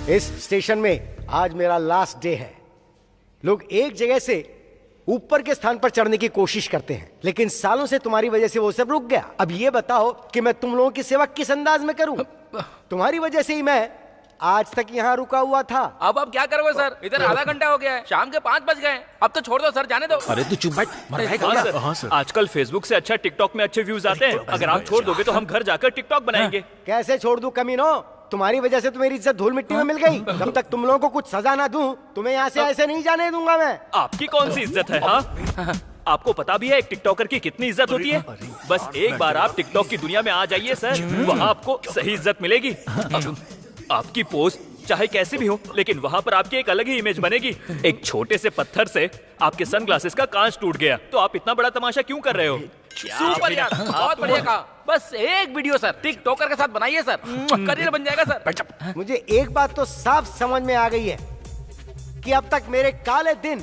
इस स्टेशन में आज मेरा लास्ट डे है। लोग एक जगह से ऊपर के स्थान पर चढ़ने की कोशिश करते हैं, लेकिन सालों से तुम्हारी वजह से वो सब रुक गया। अब ये बताओ कि मैं तुम लोगों की सेवा किस अंदाज में करूं? तुम्हारी वजह से ही मैं आज तक यहाँ रुका हुआ था। अब आप क्या करोगे सर? इधर आधा घंटा हो गया है, शाम के 5 बज गए। अब तो छोड़ दो सर, जाने दो। अरे तू चुप बैठ। हाँ सर, आजकल फेसबुक से अच्छा टिकटॉक में अच्छे व्यूज आते हैं। अगर आप छोड़ दोगे तो हम घर जाकर टिकटॉक बनाएंगे। कैसे छोड़ दूं कमीनो? तुम्हारी वजह से तो मेरी इज्जत धूल मिट्टी में मिल गई। जब तक तुम लोगों को कुछ सजा ना दूं, तुम्हें यहाँ से ऐसे नहीं जाने दूंगा मैं। आपकी कौन सी इज्जत है? हाँ, आपको पता भी है एक टिकटॉकर की कितनी इज्जत होती है? बस एक बार आप टिकटॉक की दुनिया में आ जाइए सर, वहाँ आपको सही इज्जत मिलेगी। आपकी पोस्ट चाहे कैसी भी हो, लेकिन वहाँ पर आपकी एक अलग ही इमेज बनेगी। एक छोटे से पत्थर से आपके सनग्लासेस का कांच टूट गया, तो आप इतना बड़ा तमाशा क्यों कर रहे हो? सुपर यार, बहुत बढ़िया कहा। बस एक वीडियो सर टिकटॉकर के साथ बनाइए सर, करियर बन जाएगा सर। मुझे एक बात तो साफ समझ में आ गई है कि अब तक मेरे काले दिन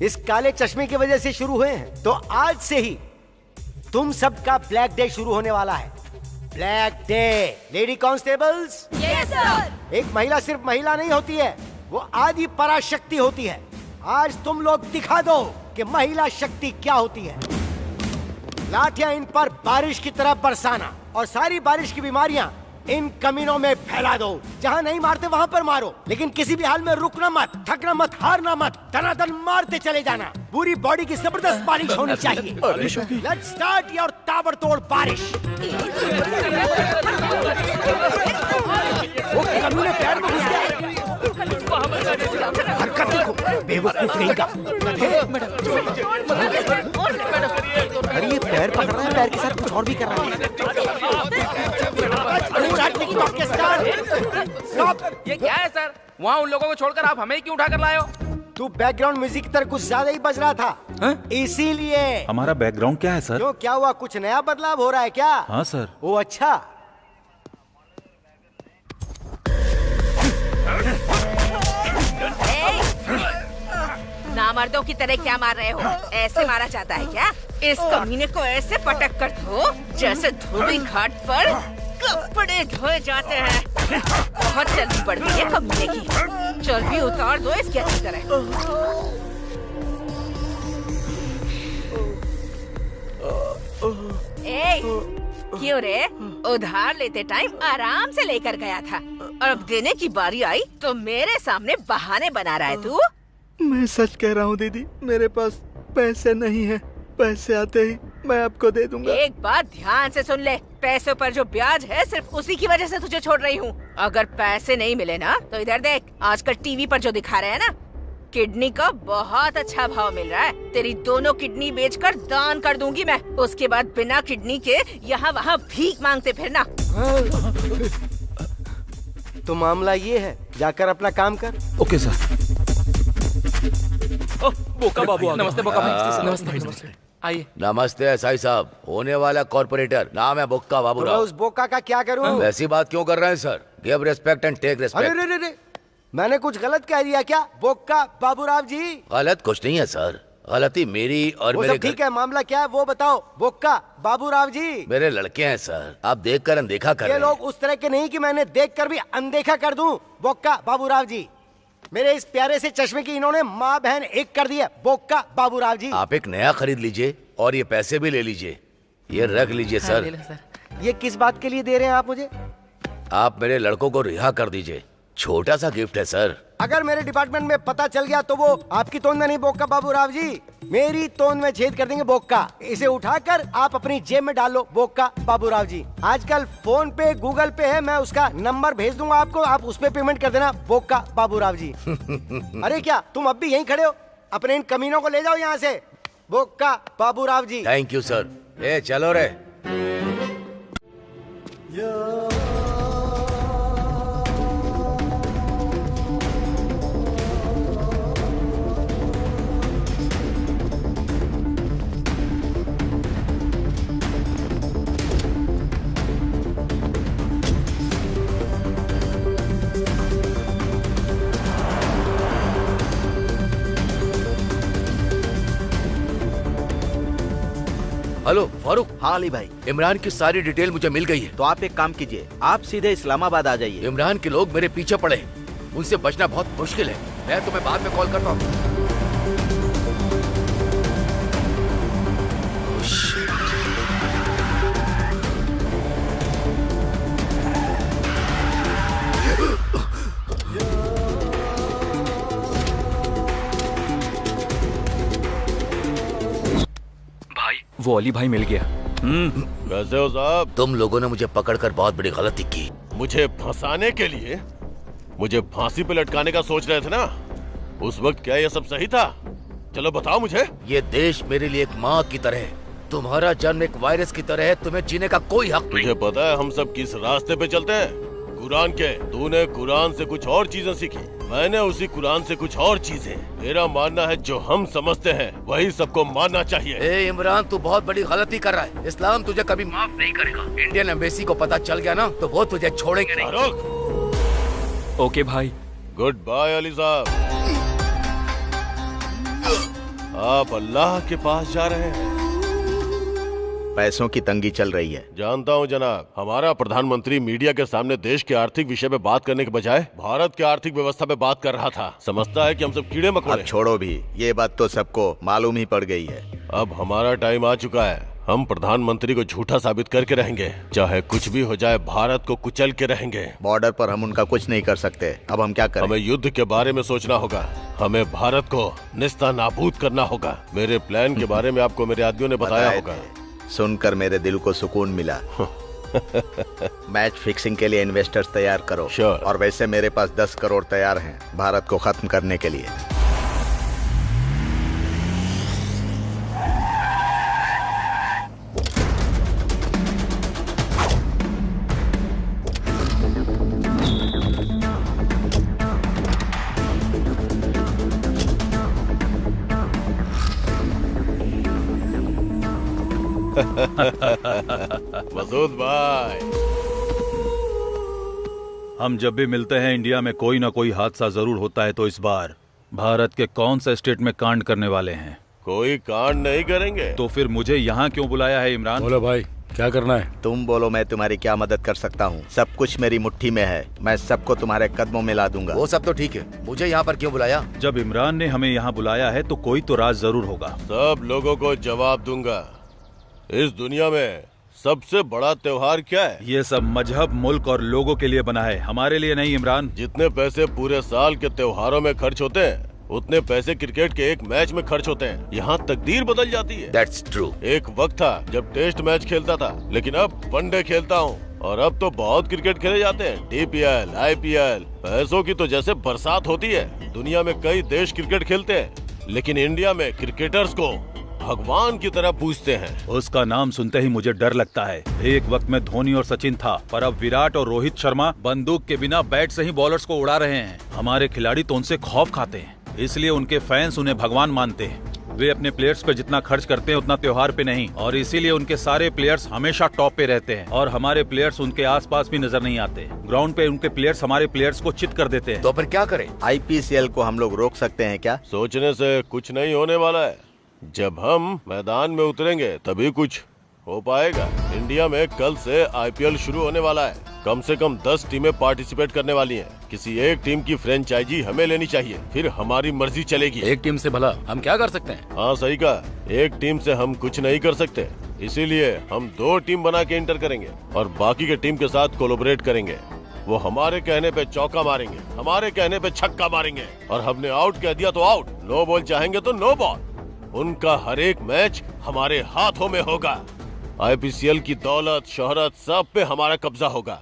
इस काले चश्मे की वजह से शुरू हुए हैं, तो आज से ही तुम सबका ब्लैक डे शुरू होने वाला है। Black day. Lady constables, yes sir. एक महिला सिर्फ महिला नहीं होती है, वो आदि पराशक्ति होती है। आज तुम लोग दिखा दो कि महिला शक्ति क्या होती है। लाठियां इन पर बारिश की तरह बरसाना और सारी बारिश की बीमारियां इन कमीनों में फैला दो। जहां नहीं मारते वहां पर मारो, लेकिन किसी भी हाल में रुकना मत, थकना मत, हारना मत, दनादन मारते चले जाना। पूरी बॉडी की जबरदस्त बारिश होनी चाहिए। लेट्स स्टार्ट योर ताबड़तोड़ बारिश। वो कमीने पैर में घुस गया। हरकत देखो, बेवकूफ नहीं का। अरे ये पैर पकड़ रहा है, पैर के साथ कुछ और भी कर रहा है। ये क्या है सर? वहाँ उन लोगों को छोड़कर आप हमें क्यों उठाकर लाए हो? तू बैकग्राउंड म्यूजिक की तरह कुछ ज्यादा ही बज रहा था, इसीलिए। हमारा बैकग्राउंड क्या है सर? क्यों, क्या हुआ? कुछ नया बदलाव हो रहा है क्या? हाँ सर। वो अच्छा। नामर्दों की तरह क्या मार रहे हो? ऐसे मारा जाता है क्या? इस कमीने को ऐसे पटक कर दो जैसे धोबी घाट पर कपड़े धोए जाते हैं। बहुत चर्बी बढ़ गई है कमीने की। चर्बी उतार दो इसकी अच्छी तरह। ए, क्यों रे? उधार लेते टाइम आराम से लेकर गया था, और अब देने की बारी आई तो मेरे सामने बहाने बना रहा है तू। मैं सच कह रहा हूँ दीदी, मेरे पास पैसे नहीं है। पैसे आते ही मैं आपको दे दूंगा। एक बात ध्यान से सुन ले, पैसों पर जो ब्याज है सिर्फ उसी की वजह से तुझे छोड़ रही हूँ। अगर पैसे नहीं मिले ना तो इधर देख, आजकल टीवी पर जो दिखा रहे हैं ना, किडनी का बहुत अच्छा भाव मिल रहा है। तेरी दोनों किडनी बेचकर दान कर दूंगी मैं। उसके बाद बिना किडनी के यहाँ वहाँ भीख मांगते फिरना। तो मामला ये है, जाकर अपना काम कर। Okay sir. बोका बाबू आ गए। नमस्ते बोका भाई। नमस्ते। आइए। नमस्ते एसआई साहब, होने वाला कॉर्पोरेटर, नाम है बोक्का तो मैं बाबूराव। उस बोका का क्या करूँ? वैसी बात क्यों कर रहे हैं sir? Give respect and take अरे रिस्पेक्ट। रे रे रे, मैंने कुछ गलत कह दिया क्या? बोका बाबूराव जी। गलत कुछ नहीं है सर, गलती मेरी और वो मेरे सब ठीक है, मामला क्या है वो बताओ। बोका बाबूराव जी मेरे लड़के हैं सर, आप देखकर अनदेखा कर ये रहे लोग हैं। उस तरह के नहीं कि मैंने देखकर भी अनदेखा कर दूं। बोका बाबूराव जी, मेरे इस प्यारे से चश्मे की इन्होंने माँ बहन एक कर दी है। बोका बाबूराव जी, आप एक नया खरीद लीजिए और ये पैसे भी ले लीजिए। ये रख लीजिए सर। ये किस बात के लिए दे रहे हैं आप मुझे? आप मेरे लड़कों को रिहा कर दीजिए, छोटा सा गिफ्ट है सर। अगर मेरे डिपार्टमेंट में पता चल गया तो वो आपकी तोंद में नहीं बोका बाबूराव जी, मेरी तोंद में छेद कर देंगे बोका। इसे उठाकर आप अपनी जेब में डाल लो बोका बाबूराव जी। आजकल फोन पे गूगल पे है, मैं उसका नंबर भेज दूंगा आपको, आप उस पे पेमेंट कर देना बोका बाबूराव जी। अरे क्या तुम अब भी यहीं खड़े हो? अपने इन कमीनों को ले जाओ यहाँ से, Boka Baburao ji. Thank you sir. ए चलो रे। हेलो फारूक। हाँ अली भाई। इमरान की सारी डिटेल मुझे मिल गई है। तो आप एक काम कीजिए, आप सीधे इस्लामाबाद आ जाइए। इमरान के लोग मेरे पीछे पड़े हैं। उनसे बचना बहुत मुश्किल है। मैं तुम्हें बाद में कॉल करता हूँ। वो अली भाई मिल गया। कैसे हो साहब? तुम लोगों ने मुझे पकड़कर बहुत बड़ी गलती की। मुझे फंसाने के लिए मुझे फांसी पे लटकाने का सोच रहे थे ना? उस वक्त क्या ये सब सही था? चलो बताओ मुझे। ये देश मेरे लिए एक माँ की तरह है। तुम्हारा जन्म एक वायरस की तरह है। तुम्हें जीने का कोई हक नहीं। मुझे पता है हम सब किस रास्ते पे चलते हैं। कुरान के। तूने कुरान से कुछ और चीजें सीखी, मैंने उसी कुरान से कुछ और चीजें। मेरा मानना है जो हम समझते हैं वही सबको मानना चाहिए। ए इमरान, तू बहुत बड़ी गलती कर रहा है। इस्लाम तुझे कभी माफ नहीं करेगा। इंडियन एम्बेसी को पता चल गया ना तो वो तुझे छोड़ेंगे नहीं। फारूक। ओके भाई। गुड बाय अली साहब। आप अल्लाह के पास जा रहे हैं। पैसों की तंगी चल रही है। जानता हूँ जनाब। हमारा प्रधानमंत्री मीडिया के सामने देश के आर्थिक विषय पे बात करने के बजाय भारत की आर्थिक व्यवस्था पे बात कर रहा था। समझता है कि हम सब कीड़े मकोड़े। अब छोड़ो भी, ये बात तो सबको मालूम ही पड़ गई है। अब हमारा टाइम आ चुका है। हम प्रधानमंत्री को झूठा साबित करके रहेंगे। चाहे कुछ भी हो जाए, भारत को कुचल के रहेंगे। बॉर्डर पर हम उनका कुछ नहीं कर सकते। अब हम क्या करें? हमें युद्ध के बारे में सोचना होगा। हमें भारत को निस्तानाबूद करना होगा। मेरे प्लान के बारे में आपको मेरे आदमियों ने बताया होगा। सुनकर मेरे दिल को सुकून मिला। मैच फिक्सिंग के लिए इन्वेस्टर्स तैयार करो। और वैसे मेरे पास 10 करोड़ तैयार हैं भारत को खत्म करने के लिए। मसूद भाई, हम जब भी मिलते हैं इंडिया में कोई ना कोई हादसा जरूर होता है। तो इस बार भारत के कौन से स्टेट में कांड करने वाले हैं? कोई कांड नहीं करेंगे। तो फिर मुझे यहाँ क्यों बुलाया है इमरान? बोलो भाई, क्या करना है? तुम बोलो, मैं तुम्हारी क्या मदद कर सकता हूँ? सब कुछ मेरी मुट्ठी में है। मैं सबको तुम्हारे कदमों में ला दूंगा। वो सब तो ठीक है, मुझे यहाँ पर क्यों बुलाया? जब इमरान ने हमें यहाँ बुलाया है तो कोई तो राज जरूर होगा। सब लोगों को जवाब दूंगा। इस दुनिया में सबसे बड़ा त्योहार क्या है? ये सब मजहब, मुल्क और लोगों के लिए बना है, हमारे लिए नहीं इमरान। जितने पैसे पूरे साल के त्योहारों में खर्च होते हैं उतने पैसे क्रिकेट के एक मैच में खर्च होते हैं। यहाँ तकदीर बदल जाती है। That's true। एक वक्त था जब टेस्ट मैच खेलता था, लेकिन अब वनडे खेलता हूँ। और अब तो बहुत क्रिकेट खेले जाते हैं। DPL, IPL, पैसों की तो जैसे बरसात होती है। दुनिया में कई देश क्रिकेट खेलते हैं, लेकिन इंडिया में क्रिकेटर्स को भगवान की तरह पूछते हैं। उसका नाम सुनते ही मुझे डर लगता है। एक वक्त में धोनी और सचिन था, पर अब विराट और रोहित शर्मा बंदूक के बिना बैट से ही बॉलर्स को उड़ा रहे हैं। हमारे खिलाड़ी तो उनसे खौफ खाते हैं, इसलिए उनके फैंस उन्हें भगवान मानते हैं। वे अपने प्लेयर्स पे जितना खर्च करते हैं उतना त्योहार पे नहीं, और इसीलिए उनके सारे प्लेयर्स हमेशा टॉप पे रहते हैं और हमारे प्लेयर्स उनके आसपास भी नजर नहीं आते। ग्राउंड पे उनके प्लेयर्स हमारे प्लेयर्स को चित कर देते हैं। तो फिर क्या करें? IPCL को हम लोग रोक सकते हैं क्या? सोचने से कुछ नहीं होने वाला है। जब हम मैदान में उतरेंगे तभी कुछ हो पाएगा। इंडिया में कल से IPL शुरू होने वाला है। कम से कम 10 टीमें पार्टिसिपेट करने वाली हैं। किसी एक टीम की फ्रेंचाइजी हमें लेनी चाहिए, फिर हमारी मर्जी चलेगी। एक टीम से भला हम क्या कर सकते हैं? हाँ सही कहा, एक टीम से हम कुछ नहीं कर सकते। इसीलिए हम 2 टीम बना के इंटर करेंगे और बाकी के टीम के साथ कोलैबोरेट करेंगे। वो हमारे कहने पे चौका मारेंगे, हमारे कहने पे छक्का मारेंगे, और हमने आउट कह दिया तो आउट, नो बॉल चाहेंगे तो नो बॉल। उनका हर एक मैच हमारे हाथों में होगा। IPCL की दौलत, शोहरत सब पे हमारा कब्जा होगा,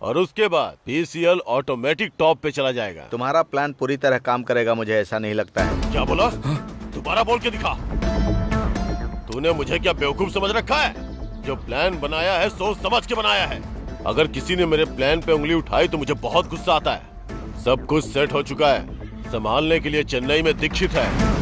और उसके बाद PCL ऑटोमेटिक टॉप पे चला जाएगा। तुम्हारा प्लान पूरी तरह काम करेगा, मुझे ऐसा नहीं लगता है। क्या बोला? दोबारा बोल के दिखा। तूने मुझे क्या बेवकूफ समझ रखा है? जो प्लान बनाया है सोच समझ के बनाया है। अगर किसी ने मेरे प्लान पे उंगली उठाई तो मुझे बहुत गुस्सा आता है। सब कुछ सेट हो चुका है, संभालने के लिए चेन्नई में दीक्षित है।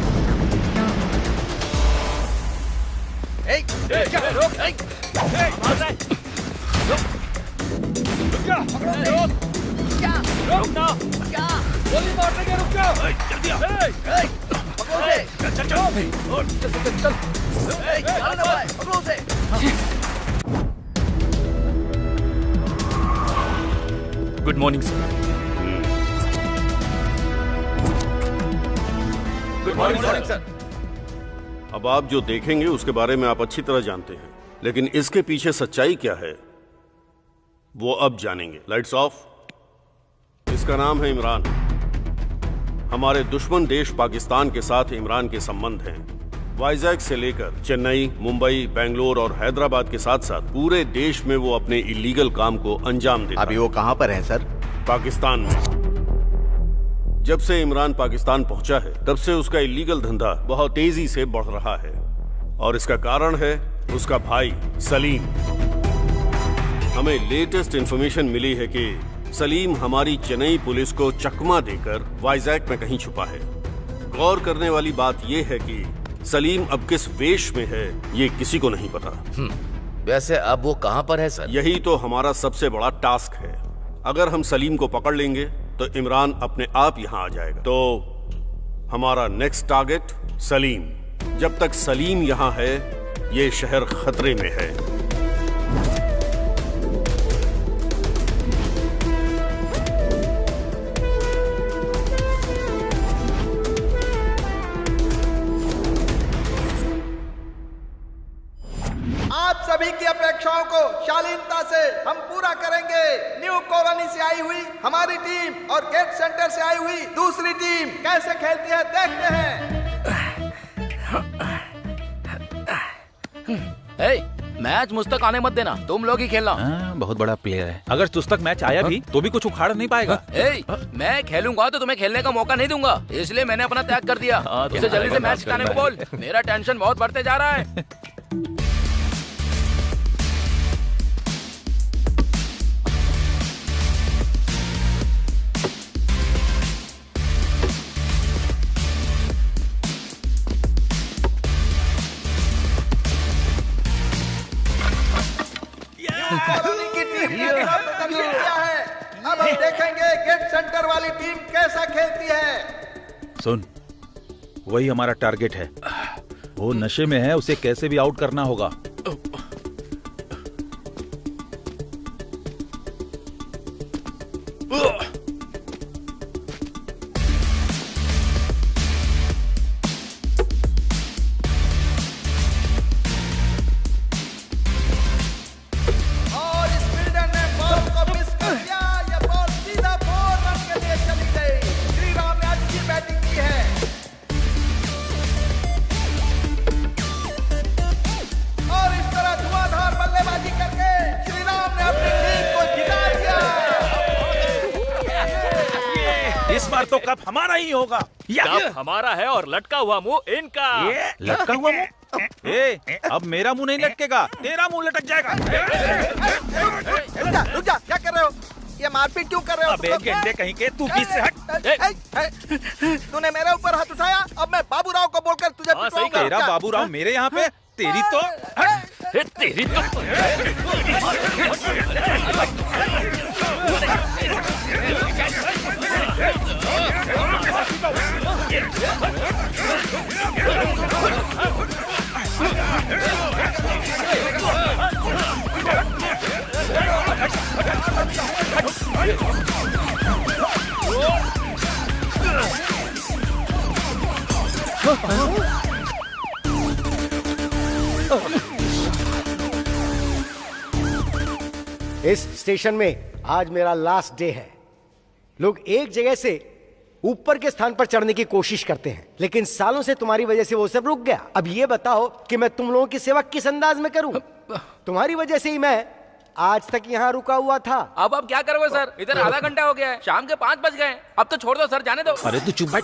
Good morning sir. Morning sir. अब आप जो देखेंगे उसके बारे में आप अच्छी तरह जानते हैं, लेकिन इसके पीछे सच्चाई क्या है वो अब जानेंगे। Lights off. इसका नाम है इमरान। हमारे दुश्मन देश पाकिस्तान के साथ इमरान के संबंध हैं। वाइजैक से लेकर चेन्नई, मुंबई, बेंगलोर और हैदराबाद के साथ साथ पूरे देश में वो अपने इलीगल काम को अंजाम देता है। अभी वो कहाँ पर है सर? पाकिस्तान में। जब से इमरान पाकिस्तान पहुंचा है तब से उसका इलीगल धंधा बहुत तेजी से बढ़ रहा है और इसका कारण है उसका भाई सलीम। हमें लेटेस्ट इंफॉर्मेशन मिली है कि सलीम हमारी चेन्नई पुलिस को चकमा देकर वाइजैक में कहीं छुपा है। गौर करने वाली बात यह है कि सलीम अब किस वेश में है ये किसी को नहीं पता। वैसे अब वो कहाँ पर है सर? यही तो हमारा सबसे बड़ा टास्क है। अगर हम सलीम को पकड़ लेंगे तो इमरान अपने आप यहाँ आ जाएगा। तो हमारा नेक्स्ट टारगेट सलीम। जब तक सलीम यहाँ है ये शहर खतरे में है। आप सभी की अपेक्षाओं को शालीनता से हम पूरा करेंगे। न्यू कॉलोनी से आई हुई हमारी टीम और गेट सेंटर से आई हुई दूसरी टीम कैसे खेलती है देखते हैं। मैच मुझ तक आने मत देना, तुम लोग ही खेलना। बहुत बड़ा प्लेयर है। अगर तुझ तक मैच आया भी तो भी कुछ उखाड़ नहीं पाएगा। मैं खेलूंगा तो तुम्हें खेलने का मौका नहीं दूंगा, इसलिए मैंने अपना त्याग कर दिया। उसे जल्दी से मैच सिखाने को बोल। मेरा टेंशन बहुत बढ़ते जा रहा है। कॉलोनी की टीम ने अच्छा प्रदर्शन किया है। अब हम देखेंगे गेट सेंटर वाली टीम कैसा खेलती है। सुन, वही हमारा टारगेट है। वो नशे में है, उसे कैसे भी आउट करना होगा। इस बार तो कप हमारा ही होगा। कप हमारा है और लटका हुआ मुंह इनका। लटका हुआ मुंह? अब मेरा मुंह नहीं लटकेगा, तेरा मुंह लटक जाएगा। रुक जा, क्या कर रहे हो? ये मारपीट क्यों कर रहे हो? अबे गेंडे कहीं के, तू बीच से हट। तूने मेरे ऊपर हाथ उठाया, अब मैं बाबूराव को बोलकर तुझे पिटवाऊंगा। तेरा बाबूराव मेरे यहाँ पे, तेरी तो तेरी तो इस स्टेशन में आज मेरा लास्ट डे है। लोग एक जगह से ऊपर के स्थान पर चढ़ने की कोशिश करते हैं, लेकिन सालों से तुम्हारी वजह से वो सब रुक गया। अब ये बताओ कि मैं तुम लोगों की सेवा किस अंदाज में करूं? तुम्हारी वजह से ही मैं आज तक यहाँ रुका हुआ था। अब क्या करोगे सर? इधर आधा घंटा हो गया है, शाम के 5 बज गए। अब तो छोड़ दो सर, जाने दो। अरे तू चुप बैठ।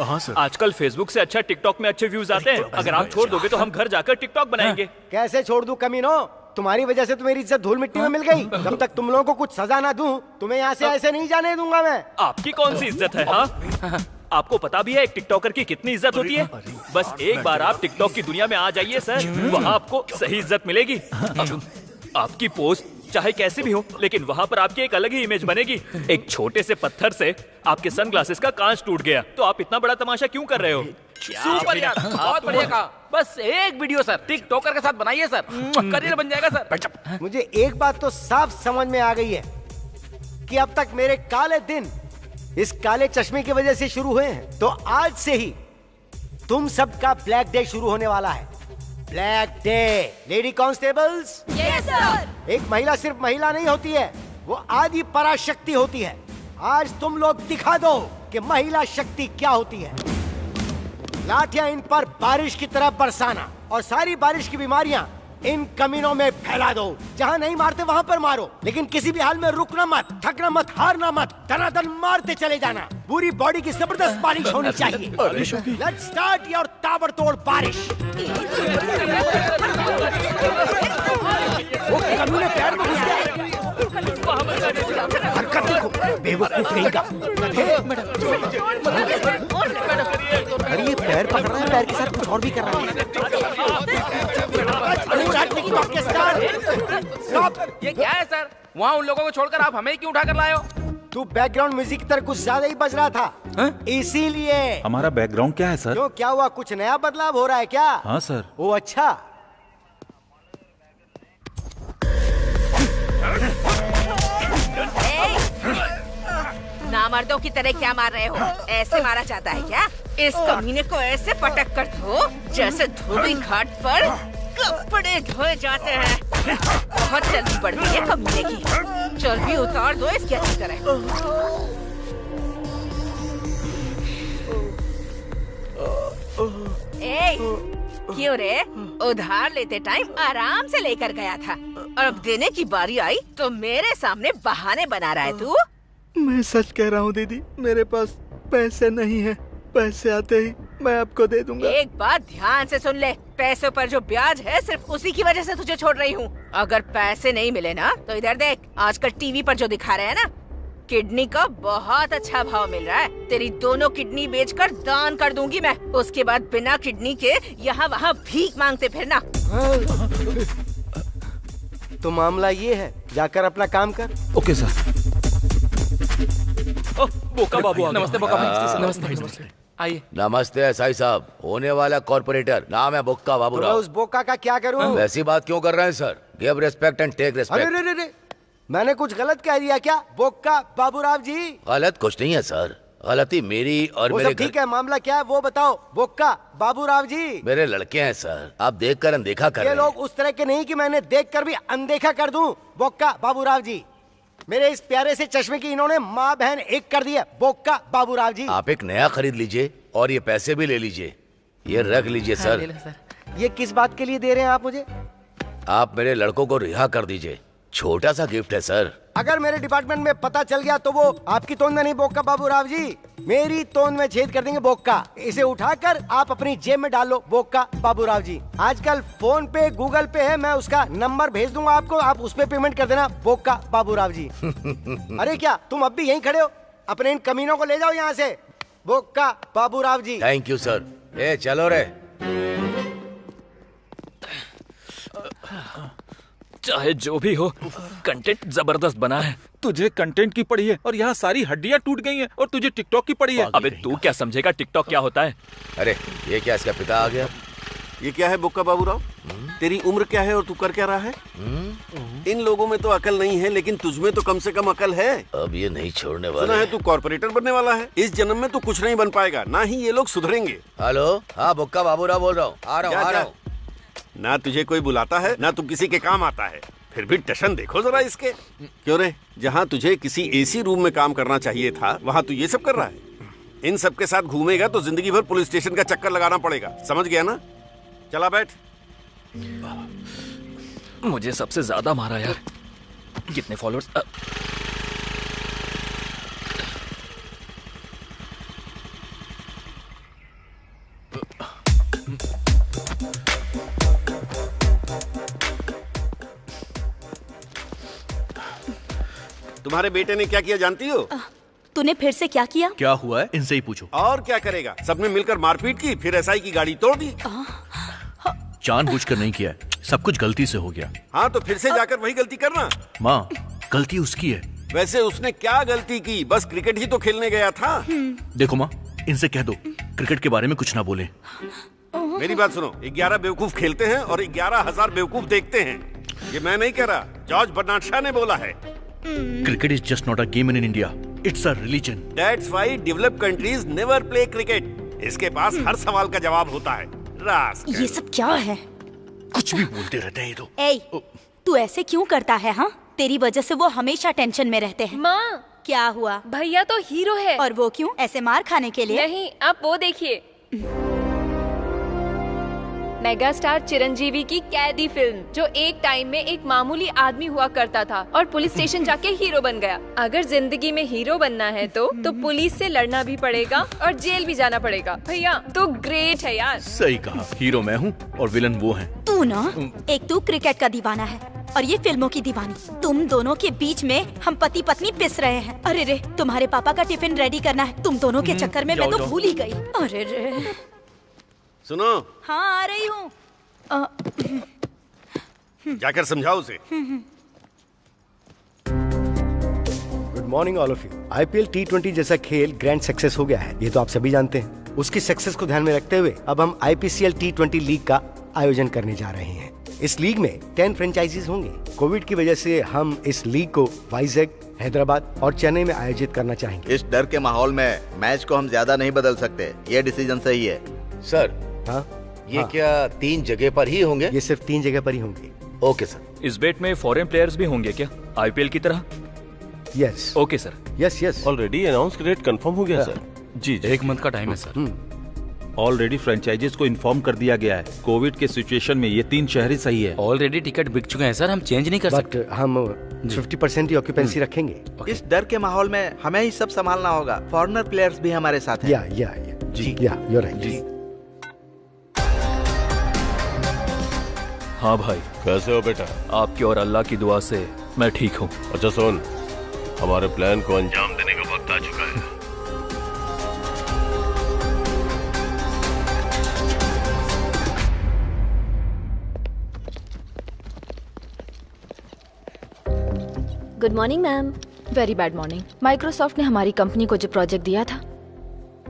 हाँ सर, आजकल फेसबुक से अच्छा टिकटॉक में अच्छे व्यूज आते हैं। अगर आप छोड़ दोगे तो हम घर जाकर टिकटॉक बनाएंगे। कैसे छोड़ दूं कमीनो? तुम्हारी वजह से तो मेरी इज्जत धूल मिट्टी में मिल गई। जब तक तुम लोगों को कुछ सजा ना दूं, तुम्हें यहाँ से ऐसे नहीं जाने दूंगा मैं। आपकी कौन सी इज्जत है? हाँ, आपको पता भी है एक टिकटॉकर की कितनी इज्जत होती है? बस एक बार आप टिकटॉक की दुनिया में आ जाइए सर, वहाँ आपको सही इज्जत मिलेगी। आपकी पोस्ट चाहे कैसी भी हो, लेकिन वहाँ पर आपकी एक अलग ही इमेज बनेगी। एक छोटे से पत्थर से आपके सनग्लासेस का कांच टूट गया, तो आप इतना बड़ा तमाशा क्यों कर रहे हो? सुपर यार, बहुत बढ़िया कहा। बस एक वीडियो सर टिकटॉकर के साथ बनाइए सर, करियर बन जाएगा सर। मुझे एक बात तो साफ समझ में आ गई है कि अब तक मेरे काले दिन इस काले चश्मे की वजह से शुरू हुए हैं, तो आज से ही तुम सबका ब्लैक डे शुरू होने वाला है। Black day. Lady constables. Yes sir. एक महिला सिर्फ महिला नहीं होती है, वो आदि पराशक्ति होती है। आज तुम लोग दिखा दो कि महिला शक्ति क्या होती है। लाठियां इन पर बारिश की तरह बरसाना और सारी बारिश की बीमारियां इन कमीनों में फैला दो। जहां नहीं मारते वहां पर मारो, लेकिन किसी भी हाल में रुकना मत, थकना मत, हारना मत, दनादन मारते चले जाना। पूरी बॉडी की जबरदस्त बारिश होनी चाहिए। लेट्स स्टार्ट योर ताबड़तोड़ बारिश। वो कमीने पैर में घुस गया। हरकत देखो, बेवकूफ नहीं का। अरे ये पैर पकड़ रहा है, पैर के साथ कुछ और भी कर रहा है। ये क्या है सर? वहाँ उन लोगों को छोड़कर आप हमें क्यों उठाकर लाए हो? तू बैकग्राउंड म्यूजिक की तरह कुछ ज्यादा ही बज रहा था, इसीलिए। हमारा बैकग्राउंड क्या है सर? क्यों, क्या हुआ? कुछ नया बदलाव हो रहा है क्या? हाँ सर। ओ अच्छा। नामर्दों की तरह क्या मार रहे हो? ऐसे मारा जाता है क्या? इस कमीने को ऐसे पटक कर धो जैसे धोबी घाट पर कपड़े धोए जाते हैं। बहुत चर्बी बढ़ गई है कमीने की। चर्बी उतार दो इसकी अच्छी तरह। क्यों रे? उधार लेते टाइम आराम से लेकर गया था, और अब देने की बारी आई तो मेरे सामने बहाने बना रहा है तू। मैं सच कह रहा हूँ दीदी, मेरे पास पैसे नहीं है। पैसे आते ही मैं आपको दे दूंगा। एक बात ध्यान से सुन ले, पैसों पर जो ब्याज है सिर्फ उसी की वजह से तुझे छोड़ रही हूँ। अगर पैसे नहीं मिले ना तो इधर देख, आजकल टीवी पर जो दिखा रहे हैं ना, किडनी का बहुत अच्छा भाव मिल रहा है। तेरी दोनों किडनी बेचकर दान कर दूंगी मैं। उसके बाद बिना किडनी के यहाँ वहाँ भीख मांगते फिरना। तो मामला ये है, जाकर अपना काम कर। Okay sir. बोका बाबू, नमस्ते बोका भाई। नमस्ते। आइए। नमस्ते एसआई साहब, होने वाला कॉर्पोरेटर, नाम है बोक्का बाबूराव। उस बोका का क्या करूं? वैसी बात क्यों कर रहे हैं sir? Give respect and take respect. अरे रे, मैंने कुछ गलत कह दिया क्या बोक्का बाबूराव जी? गलत कुछ नहीं है सर, गलती मेरी और वो मेरे सब ठीक है, मामला क्या है वो बताओ बोक्का बाबूराव जी। मेरे लड़के हैं सर, आप देख कर अनदेखा कर ये रहे हैं। लोग उस तरह के नहीं कि मैंने देख कर भी अनदेखा कर दूं। बोक्का बाबूराव जी, मेरे इस प्यारे से चश्मे की इन्होंने माँ बहन एक कर दी है। बोक्का बाबूराव जी, आप एक नया खरीद लीजिए और ये पैसे भी ले लीजिए। ये रख लीजिए सर। ये किस बात के लिए दे रहे हैं आप मुझे? आप मेरे लड़कों को रिहा कर दीजिए, छोटा सा गिफ्ट है सर। अगर मेरे डिपार्टमेंट में पता चल गया तो वो आपकी तोंद में नहीं बोक्का बाबूराव जी, मेरी तोंद में छेद कर देंगे बोक्का। इसे उठाकर आप अपनी जेब में डालो बोक्का बाबूराव जी। आजकल फोन पे गूगल पे है, मैं उसका नंबर भेज दूंगा आपको, आप उस पे पेमेंट कर देना बोक्का बाबूराव जी। अरे क्या तुम अब भी यहीं खड़े हो? अपने इन कमीनों को ले जाओ यहाँ से, Bokka Baburao ji. Thank you sir. ए चलो रे। चाहे जो भी हो, कंटेंट जबरदस्त बना है। तुझे कंटेंट की पड़ी है और यहाँ सारी हड्डियाँ टूट गई हैं, और तुझे टिकटॉक की पड़ी है। अबे तू क्या समझेगा टिकटॉक क्या होता है? अरे ये क्या, इसका पिता आ गया? ये क्या है बोक्का बाबूराव? तेरी उम्र क्या है और तू कर क्या रहा है? इन लोगों में तो अकल नहीं है, लेकिन तुझमें तो कम से कम अकल है। अब ये नहीं छोड़ने वाले। सुना है तू कॉर्पोरेटर बनने वाला है। इस जन्म में तू कुछ नहीं बन पाएगा, ना ही ये लोग सुधरेंगे। हेलो, हाँ बोक्का बाबूराव बोल रहा हूँ। आ रहा हूँ। ना तुझे कोई बुलाता है, ना तू किसी के काम आता है। फिर भी टशन देखो जरा इसके। क्यों रे, जहाँ तुझे किसी एसी रूम में काम करना चाहिए था, वहाँ तू ये सब कर रहा है। इन सब के साथ घूमेगा तो जिंदगी भर पुलिस स्टेशन का चक्कर लगाना पड़ेगा, समझ गया ना? चला बैठ। मुझे सबसे ज्यादा मारा यार। कितने फॉलोअर्स? तुम्हारे बेटे ने क्या किया जानती हो? तूने फिर से क्या किया? क्या हुआ है इनसे ही पूछो। और क्या करेगा, सबने मिलकर मारपीट की, फिर एसआई की गाड़ी तोड़ दी। जानबूझकर नहीं किया है, सब कुछ गलती से हो गया। हाँ तो फिर से जाकर वही गलती करना। माँ, गलती उसकी है। वैसे उसने क्या गलती की? बस क्रिकेट ही तो खेलने गया था। देखो माँ, इनसे कह दो क्रिकेट के बारे में कुछ ना बोले। मेरी बात सुनो, 11 बेवकूफ खेलते हैं और 11,000 बेवकूफ देखते हैं। ये मैं नहीं कह रहा, जॉर्ज बर्नार्ड शॉ ने बोला है। Cricket is just not a game in India. It's a religion. That's why developed countries never play cricket. इसके पास हर सवाल का जवाब होता है। रास्कल। ये सब क्या है? कुछ भी बोलते रहते हैं ये तो। ए, तू ऐसे क्यों करता है? हाँ, तेरी वजह से वो हमेशा टेंशन में रहते हैं। माँ, क्या हुआ? भैया तो हीरो है। और वो क्यों? ऐसे मार खाने के लिए? नहीं, आप वो देखिए, मेगा स्टार चिरंजीवी की कैदी फिल्म, जो एक टाइम में एक मामूली आदमी हुआ करता था और पुलिस स्टेशन जाके हीरो बन गया। अगर जिंदगी में हीरो बनना है तो पुलिस से लड़ना भी पड़ेगा और जेल भी जाना पड़ेगा। भैया तो ग्रेट है यार। सही कहा, हीरो मैं हूँ और विलन वो हैं। तू ना, एक तू क्रिकेट का दीवाना है और ये फिल्मों की दीवानी। तुम दोनों के बीच में हम पति पत्नी पिस रहे हैं। अरे रे, तुम्हारे पापा का टिफिन रेडी करना है। तुम दोनों के चक्कर में मैं तो भूल ही गई। अरे रे। सुनो। हाँ, आ रही हूँ। जाकर समझाओ उसे। Good morning all of you. IPL T20 जैसा खेल ग्रैंड सक्सेस हो गया है, ये तो आप सभी जानते हैं। उसकी सक्सेस को ध्यान में रखते हुए अब हम IPCL T20 लीग का आयोजन करने जा रहे हैं। इस लीग में 10 फ्रेंचाइजीज होंगे। कोविड की वजह से हम इस लीग को वाइजैग, हैदराबाद और चेन्नई में आयोजित करना चाहेंगे। इस डर के माहौल में मैच को हम ज्यादा नहीं बदल सकते, ये डिसीजन सही है। सर, हाँ? ये क्या 3 जगह पर ही होंगे? ये सिर्फ 3 जगह पर ही होंगे। Okay sir. इस बेट में फॉरेन प्लेयर्स भी होंगे क्या, IPL की तरह? Yes. Okay sir. Yes. Already announce date confirm हो गया सर। जी, 1 मंथ का टाइम है सर। ऑलरेडी फ्रेंचाइजीज को इन्फॉर्म कर दिया गया है। कोविड के सिचुएशन में ये 3 शहर ही सही है। ऑलरेडी टिकट बिक चुके हैं सर, हम चेंज नहीं कर सकते। बट हम 50% ही ऑक्यूपेंसी रखेंगे। इस डर के माहौल में हमें ही सब संभालना होगा। फॉरेनर प्लेयर्स भी हमारे साथ हैं। या यू राइट जी। हाँ भाई, कैसे हो बेटा? आपकी और अल्लाह की दुआ से मैं ठीक हूँ। अच्छा सुन, हमारे प्लान को अंजाम देने का वक्त आ चुका है। Good morning ma'am. Very bad morning. Microsoft ने हमारी कंपनी को जो प्रोजेक्ट दिया था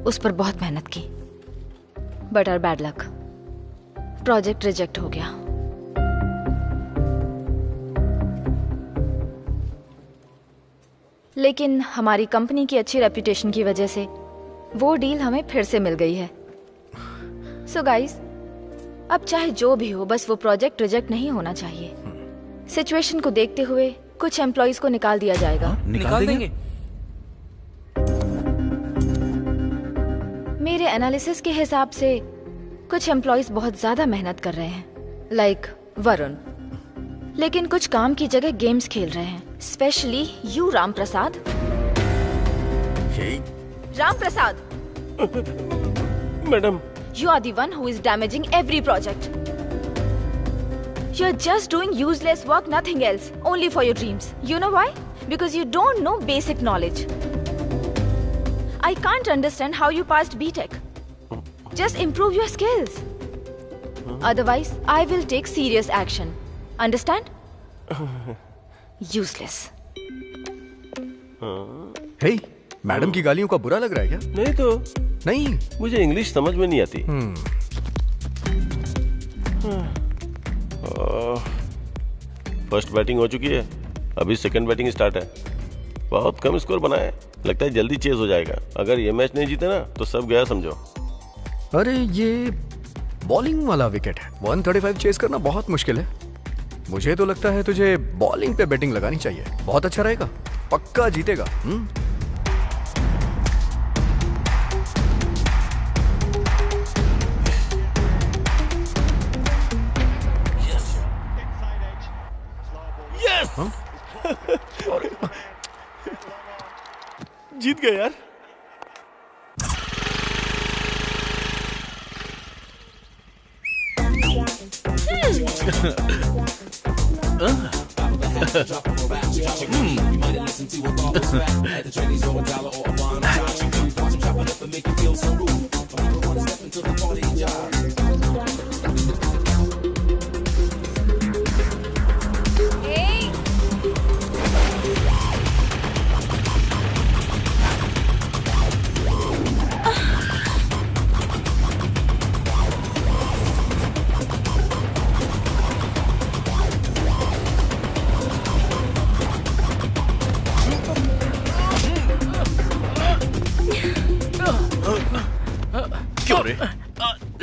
उस पर बहुत मेहनत की, but our bad luck, project reject हो गया। लेकिन हमारी कंपनी की अच्छी रेपुटेशन की वजह से वो डील हमें फिर से मिल गई है। सो गाइस, अब चाहे जो भी हो, बस वो प्रोजेक्ट रिजेक्ट नहीं होना चाहिए। सिचुएशन को देखते हुए कुछ एम्प्लॉइज को निकाल दिया जाएगा। निकाल देंगे? मेरे एनालिसिस के हिसाब से कुछ एम्प्लॉइज बहुत ज्यादा मेहनत कर रहे हैं, लाइक वरुण, लेकिन कुछ काम की जगह गेम्स खेल रहे हैं। Specially you Ram Prasad. Ram Prasad, madam, you are the one who is damaging every project. You're just doing useless work, nothing else, only for your dreams. You know why? Because you don't know basic knowledge. I can't understand how you passed BTech. Just improve your skills. Otherwise, I will take serious action. Understand? Useless. Hey, madam की गालियों का बुरा लग रहा है क्या? नहीं तो नहीं, मुझे इंग्लिश समझ में नहीं आती। फर्स्ट बैटिंग हो चुकी है, अभी सेकंड बैटिंग स्टार्ट है। बहुत कम स्कोर बना है, लगता है जल्दी चेज हो जाएगा। अगर ये मैच नहीं जीते ना तो सब गया समझो। अरे ये बॉलिंग वाला विकेट है, 135 चेस करना बहुत मुश्किल है। मुझे तो लगता है तुझे बॉलिंग पे बैटिंग लगानी चाहिए, बहुत अच्छा रहेगा, पक्का जीतेगा। यस, जीत गए यार।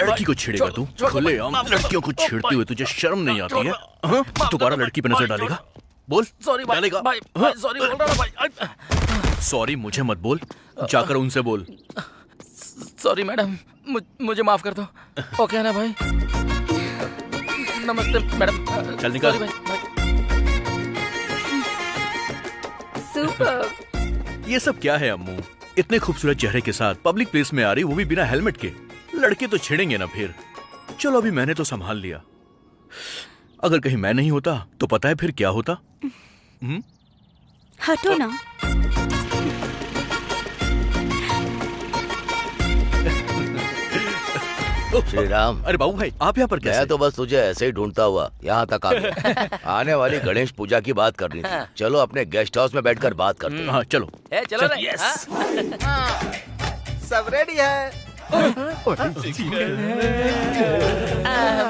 लड़की को छेड़ेगा तू? खुलेआम लड़कियों को छेड़ते हुए तुझे शर्म नहीं आती है? हाँ? दोबारा लड़की पे नजर डालेगा? बोल। सॉरी भाई, डालेगा? भाई, सॉरी बोल रहा भाई। सॉरी मुझे मत बोल, जाकर उनसे बोल। सॉरी मैडम, मुझे माफ कर दो। ओके है ना भाई? नमस्ते मैडम। चल निकल। सुपर। ये सब क्या है अम्मू? इतने खूबसूरत चेहरे के साथ पब्लिक प्लेस में आ रही, वो भी बिना हेलमेट के। लड़के तो छेड़ेंगे ना फिर। चलो अभी मैंने तो संभाल लिया, अगर कहीं मैं नहीं होता तो पता है फिर क्या होता? हटो ना। श्री राम। अरे बाबू भाई, आप यहाँ पर कैसे? मैं तो बस तुझे ऐसे ही ढूंढता हुआ यहाँ तक आ गया। आने वाली गणेश पूजा की बात करनी थी। चलो अपने गेस्ट हाउस में बैठकर बात करते हैं। हाँ चलो। चलो रे। यस। सब रेडी है।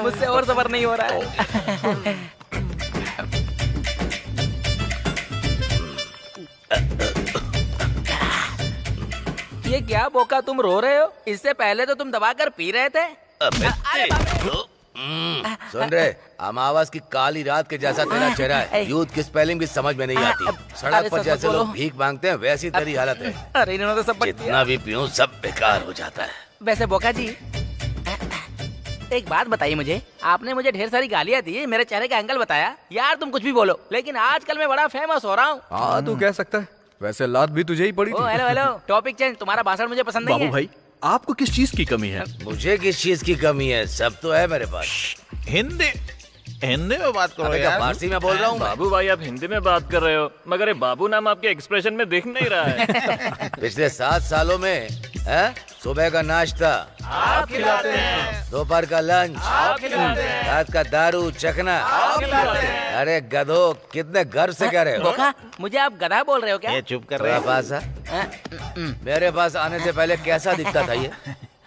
मुझसे और सबर नहीं हो रहा है। ये क्या बोका, तुम रो रहे हो? इससे पहले तो तुम दबाकर पी रहे थे। सुन रहे, अमावस की काली रात के जैसा तेरा चेहरा है। यूथ की स्पेलिंग भी समझ में नहीं आती। सड़क पर जैसे लोग भीख मांगते हैं वैसी तेरी हालत है। अरे इन्होंने तो सब जितना भी पीऊं सब बेकार हो जाता है। वैसे बोका जी, एक बात बताइए मुझे। आपने मुझे ढेर सारी गालियाँ दी, मेरे चेहरे का एंगल बताया। यार तुम कुछ भी बोलो, लेकिन आजकल मैं बड़ा फेमस हो रहा हूँ। हाँ तू कह सकता है, वैसे लात भी तुझे ही पड़ी थी। Hello hello, topic change. तुम्हारा भाषण मुझे पसंद नहीं है। बाबू भाई, आपको किस चीज की कमी है? मुझे किस चीज की कमी है? सब तो है मेरे पास। हिंदी में बात करो यार। फारसी में बोल रहा हूँ। बाबू भाई आप हिंदी में बात कर रहे हो, मगर ये बाबू नाम आपके एक्सप्रेशन में दिख नहीं रहा है। पिछले 7 सालों में सुबह का नाश्ता आप खिलाते हैं, दोपहर का लंच आप खिलाते हैं, रात का दारू चखना आप खिलाते हैं। अरे गधो, कितने गर्व से कह रहे हो? बोका, मुझे आप गधा बोल रहे हो क्या? ये चुप कर रहे पास मेरे पास आने से पहले कैसा दिखता था ये?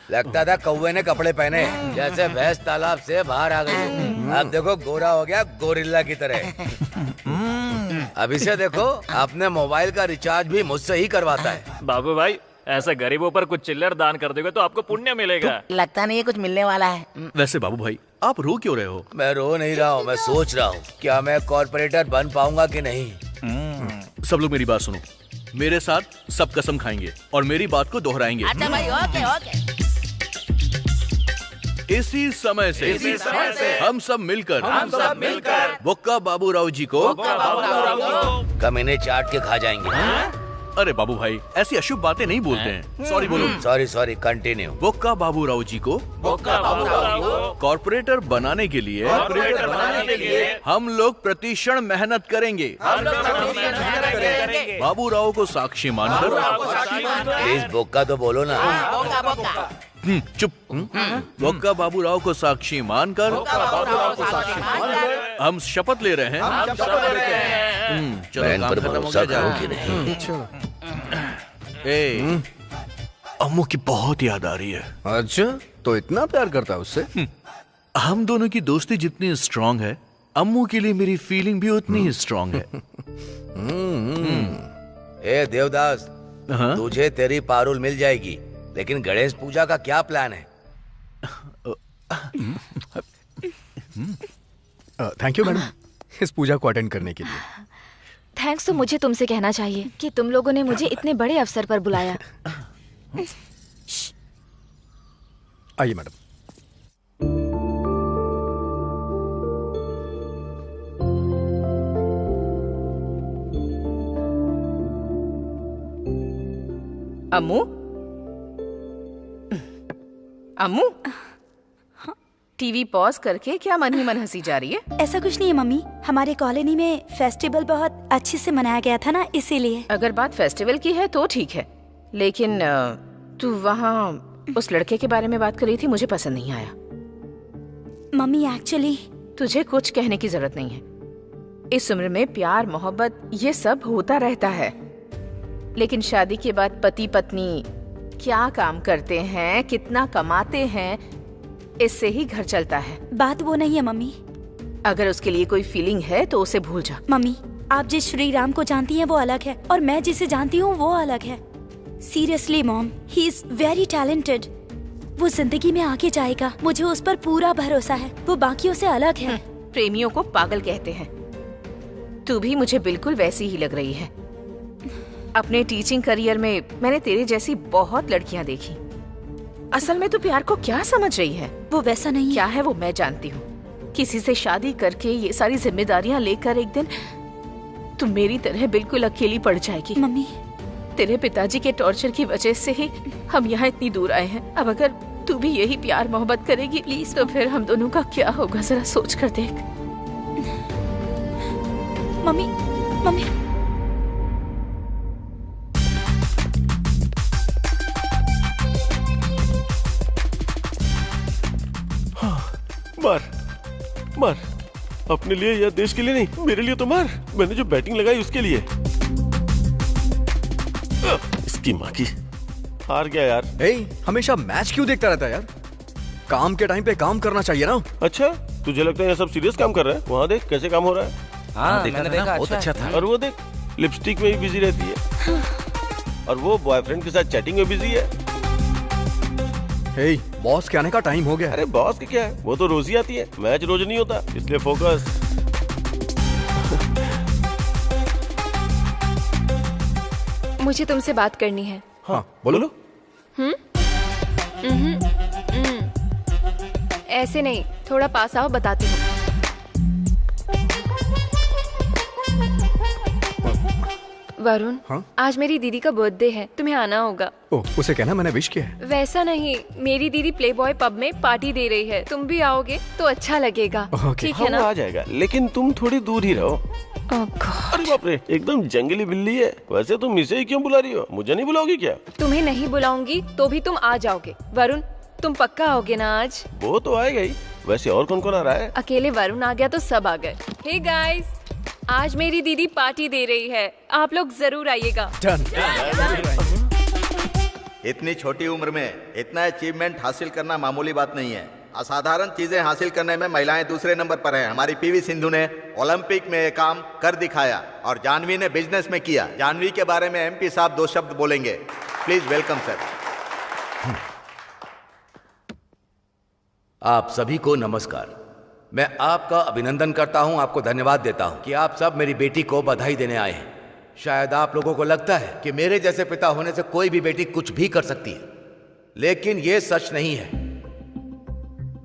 लगता था कौवे ने कपड़े पहने, जैसे भैंस तालाब से बाहर आ गई। अब देखो गोरा हो गया गोरिल्ला की तरह। अब इसे देखो, अपने मोबाइल का रिचार्ज भी मुझसे ही करवाता है। बाबू भाई, ऐसे गरीबों पर कुछ चिल्लर दान कर दोगे तो आपको पुण्य मिलेगा। लगता नहीं है कुछ मिलने वाला है। वैसे बाबू भाई, आप रो क्यों रहे हो? मैं रो नहीं रहा हूँ, मैं सोच रहा हूँ क्या मैं कॉर्पोरेटर बन पाऊंगा कि नहीं। सब लोग मेरी बात सुनो। मेरे साथ सब कसम खाएंगे और मेरी बात को दोहराएंगे। अच्छा भाई, ओके ओके। इसी समय से हम सब मिलकर बोक्का बाबूराव जी को कमीने चाट के खा जाएंगे। अरे बाबू भाई, ऐसी अशुभ बातें नहीं बोलते हैं। सॉरी बोलो। Sorry continue. बोक्का बाबूराव जी को कॉर्पोरेटर बनाने के लिए हम लोग प्रतिक्षण मेहनत करेंगे। बाबूराव को साक्षी मानकर। प्लीज बोक्का तो बोलो ना। चुप। बोक्का बाबूराव को साक्षी मानकर हम शपथ ले रहे हैं। बहन पर भरोसा करो कि नहीं? अम्मू की बहुत याद आ रही है। अच्छा, तो इतना प्यार करता है उससे? हम दोनों की दोस्ती जितनी स्ट्रांग है, अम्मू के लिए मेरी फीलिंग भी उतनी ही स्ट्रांग है। ए देवदास, तुझे तेरी पारुल मिल जाएगी, लेकिन गणेश पूजा का क्या प्लान है? थैंक यू मैडम, इस पूजा को अटेंड करने के लिए। थैंक्स तो मुझे तुमसे कहना चाहिए कि तुम लोगों ने मुझे इतने बड़े अवसर पर बुलाया। आइए मैडम। अम्मू, अम्मू, टीवी पॉज करके क्या मन ही मन हंसी जा रही है? ऐसा कुछ नहीं है मम्मी, हमारे कॉलोनी में फेस्टिवल बहुत अच्छे से मनाया गया था ना, इसीलिए। अगर बात फेस्टिवल की है तो ठीक है, लेकिन तू वहाँ उस लड़के के बारे में बात कर रही थी, मुझे पसंद नहीं आया। मम्मी एक्चुअली तुझे कुछ कहने की जरूरत नहीं है। इस उम्र में प्यार मोहब्बत ये सब होता रहता है, लेकिन शादी के बाद पति पत्नी क्या काम करते हैं, कितना कमाते हैं, इससे ही घर चलता है। बात वो नहीं है मम्मी। अगर उसके लिए कोई फीलिंग है तो उसे भूल जा। मम्मी, आप जिस श्री राम को जानती हैं वो अलग है, और मैं जिसे जानती हूँ वो अलग है। Seriously mom, he is very talented. वो जिंदगी में आगे जाएगा, मुझे उस पर पूरा भरोसा है। वो बाकियों से अलग है। प्रेमियों को पागल कहते हैं। तू भी मुझे बिल्कुल वैसी ही लग रही है। अपने टीचिंग करियर में मैंने तेरे जैसी बहुत लड़कियां देखी। असल में तू प्यार को क्या समझ रही है? वो वैसा नहीं क्या है वो मैं जानती हूँ। किसी से शादी करके ये सारी जिम्मेदारियां लेकर एक दिन तुम मेरी तरह बिल्कुल अकेली पड़ जाएगी। मम्मी, तेरे पिताजी के टॉर्चर की वजह से ही हम यहाँ इतनी दूर आए हैं। अब अगर तू भी यही प्यार मोहब्बत करेगी प्लीज, तो फिर हम दोनों का क्या होगा जरा सोच कर देख। Mummy, mummy. मार मार, अपने लिए या देश के लिए नहीं, मेरे लिए तो मार। मैंने जो बैटिंग लगाई उसके लिए। इसकी माँ की, हार गया यार। हमेशा मैच क्यों देखता रहता है यार? काम के टाइम पे काम करना चाहिए ना। अच्छा, तुझे लगता है ये सब सीरियस काम कर रहा है? वहाँ देख कैसे काम हो रहा है। हाँ, मैंने देखा, बहुत अच्छा था। और वो देख लिपस्टिक में ही बिजी रहती है और वो बॉयफ्रेंड के साथ चैटिंग में बिजी है। बॉस के आने का टाइम हो गया। अरे बॉस की क्या है, वो तो रोज ही आती है, मैच रोज नहीं होता, इसलिए फोकस। मुझे तुमसे बात करनी है। हाँ बोलो। ऐसे नहीं, थोड़ा पास आओ, बताती हूँ। वरुण, हाँ? आज मेरी दीदी का बर्थडे है, तुम्हें आना होगा। ओह, उसे कहना मैंने विश किया है। वैसा नहीं, मेरी दीदी प्लेबॉय पब में पार्टी दे रही है, तुम भी आओगे तो अच्छा लगेगा। ठीक है ना? आ जाएगा, लेकिन तुम थोड़ी दूर ही रहो। अरे बाप रे, एकदम जंगली बिल्ली है। वैसे तुम इसे ही क्यों बुला रही हो? मुझे नहीं बुलाओगी क्या? तुम्हें नहीं बुलाऊंगी तो भी तुम आ जाओगे। वरुण, तुम पक्का आओगे ना आज? वो तो आएगा ही। वैसे और कौन कौन आ रहा है? अकेले वरुण आ गया तो सब आ गए। हे गाइस, आज मेरी दीदी पार्टी दे रही है, आप लोग जरूर आइएगा। इतनी छोटी उम्र में इतना अचीवमेंट हासिल करना मामूली बात नहीं है। असाधारण चीजें हासिल करने में महिलाएं दूसरे नंबर पर हैं। हमारी पीवी सिंधु ने ओलंपिक में ये काम कर दिखाया और जानवी ने बिजनेस में किया। जानवी के बारे में एमपी साहब 2 शब्द बोलेंगे। Please welcome sir. आप सभी को नमस्कार। मैं आपका अभिनंदन करता हूं, आपको धन्यवाद देता हूं कि आप सब मेरी बेटी को बधाई देने आए हैं। शायद आप लोगों को लगता है कि मेरे जैसे पिता होने से कोई भी बेटी कुछ भी कर सकती है, लेकिन यह सच नहीं है।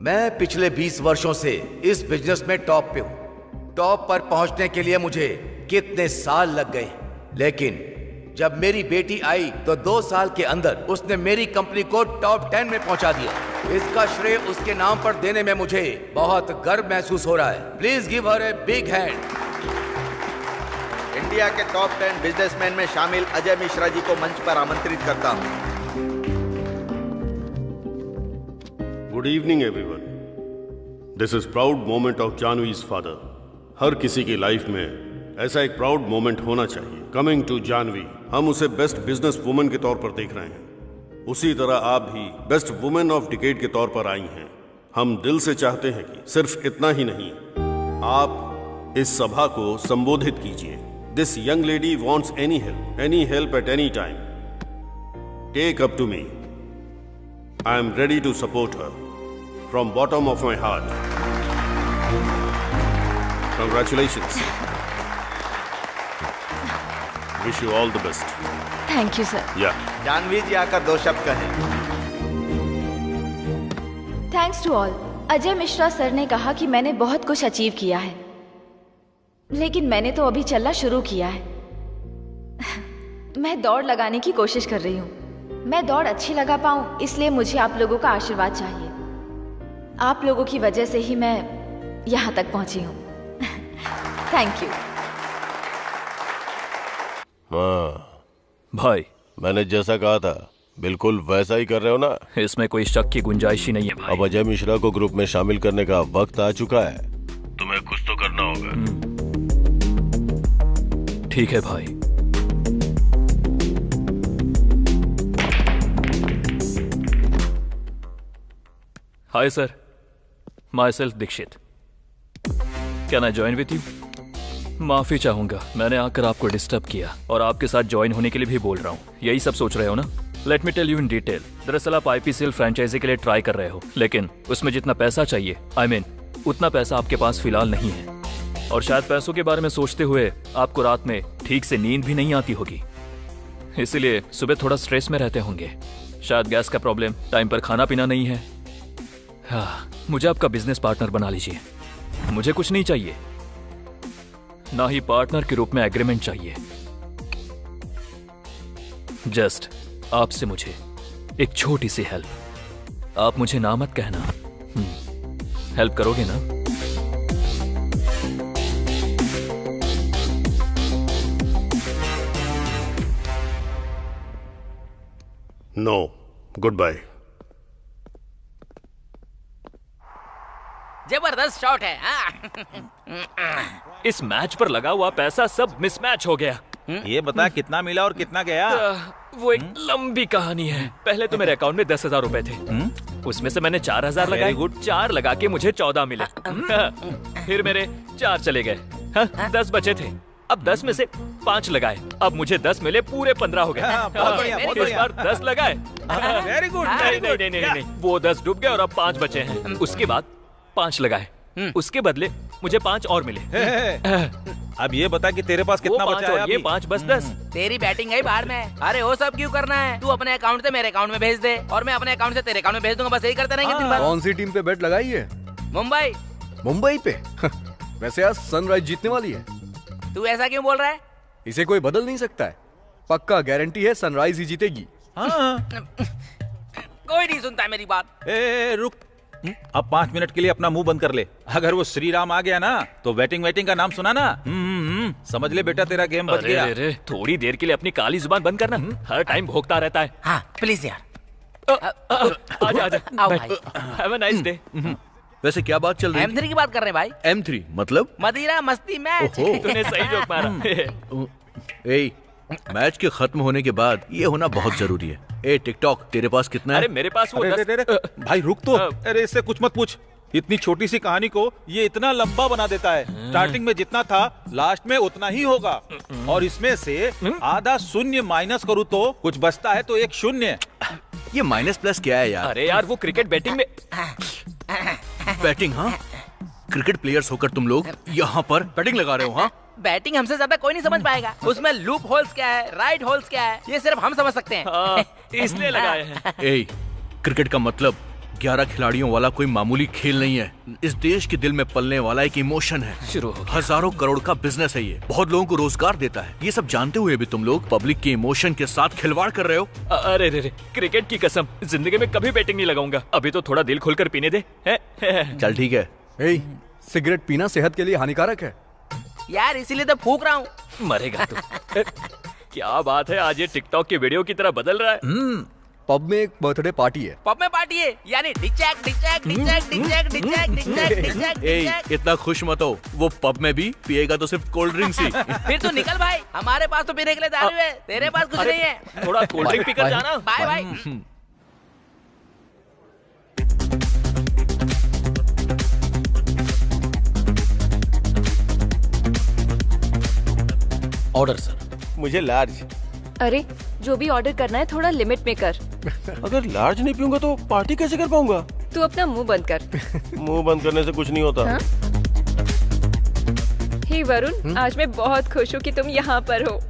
मैं पिछले 20 वर्षों से इस बिजनेस में टॉप पे हूं। टॉप पर पहुंचने के लिए मुझे कितने साल लग गए, लेकिन जब मेरी बेटी आई तो 2 साल के अंदर उसने मेरी कंपनी को टॉप 10 में पहुंचा दिया। इसका श्रेय उसके नाम पर देने में मुझे बहुत गर्व महसूस हो रहा है। Please give her a big hand. India के टॉप 10 बिजनेसमैन में शामिल अजय मिश्रा जी को मंच पर आमंत्रित करता हूं। Good evening everyone. This is proud moment of Janvi's father. हर किसी की लाइफ में ऐसा एक प्राउड मोमेंट होना चाहिए। कमिंग टू जानवी, हम उसे बेस्ट बिजनेस वुमेन के तौर पर देख रहे हैं। उसी तरह आप भी बेस्ट वुमेन ऑफ डिकेड के तौर पर आई हैं। हम दिल से चाहते हैं कि सिर्फ इतना ही नहीं, आप इस सभा को संबोधित कीजिए। This young lady wants any help at any time. Take up to me. I am ready to support her from bottom of my heart. Congratulations. Wish you all the best. Thank you sir. Janvi ji आकर 2 शब्द कहें। Thanks to all. Ajay Mishra sir ने कहा कि मैंने बहुत कुछ achieve किया है, लेकिन मैंने तो अभी चलना शुरू किया है। मैं दौड़ लगाने की कोशिश कर रही हूँ। मैं दौड़ अच्छी लगा पाऊँ, इसलिए मुझे आप लोगों का आशीर्वाद चाहिए। आप लोगों की वजह से ही मैं यहाँ तक पहुँची हूँ। Thank you. भाई, मैंने जैसा कहा था बिल्कुल वैसा ही कर रहे हो ना? इसमें कोई शक की गुंजाइश ही नहीं है भाई। अब अजय मिश्रा को ग्रुप में शामिल करने का वक्त आ चुका है। तुम्हें कुछ तो करना होगा। ठीक है भाई। Hi sir, myself Dikshit. Can I join with you? माफी चाहूंगा, मैंने आकर आपको डिस्टर्ब किया और आपके साथ ज्वाइन होने के लिए भी बोल रहा हूँ। यही सब सोच रहे हो ना? Let me tell you in detail. दरअसल आप IPCL फ्रेंचाइजी के लिए ट्राई कर रहे हो, लेकिन उसमें जितना पैसा चाहिए उतना पैसा आपके पास फिलहाल नहीं है। और शायद पैसों के बारे में सोचते हुए आपको रात में ठीक से नींद भी नहीं आती होगी, इसीलिए सुबह थोड़ा स्ट्रेस में रहते होंगे। शायद गैस का प्रॉब्लम, टाइम पर खाना पीना नहीं है। हाँ, मुझे आपका बिजनेस पार्टनर बना लीजिए। मुझे कुछ नहीं चाहिए, ना ही पार्टनर के रूप में एग्रीमेंट चाहिए। जस्ट आपसे मुझे एक छोटी सी हेल्प। आप मुझे ना मत कहना। हेल्प करोगे ना? No, good bye. जबरदस्त शॉट है। इस मैच पर लगा हुआ पैसा सब मिसमैच हो गया। ये बता कितना मिला और कितना गया? वो एक लंबी कहानी है। पहले तो मेरे अकाउंट में 10,000 रुपए थे, उसमें से मैंने 4,000 लगाए। 4 लगा के मुझे 14 मिले। फिर मेरे 4 चले गए। 10 बचे थे। अब 10 में से 5 लगाए, अब मुझे 10 मिले, पूरे 15 हो गए। इस बार 10 लगाए। Very good. नहीं, वो 10 डूब गए और अब 5 बचे हैं। उसके बाद 5 लगाए, उसके बदले मुझे 5 और मिले। अब ये बता कि तेरे पास कितना बचा है? ये 5 बस 10। तेरी बैटिंग है बाहर में। अरे वो सब क्यों करना है? तू अपने अकाउंट से मेरे अकाउंट में भेज दे और मैं अपने अकाउंट से तेरे अकाउंट में भेज दूंगा। बस यही करते रहेंगे दिन भर। कौन सी टीम पे बेट लगाई है? मुंबई। मुंबई पे? वैसे आज सनराइज जीतने वाली है। तू ऐसा क्यों बोल रहा है? इसे कोई बदल नहीं सकता है। पक्का गारंटी है सनराइज ही जीतेगी। कोई नहीं सुनता मेरी बात। रुक, अब 5 मिनट के लिए अपना मुंह बंद कर ले। अगर वो श्री राम आ गया ना तो वेटिंग का नाम सुना ना। समझ ले बेटा, तेरा गेम बच गया। अरे, थोड़ी देर के लिए अपनी काली जुबान बंद करना। हर टाइम भोंकता रहता है। हाँ प्लीज यार। आजा हैव अ नाइस डे। वैसे क्या बात चल रही है? M3 की बात कर रहे हैं भाई। M3 मतलब? मदिरा मस्ती मैच। तूने सही जोक मारा। मैच के खत्म होने के बाद ये होना बहुत जरूरी है। टिकटॉक तेरे पास कितना है? अरे मेरे पास वो भाई रुक तो। अरे इससे कुछ मत पूछ। इतनी छोटी सी कहानी को ये इतना लंबा बना देता है। स्टार्टिंग में जितना था लास्ट में उतना ही होगा, और इसमें से आधा शून्य माइनस करूँ तो कुछ बचता है, तो एक शून्य। ये माइनस प्लस क्या है यार? अरे यार वो क्रिकेट बैटिंग में बैटिंग। हाँ, क्रिकेट प्लेयर्स होकर तुम लोग यहाँ पर बैटिंग लगा रहे हो? हाँ, बैटिंग हमसे ज्यादा कोई नहीं समझ पाएगा। उसमें लूप होल्स क्या है, राइट होल्स क्या है, ये सिर्फ हम समझ सकते हैं। इसलिए लगाए हैं। क्रिकेट का मतलब 11 खिलाड़ियों वाला कोई मामूली खेल नहीं है। इस देश के दिल में पलने वाला एक इमोशन है। शुरू हो गया। हजारों करोड़ का बिजनेस है ये, बहुत लोगों को रोजगार देता है। ये सब जानते हुए भी तुम लोग पब्लिक के इमोशन के साथ खिलवाड़ कर रहे हो। अरे रे, क्रिकेट की कसम, जिंदगी में कभी बैटिंग नहीं लगाऊंगा। अभी तो थोड़ा दिल खोलकर पीने दे। चल ठीक है। सिगरेट पीना सेहत के लिए हानिकारक है यार, इसीलिए तो फूक रहा हूँ। मरेगा तू। क्या बात है, आज ये टिकटॉक की वीडियो की तरह बदल रहा है। पब में एक बर्थडे पार्टी है। पब में पार्टी है यानी डिचैक डिचैक डिचैक डिचैक डिचैक डिचैक डिचैक डिचैक। इतना खुश मत हो, वो पब में भी पिएगा तो सिर्फ कोल्ड ड्रिंक्स ही। फिर तू निकल भाई, हमारे पास तो पीने के लिए दारू है, तेरे पास कुछ नहीं है। थोड़ा कोल्ड ड्रिंक पीकर जाना। Bye bye. Order sir. मुझे लार्ज। अरे जो भी ऑर्डर करना है थोड़ा लिमिट में कर। अगर लार्ज नहीं पीऊंगा तो पार्टी कैसे कर पाऊंगा? तू अपना मुंह बंद कर। मुंह बंद करने से कुछ नहीं होता। हाँ? हे वरुण, आज मैं बहुत खुश हूँ कि तुम यहाँ पर हो।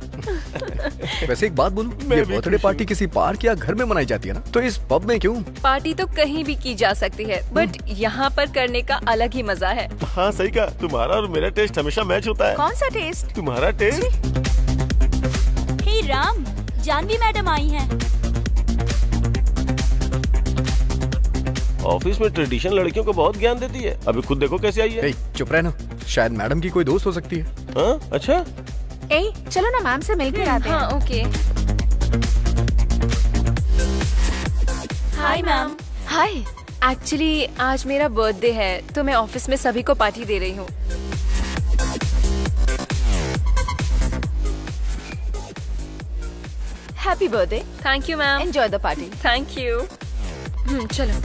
वैसे एक बात बोलूं, ये बर्थडे पार्टी किसी पार्क या घर में मनाई जाती है ना, तो इस पब में क्यों? पार्टी तो कहीं भी की जा सकती है, बट यहाँ पर करने का अलग ही मजा है। हाँ सही कहा, तुम्हारा और मेरा टेस्ट हमेशा मैच होता है। कौन सा टेस्ट? तुम्हारा टेस्ट। हे राम, जानवी मैडम आई हैं। ऑफिस में ट्रेडिशन लड़कियों को बहुत ज्ञान देती है। अभी खुद देखो कैसे आई है। चुप रहना, शायद मैडम की कोई दोस्त हो सकती है। हाँ अच्छा। चलो ना मैम से मिलकर आते हैं। हाँ okay. Hi ma'am. Hi, actually आज मेरा बर्थडे है तो मैं ऑफिस में सभी को पार्टी दे रही हूँ। Happy birthday. Thank you ma'am. Enjoy the party. Thank you. चलो।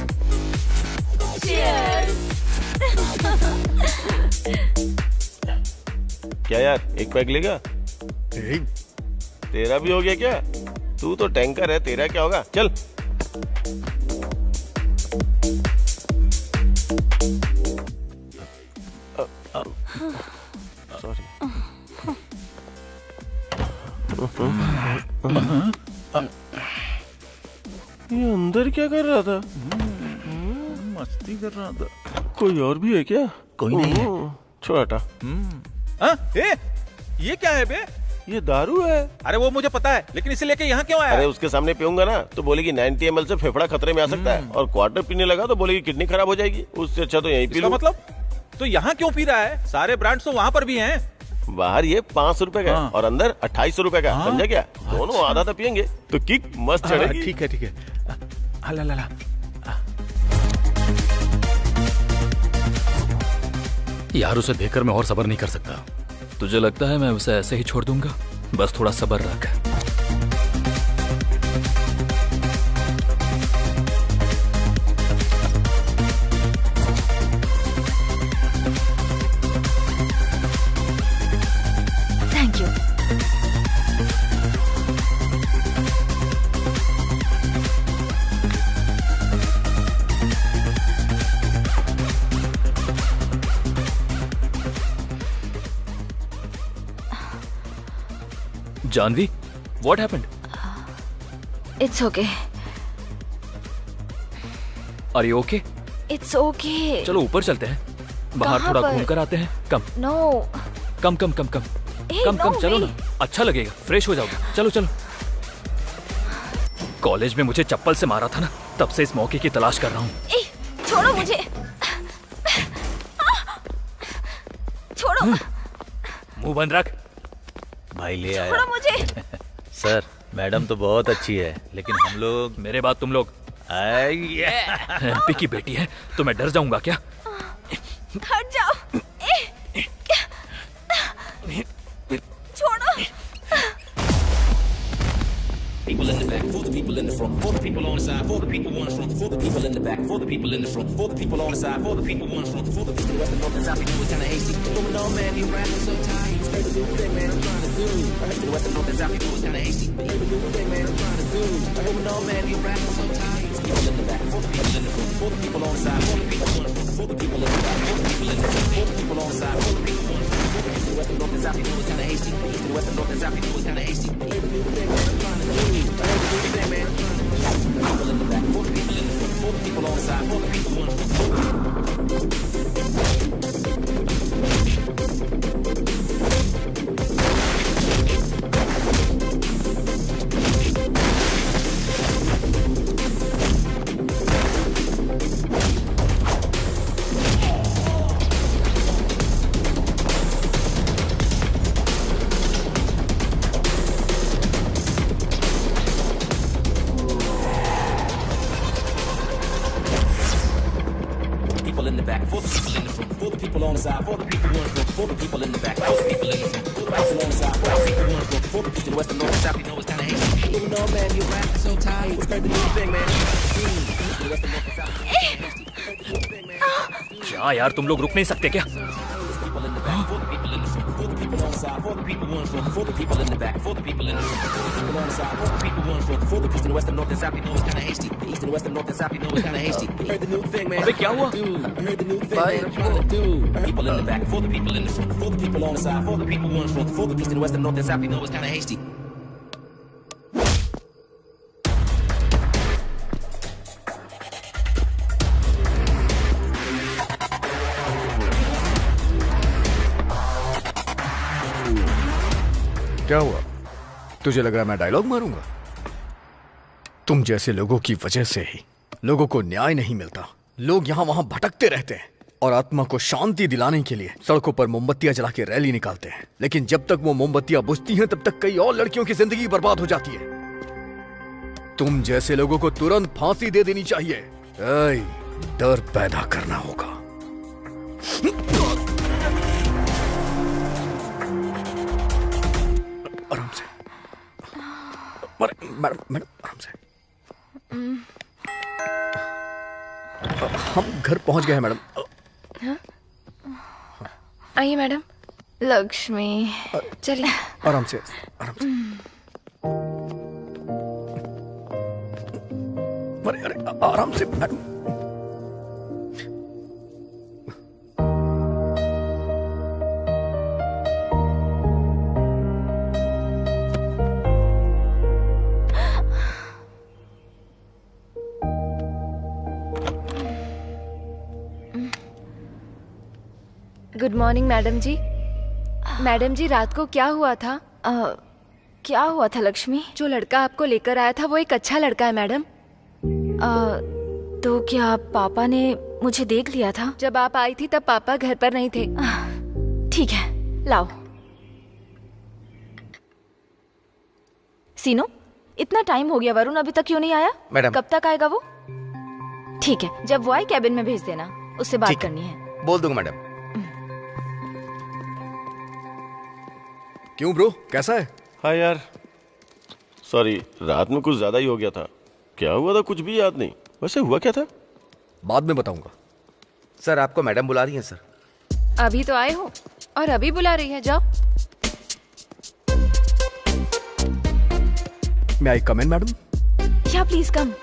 क्या यार, एक पैक लेगा? तेरा भी हो गया क्या? तू तो टैंकर है, तेरा क्या होगा? चल। सॉरी। ये अंदर क्या कर रहा था? मस्ती कर रहा था। कोई और भी है क्या? कोई नहीं है। छोड़ हटा। ये क्या है बे? ये दारू है। अरे वो मुझे पता है, लेकिन इसे लेके यहाँ क्यों आया? अरे उसके सामने पीऊंगा ना तो बोलेगी 90 ml से फेफड़ा खतरे में आ सकता है, और क्वार्टर पीने लगा तो बोलेगी किडनी खराब हो जाएगी। उससे अच्छा तो यहीं पी लो। मतलब तो यहाँ क्यों पी रहा है? सारे ब्रांड्स तो वहाँ पर भी हैं। बाहर ये 500 रुपए का और अंदर 2800 रुपए का। समझा क्या? दोनों आधा तो पियेंगे तो किक मस्त चढ़ेगी। ठीक है ठीक है। ला यार उसे देखकर मैं और सब्र नहीं कर सकता। तुझे लगता है मैं उसे ऐसे ही छोड़ दूंगा? बस थोड़ा सब्र रख। Thank you. Janvi, what happened? It's okay. Are you okay? It's okay. चलो ऊपर चलते हैं, बाहर कहाँ थोड़ा पर? घूम कर आते हैं। कम No. कम Hey, कम no चलो way. ना, अच्छा लगेगा, फ्रेश हो जाओगे। चलो चलो। कॉलेज में मुझे चप्पल से मारा था ना, तब से इस मौके की तलाश कर रहा हूँ। छोड़ो मुझे। छोड़ो। मुंह बंद रख। भाई ले आया। छोड़ो मुझे। सर, मैडम तो बहुत अच्छी है, लेकिन हम लोग। मेरे बाद तुम लोग। एमपी की बेटी है तो मैं डर जाऊंगा क्या? हट जाओ। छोड़ो। People in the back, for the people in the front, for the people on the side, for the people on the front, for the people in the back, for the people in the front, for the people on the side, for the people on the front, for the people west and north and south. You know it's kinda hasty. Going on, man, you rapping so tight. You straight to do the thing, man. I'm trying to do. I heard the west and north and south. You know it's kinda hasty. You heard the new thing, man. I'm trying to do. Going on, man, you rapping so tight. People in the back, for the people in the front, for the people on the side, for the people on the front, for the people in the back, for the people in the front, for the people on the side, for the people on the front, for the people west and north and south. You know it's kinda hasty. East and west and north and south. You know it's kinda hasty. You heard the new thing, man. I'm trying to do. I heard the new thing, man. People in the back, for the people in the front, for the people on the side, for the people on the front. People in the back, for the people in the front, for the people on the side, for the people on the front, for the people in the back, for the people in the front, for the people on the side, for the people on the front, for the people west and north and south. You know it's kinda hasty. Moving on, man, you rapping so tight. It's heard the new thing, man. The west and north and south. क्या यार, तुम लोग रुक नहीं सकते क्या? People in the back, for the people in the front, for the people on the side, for the people on the front, for the people in the back, for the people in the front, for the people on the side, for the people on the front, for the east and west and north and south. You know it's kinda hasty. The east and west and north and south. You know it's kinda hasty. Heard the new thing, man. अबे क्या हुआ? Heard the new thing, man. I'm trying to do. People in the back, for the people in the front, for the people on the side, for the people on the front, for the east and west and north and south. You know it's kinda hasty. क्या हुआ? तुझे लग रहा है मैं dialogue मारूंगा? तुम जैसे लोगों की वजह से ही लोगों को न्याय नहीं मिलता। लोग यहाँ वहां भटकते रहते हैं और आत्मा को शांति दिलाने के लिए सड़कों पर मोमबत्तियां जला के रैली निकालते हैं, लेकिन जब तक वो मोमबत्तियां बुझती हैं तब तक कई और लड़कियों की जिंदगी बर्बाद हो जाती है। तुम जैसे लोगों को तुरंत फांसी दे देनी चाहिए। डर पैदा करना होगा। आराम से मैडम आराम से। हम घर पहुंच गए हैं मैडम। आइए मैडम। लक्ष्मी, चलिए। आराम से आराम से। अरे अरे आराम से मैडम। गुड मॉर्निंग मैडम जी। मैडम जी, रात को क्या हुआ था? क्या हुआ था लक्ष्मी? जो लड़का आपको लेकर आया था वो एक अच्छा लड़का है मैडम। तो क्या पापा ने मुझे देख लिया था? जब आप आई थी तब पापा घर पर नहीं थे। ठीक है, लाओ। सीनो, इतना टाइम हो गया, वरुण अभी तक क्यों नहीं आया? मैडम। कब तक आएगा वो? ठीक है, जब वो आए कैबिन में भेज देना, उससे बात करनी है। बोल दूंगा मैडम। क्यों ब्रो, कैसा है? हाँ यार, सॉरी, रात में कुछ ज्यादा ही हो गया था। क्या हुआ था कुछ भी याद नहीं। वैसे हुआ क्या था? बाद में बताऊंगा। सर, आपको मैडम बुला रही हैं सर। अभी तो आए हो और अभी बुला रही है, जाओ। मैं आई कम इन मैडम? या प्लीज कम।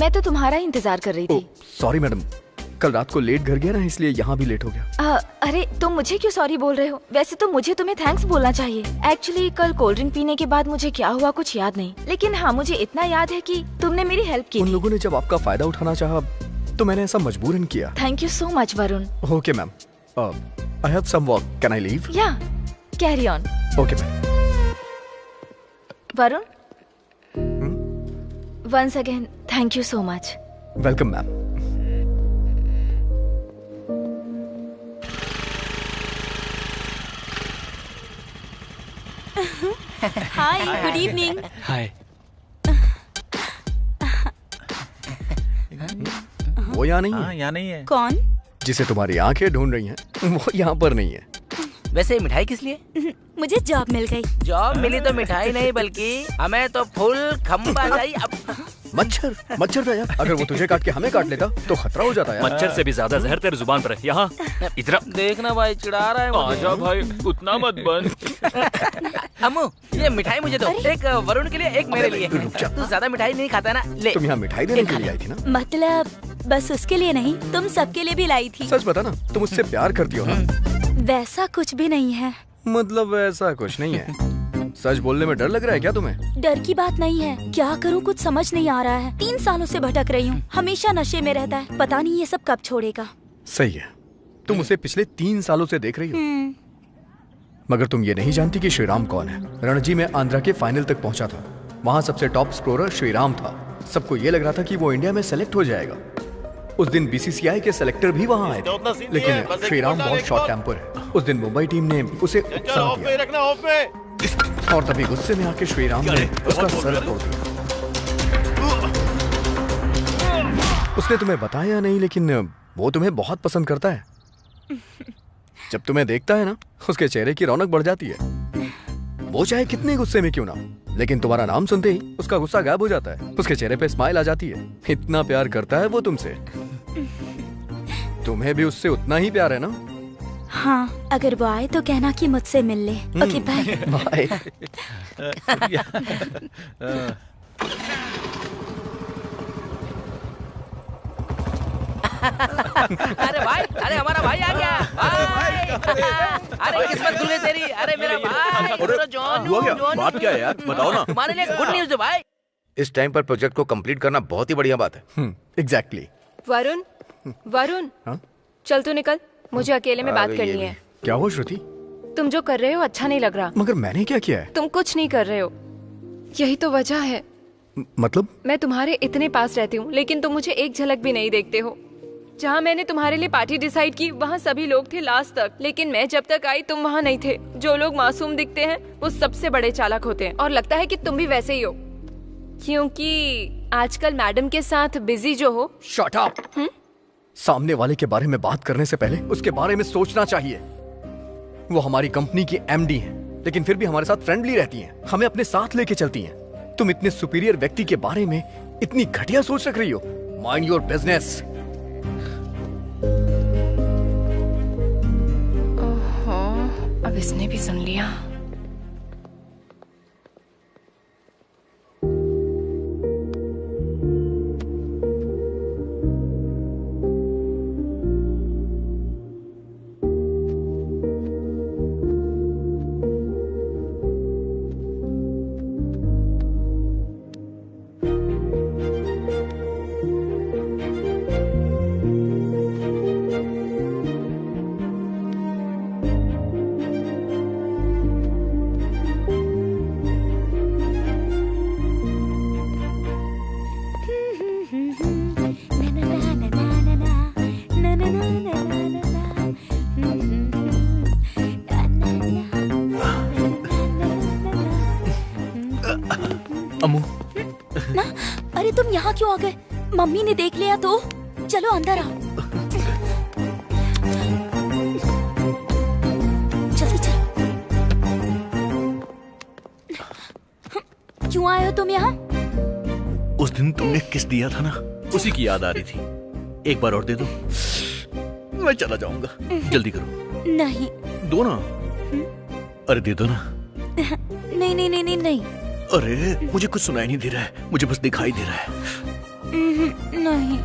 मैं तो तुम्हारा ही इंतजार कर रही थी। सॉरी मैडम, कल रात को लेट घर गया ना, इसलिए यहाँ भी लेट हो गया। अरे तुम मुझे क्यों सॉरी बोल रहे हो? वैसे तो मुझे तुम्हें थैंक्स बोलना चाहिए। एक्चुअली कल कोल्ड ड्रिंक पीने के बाद मुझे क्या हुआ कुछ याद नहीं, लेकिन हाँ मुझे इतना याद है कि तुमने मेरी हेल्प की। उन लोगों ने जब आपका फायदा उठाना चाहा तो मैंने ऐसा मजबूरन किया। Thank you so much Varun. Okay ma'am, I have some work, can I leave? Yeah, carry on. Okay ma'am. Varun, once again thank you so much. Welcome ma'am. Hi, good evening. Hi. वो यहाँ नहीं है। हाँ, यहाँ नहीं है। कौन? जिसे तुम्हारी आंखें ढूंढ रही हैं वो यहाँ पर नहीं है। वैसे मिठाई किस लिए? मुझे जॉब मिल गई। जॉब मिली तो मिठाई नहीं बल्कि हमें तो फुल खंबा चाहिए। मच्छर, मच्छर था यार। अगर वो तुझे काट के हमें काट लेता तो खतरा हो जाता यार। मच्छर से भी ज्यादा जहर तेरे जुबान पर है। यहाँ इधर देखना भाई, चिढ़ा रहा है मुझे। आजा भाई, उतना मत बन। अम्मू, ये मिठाई मुझे दो। एक वरुण के लिए, एक मेरे लिए। तू ज्यादा मिठाई नहीं खाता ना, ले। तुम यहाँ मिठाई देने के लिए आई थी ना? मतलब बस उसके लिए नहीं, तुम सबके लिए भी लाई थी। सच बता ना, तुम उससे प्यार करती हो ना? वैसा कुछ भी नहीं है। मतलब ऐसा कुछ नहीं है? सच बोलने में डर लग रहा है क्या तुम्हें? डर की बात नहीं है, क्या करूँ कुछ समझ नहीं आ रहा है। 3 सालों से भटक रही हूँ, हमेशा नशे में रहता है, पता नहीं ये सब कब छोड़ेगा। सही है, तुम उसे पिछले 3 सालों से देख रही हो। मगर तुम ये नहीं जानती कि श्रीराम कौन है। रणजी में आंध्रा के फाइनल तक पहुंचा था, वहाँ सबसे टॉप स्कोरर श्रीराम था। सबको ये लग रहा था कि वो इंडिया में सेलेक्ट हो जाएगा। उस दिन बीसीसीआई के सेलेक्टर भी वहाँ आए थे, लेकिन श्रीराम बहुत शॉर्ट टेम्पर है। उस दिन मुंबई टीम ने उसे उकसा दिया और तभी गुस्से में आके श्रीराम ने उसका सर तोड़ दिया। उसने तुम्हें बताया नहीं, लेकिन वो तुम्हें बहुत पसंद करता है। जब तुम्हें देखता है ना, उसके चेहरे की रौनक बढ़ जाती है। वो चाहे कितने गुस्से में क्यों ना, लेकिन तुम्हारा नाम सुनते ही उसका गुस्सा गायब हो जाता है। उसके चेहरे पे स्माइल आ जाती है। इतना प्यार करता है वो तुमसे। तुम्हें भी उससे उतना ही प्यार है ना? हाँ, अगर वो आए तो कहना कि मुझसे मिल ले। Okay bye. बाय। अरे भाई, अरे हमारा भाई आ गया। अरे किस्मत खुल गई तेरी। अरे मेरा भाई, जॉन। बात क्या है यार, बताओ ना। तुम्हारे लिए गुड न्यूज़ है भाई। इस टाइम पर प्रोजेक्ट को कंप्लीट करना बहुत ही बढ़िया बात है। एग्जैक्टली। वरुण, वरुण, चल तू निकल, मुझे अकेले में बात करनी है। क्या हुआ श्रुति? तुम जो कर रहे हो अच्छा नहीं लग रहा। मगर मैंने क्या किया है? तुम कुछ नहीं कर रहे हो, यही तो वजह है। मतलब? मैं तुम्हारे इतने पास रहती हूँ, लेकिन तुम मुझे एक झलक भी नहीं देखते हो। जहाँ मैंने तुम्हारे लिए पार्टी डिसाइड की, वहाँ सभी लोग थे लास्ट तक, लेकिन मैं जब तक आई तुम वहाँ नहीं थे। जो लोग मासूम दिखते हैं वो सबसे बड़े चालाक होते हैं, और लगता है कि तुम भी वैसे ही हो, क्योंकि आजकल मैडम के साथ बिजी जो हो। Shut up. सामने वाले के बारे में बात करने से पहले उसके बारे में सोचना चाहिए। वो हमारी कंपनी की एमडी हैं, लेकिन फिर भी हमारे साथ फ्रेंडली रहती हैं, हमें अपने साथ लेके चलती हैं। तुम इतने सुपीरियर व्यक्ति के बारे में इतनी घटिया सोच रख रही हो। Mind your business. अब इसने भी सुन लिया। अरे तुम यहाँ क्यों आ गए? मम्मी ने देख लिया तो? चलो अंदर आओ। जल्दी चलो। क्यों आए हो तुम यहाँ? उस दिन तुमने किस दिया था ना, उसी की याद आ रही थी। एक बार और दे दो, मैं चला जाऊंगा। जल्दी करो। नहीं। दो ना। अरे दे दो ना। नहीं नहीं नहीं नहीं नहीं। अरे मुझे कुछ सुनाई नहीं दे रहा है, मुझे बस दिखाई दे रहा है। नहीं।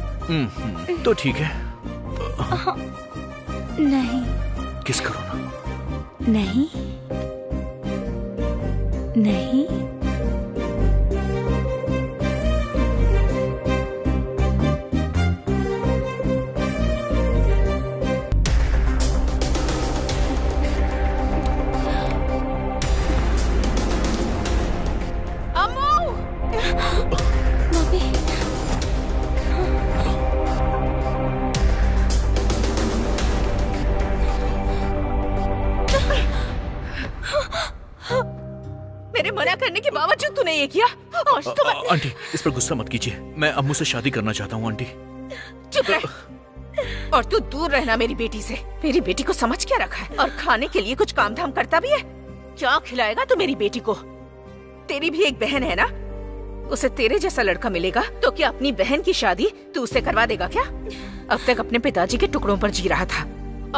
तो ठीक है। नहीं। किस करो ना। नहीं नहीं। मेरे मना करने के बावजूद तूने ये किया। आज तो आंटी इस पर गुस्सा मत कीजिए, मैं अम्मू से शादी करना चाहता हूँ आंटी। चुप रह। और तू दूर रहना मेरी बेटी से। मेरी बेटी को समझ क्या रखा है? और खाने के लिए कुछ काम धाम करता भी है? क्या खिलाएगा तू मेरी बेटी को? तेरी भी एक बहन है ना, उसे तेरे जैसा लड़का मिलेगा तो क्या अपनी बहन की शादी तू उससे करवा देगा क्या? अब तक अपने पिताजी के टुकड़ों पर जी रहा था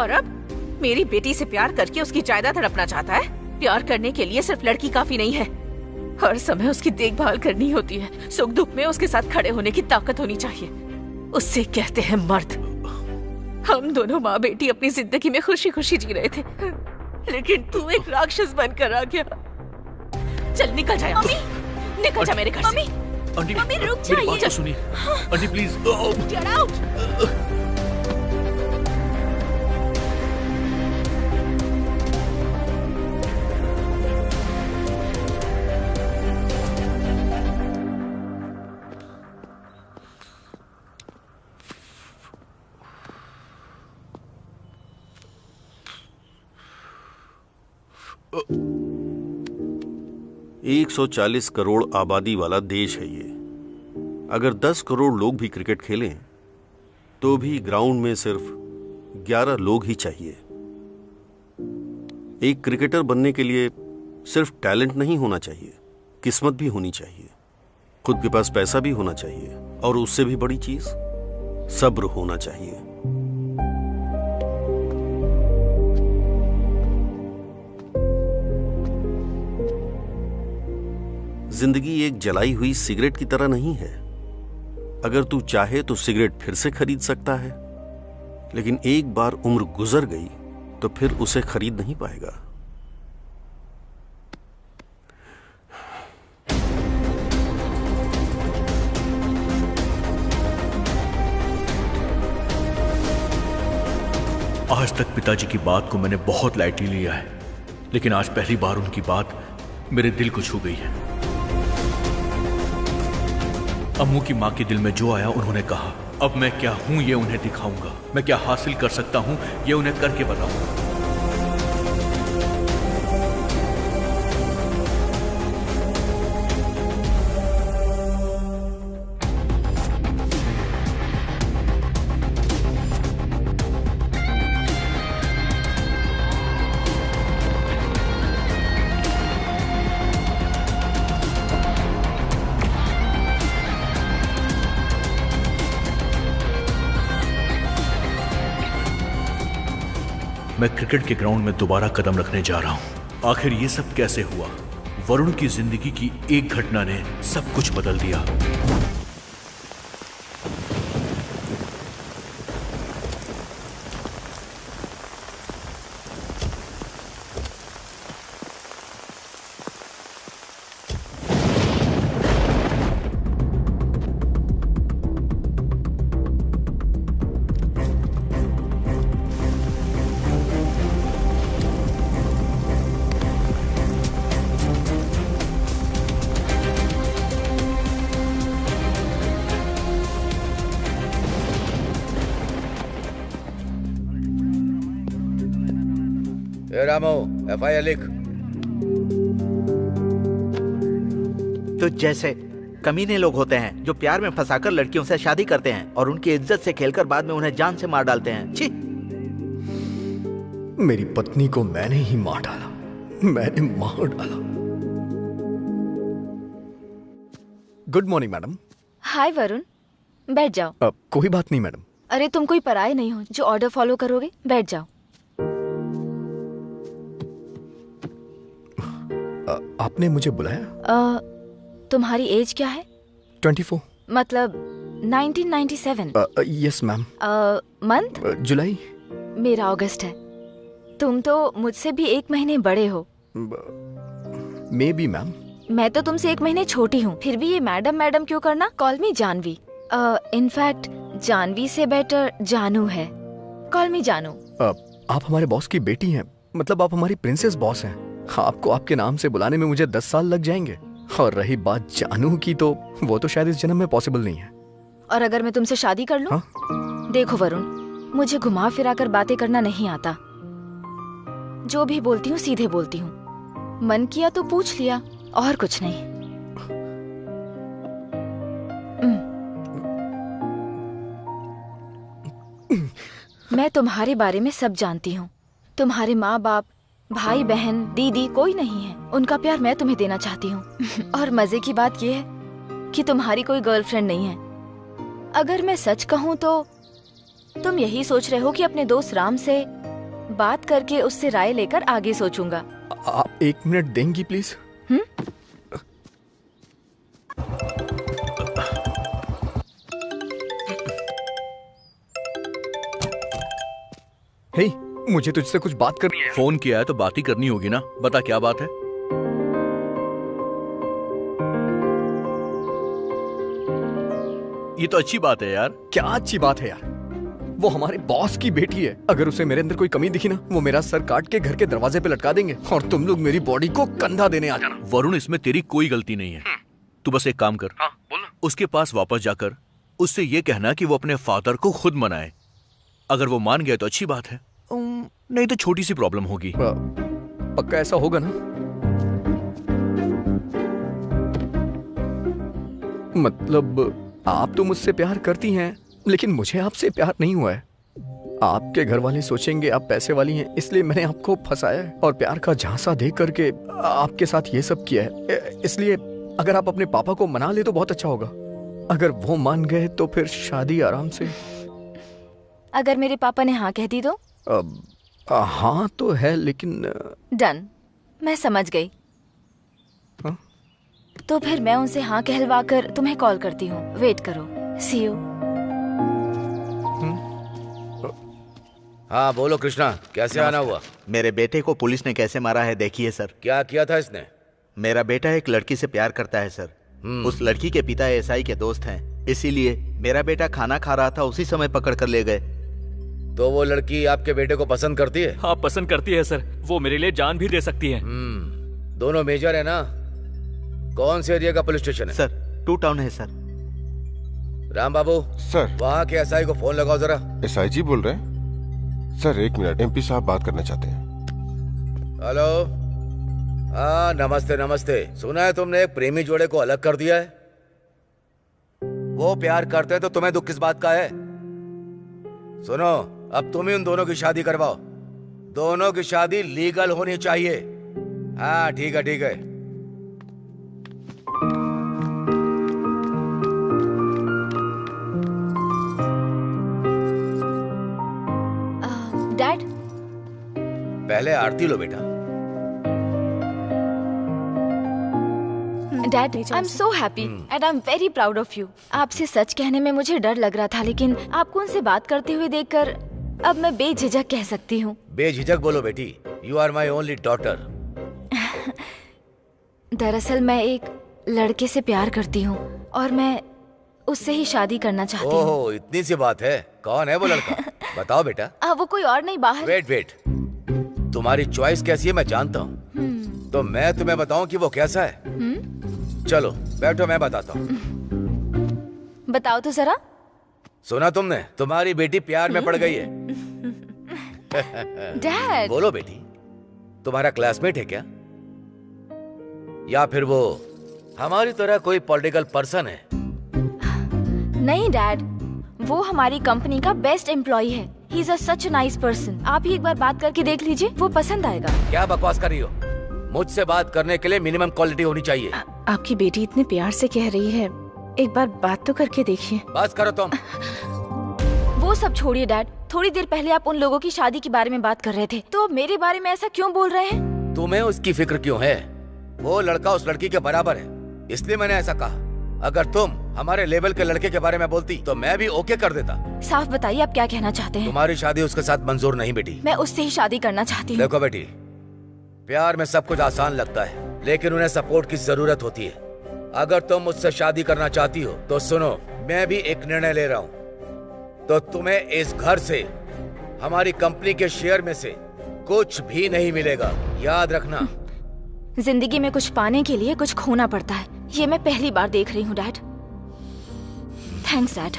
और अब मेरी बेटी से प्यार करके उसकी जायदाद हड़पना चाहता है। प्यार करने के लिए सिर्फ लड़की काफी नहीं है, हर समय उसकी देखभाल करनी होती है। सुख दुख में उसके साथ खड़े होने की ताकत होनी चाहिए। उससे कहते हैं मर्द। हम दोनों माँ बेटी अपनी जिंदगी में खुशी खुशी जी रहे थे, लेकिन तू एक राक्षस बनकर आ गया। चल निकल जा यहाँ से। निकल जा मेरे घर से। आंटी मम्मी रुक मेरी बात जाइए। तो सुनिए aunty please. Get out! Uh, 140 crore आबादी वाला देश है ये। अगर 10 करोड़ लोग भी क्रिकेट खेलें तो भी ग्राउंड में सिर्फ 11 लोग ही चाहिए। एक क्रिकेटर बनने के लिए सिर्फ टैलेंट नहीं होना चाहिए, किस्मत भी होनी चाहिए, खुद के पास पैसा भी होना चाहिए और उससे भी बड़ी चीज सब्र होना चाहिए। जिंदगी एक जलाई हुई सिगरेट की तरह नहीं है। अगर तू चाहे तो सिगरेट फिर से खरीद सकता है, लेकिन एक बार उम्र गुजर गई तो फिर उसे खरीद नहीं पाएगा। आज तक पिताजी की बात को मैंने बहुत लाइटली लिया है, लेकिन आज पहली बार उनकी बात मेरे दिल को छू गई है। अम्मू की माँ के दिल में जो आया उन्होंने कहा, अब मैं क्या हूं ये उन्हें दिखाऊंगा, मैं क्या हासिल कर सकता हूं ये उन्हें करके बताऊंगा। मैं क्रिकेट के ग्राउंड में दोबारा कदम रखने जा रहा हूं। आखिर ये सब कैसे हुआ? वरुण की जिंदगी की एक घटना ने सब कुछ बदल दिया। रामो FIR लिख। तुझ जैसे कमीने लोग होते हैं जो प्यार में फंसाकर लड़कियों से शादी करते हैं और उनकी इज्जत से खेलकर बाद में उन्हें जान से मार डालते हैं। छी! मेरी पत्नी को मैंने ही मार डाला, मैंने मार डाला। Good morning madam. Hi Varun, बैठ जाओ। कोई बात नहीं मैडम। अरे तुम कोई पराये नहीं हो जो ऑर्डर फॉलो करोगे। बैठ जाओ। आपने मुझे बुलाया? तुम्हारी एज क्या है? 24। मतलब 1997। Yes ma'am. मंथ? जुलाई। मेरा अगस्त है। तुम तो मुझसे भी 1 महीने बड़े हो। May be ma'am. मैं तो तुमसे 1 महीने छोटी हूँ, फिर भी ये मैडम मैडम क्यों करना? Call me Janvi. In fact Janvi से बेटर जानू है। कॉल मी जानू। आप हमारे बॉस की बेटी हैं, मतलब आप हमारी प्रिंसेस बॉस हैं। आपको आपके नाम से बुलाने में मुझे 10 साल लग जाएंगे। और रही बात जानू की, तो वो तो शायद इस जन्म में पॉसिबल नहीं है। और अगर मैं तुमसे शादी कर लूं? देखो वरुण, मुझे घुमा फिरा कर बातें करना नहीं आता। जो भी बोलती हूँ सीधे बोलती हूँ। मन किया तो पूछ लिया, और कुछ नहीं। मैं तुम्हारे बारे में सब जानती हूँ। तुम्हारे माँ बाप, भाई बहन, दीदी कोई नहीं है। उनका प्यार मैं तुम्हें देना चाहती हूँ। और मजे की बात यह है कि तुम्हारी कोई गर्लफ्रेंड नहीं है। अगर मैं सच कहूँ तो तुम यही सोच रहे हो कि अपने दोस्त राम से बात करके उससे राय लेकर आगे सोचूंगा। आप 1 मिनट देंगी प्लीज? हे, मुझे तुझसे कुछ बात करनी है। फोन किया है तो बात ही करनी होगी ना। बता क्या बात है? ये तो अच्छी बात है यार। क्या अच्छी बात है यार? वो हमारे बॉस की बेटी है। अगर उसे मेरे अंदर कोई कमी दिखी ना, वो मेरा सर काट के घर के दरवाजे पे लटका देंगे और तुम लोग मेरी बॉडी को कंधा देने आ जाना। वरुण, इसमें तेरी कोई गलती नहीं है। तू बस एक काम कर। उसके पास वापस जाकर उससे ये कहना कि वो अपने फादर को खुद मनाए। अगर वो मान गया तो अच्छी बात है, नहीं तो छोटी सी प्रॉब्लम होगी। पक्का ऐसा होगा ना? मतलब आप तो मुझसे प्यार करती हैं, लेकिन मुझे आपसे प्यार नहीं हुआ है। आपके घर वाले सोचेंगे आप पैसे वाली हैं, इसलिए मैंने आपको फंसाया है और प्यार का झांसा दे करके आपके साथ ये सब किया है। इसलिए अगर आप अपने पापा को मना ले तो बहुत अच्छा होगा। अगर वो मान गए तो फिर शादी आराम से। अगर मेरे पापा ने हाँ कह दी तो? हाँ तो है, लेकिन डन, मैं समझ गई। हाँ? तो फिर मैं उनसे हाँ कहलवा कर तुम्हें कॉल करती हूँ। वेट करो। सी यू। हाँ बोलो कृष्णा, कैसे आना हुआ? मेरे बेटे को पुलिस ने कैसे मारा है देखिए सर। क्या किया था इसने? मेरा बेटा एक लड़की से प्यार करता है सर। उस लड़की के पिता एसआई के दोस्त हैं, इसीलिए मेरा बेटा खाना खा रहा था, उसी समय पकड़ कर ले गए। तो वो लड़की आपके बेटे को पसंद करती है? हाँ पसंद करती है सर। वो मेरे लिए जान भी दे सकती है। दोनों मेजर है ना? कौन से एरिया का पुलिस स्टेशन है? सर 2 टाउन है सर। राम बाबू सर, वहाँ के एसआई को फोन लगाओ जरा। एसआई जी बोल रहे हैं? सर 1 मिनट, एमपी साहब बात करना चाहते हैं। हेलो। हाँ नमस्ते नमस्ते। सुना है तुमने एक प्रेमी जोड़े को अलग कर दिया है? वो प्यार करते हैं तो तुम्हें दुख किस बात का है? सुनो, अब तुम ही उन दोनों की शादी करवाओ। दोनों की शादी लीगल होनी चाहिए। हाँ ठीक है ठीक है। डैड, पहले आरती लो बेटा। Dad, I am so happy and I am very proud of you. आपसे सच कहने में मुझे डर लग रहा था, लेकिन आपको उनसे बात करते हुए देखकर अब मैं बेझिझक कह सकती हूँ। बेझिझक बोलो बेटी। You are my only daughter. दरअसल मैं एक लड़के से प्यार करती हूँ और मैं उससे ही शादी करना चाहती हूँ। ओहो, इतनी सी बात है। कौन है वो लड़का? बताओ बेटा। वो कोई और नहीं, बाहर। वेट, तुम्हारी चॉइस कैसी है मैं जानता हूँ। तो मैं तुम्हें बताऊं कि वो कैसा है? चलो बैठो, मैं बताता हूँ। बताओ तो जरा। सुना तुमने? तुम्हारी बेटी प्यार में पड़ गई है। डैड। बोलो बेटी, तुम्हारा क्लासमेट है क्या? या फिर वो हमारी तरह कोई पॉलिटिकल पर्सन है? नहीं डैड, वो हमारी कंपनी का बेस्ट एम्प्लॉय है। He is such nice person. आप ही एक बार बात करके देख लीजिए, वो पसंद आएगा। क्या बकवास कर रही हो? मुझसे बात करने के लिए मिनिमम क्वालिटी होनी चाहिए। आपकी बेटी इतने प्यार से कह रही है, एक बार बात तो करके देखिए। बस करो तुम। वो सब छोड़िए डैड, थोड़ी देर पहले आप उन लोगों की शादी के बारे में बात कर रहे थे, तो मेरे बारे में ऐसा क्यों बोल रहे हैं? तुम्हें उसकी फिक्र क्यों है? वो लड़का उस लड़की के बराबर है, इसलिए मैंने ऐसा कहा। अगर तुम हमारे लेवल के लड़के के बारे में बोलती तो मैं भी ओके कर देता। साफ बताइए आप क्या कहना चाहते हैं? तुम्हारी शादी उसके साथ मंजूर नहीं बेटी। मैं उससे ही शादी करना चाहती हूँ। देखो बेटी, प्यार में सब कुछ आसान लगता है, लेकिन उन्हें सपोर्ट की जरूरत होती है। अगर तुम मुझसे शादी करना चाहती हो तो सुनो, मैं भी एक निर्णय ले रहा हूँ। तो तुम्हें इस घर से, हमारी कंपनी के शेयर में से कुछ भी नहीं मिलेगा, याद रखना। जिंदगी में कुछ पाने के लिए कुछ खोना पड़ता है, ये मैं पहली बार देख रही हूँ डैड। Thanks dad.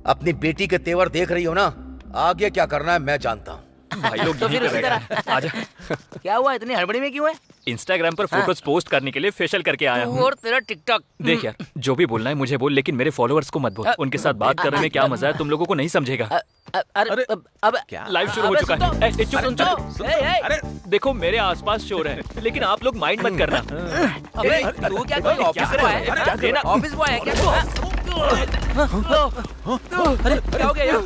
अपनी बेटी के तेवर देख रही हो ना, आगे क्या करना है मैं जानता हूँ। भाई लोग तो फिर यहीं उसी पे तरह बैठे हैं। आजा। क्या हुआ, इतनी हड़बड़ी में क्यों है? इंस्टाग्राम पर फोटोज पोस्ट करने के लिए फेशियल करके आया हूँ। और तेरा टिकटॉक। देख यार, जो भी बोलना है मुझे बोल, लेकिन मेरे फॉलोअर्स को मत बोल। उनके साथ बात करने में क्या मजा है, तुम लोगों को नहीं समझेगा। अरे अब क्या लाइव शुरू हो चुका है? चुप। अरे देखो, मेरे आसपास शोर है, लेकिन आप लोग माइंड मत करना। अबे तू क्या कोई ऑफिस बॉय है? ऑफिस बॉय है क्या तू? अरे क्या हो गया यार?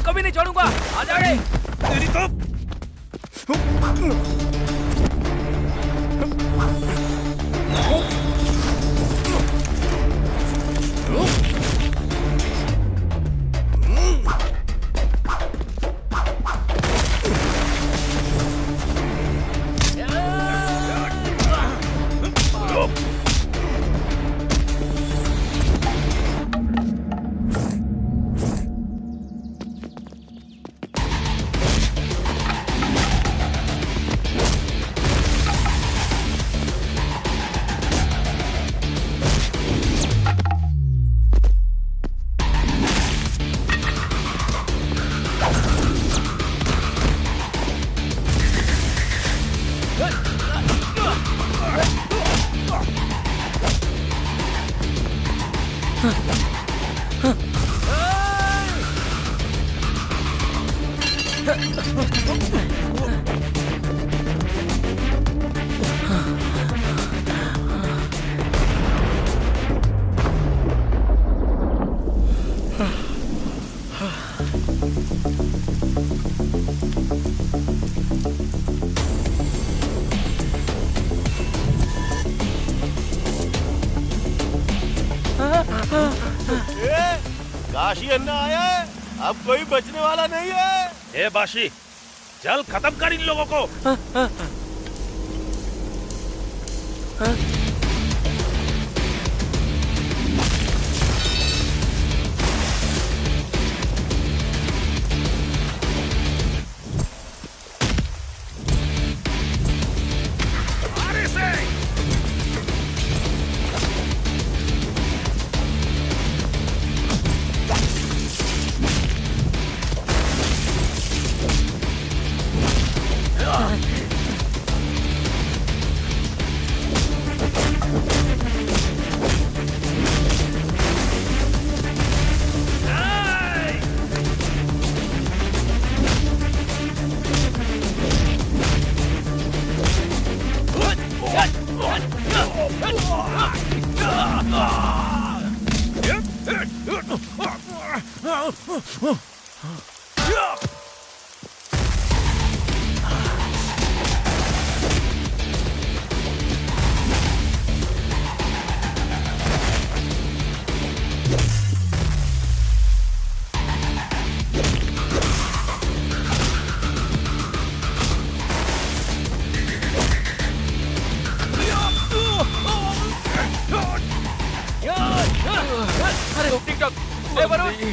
कभी नहीं छोड़ूंगा, आ जा रे। तेरी तो काशी अन्ना आया है, अब कोई बचने वाला नहीं है। ए बाशी, चल खत्म कर इन लोगों को।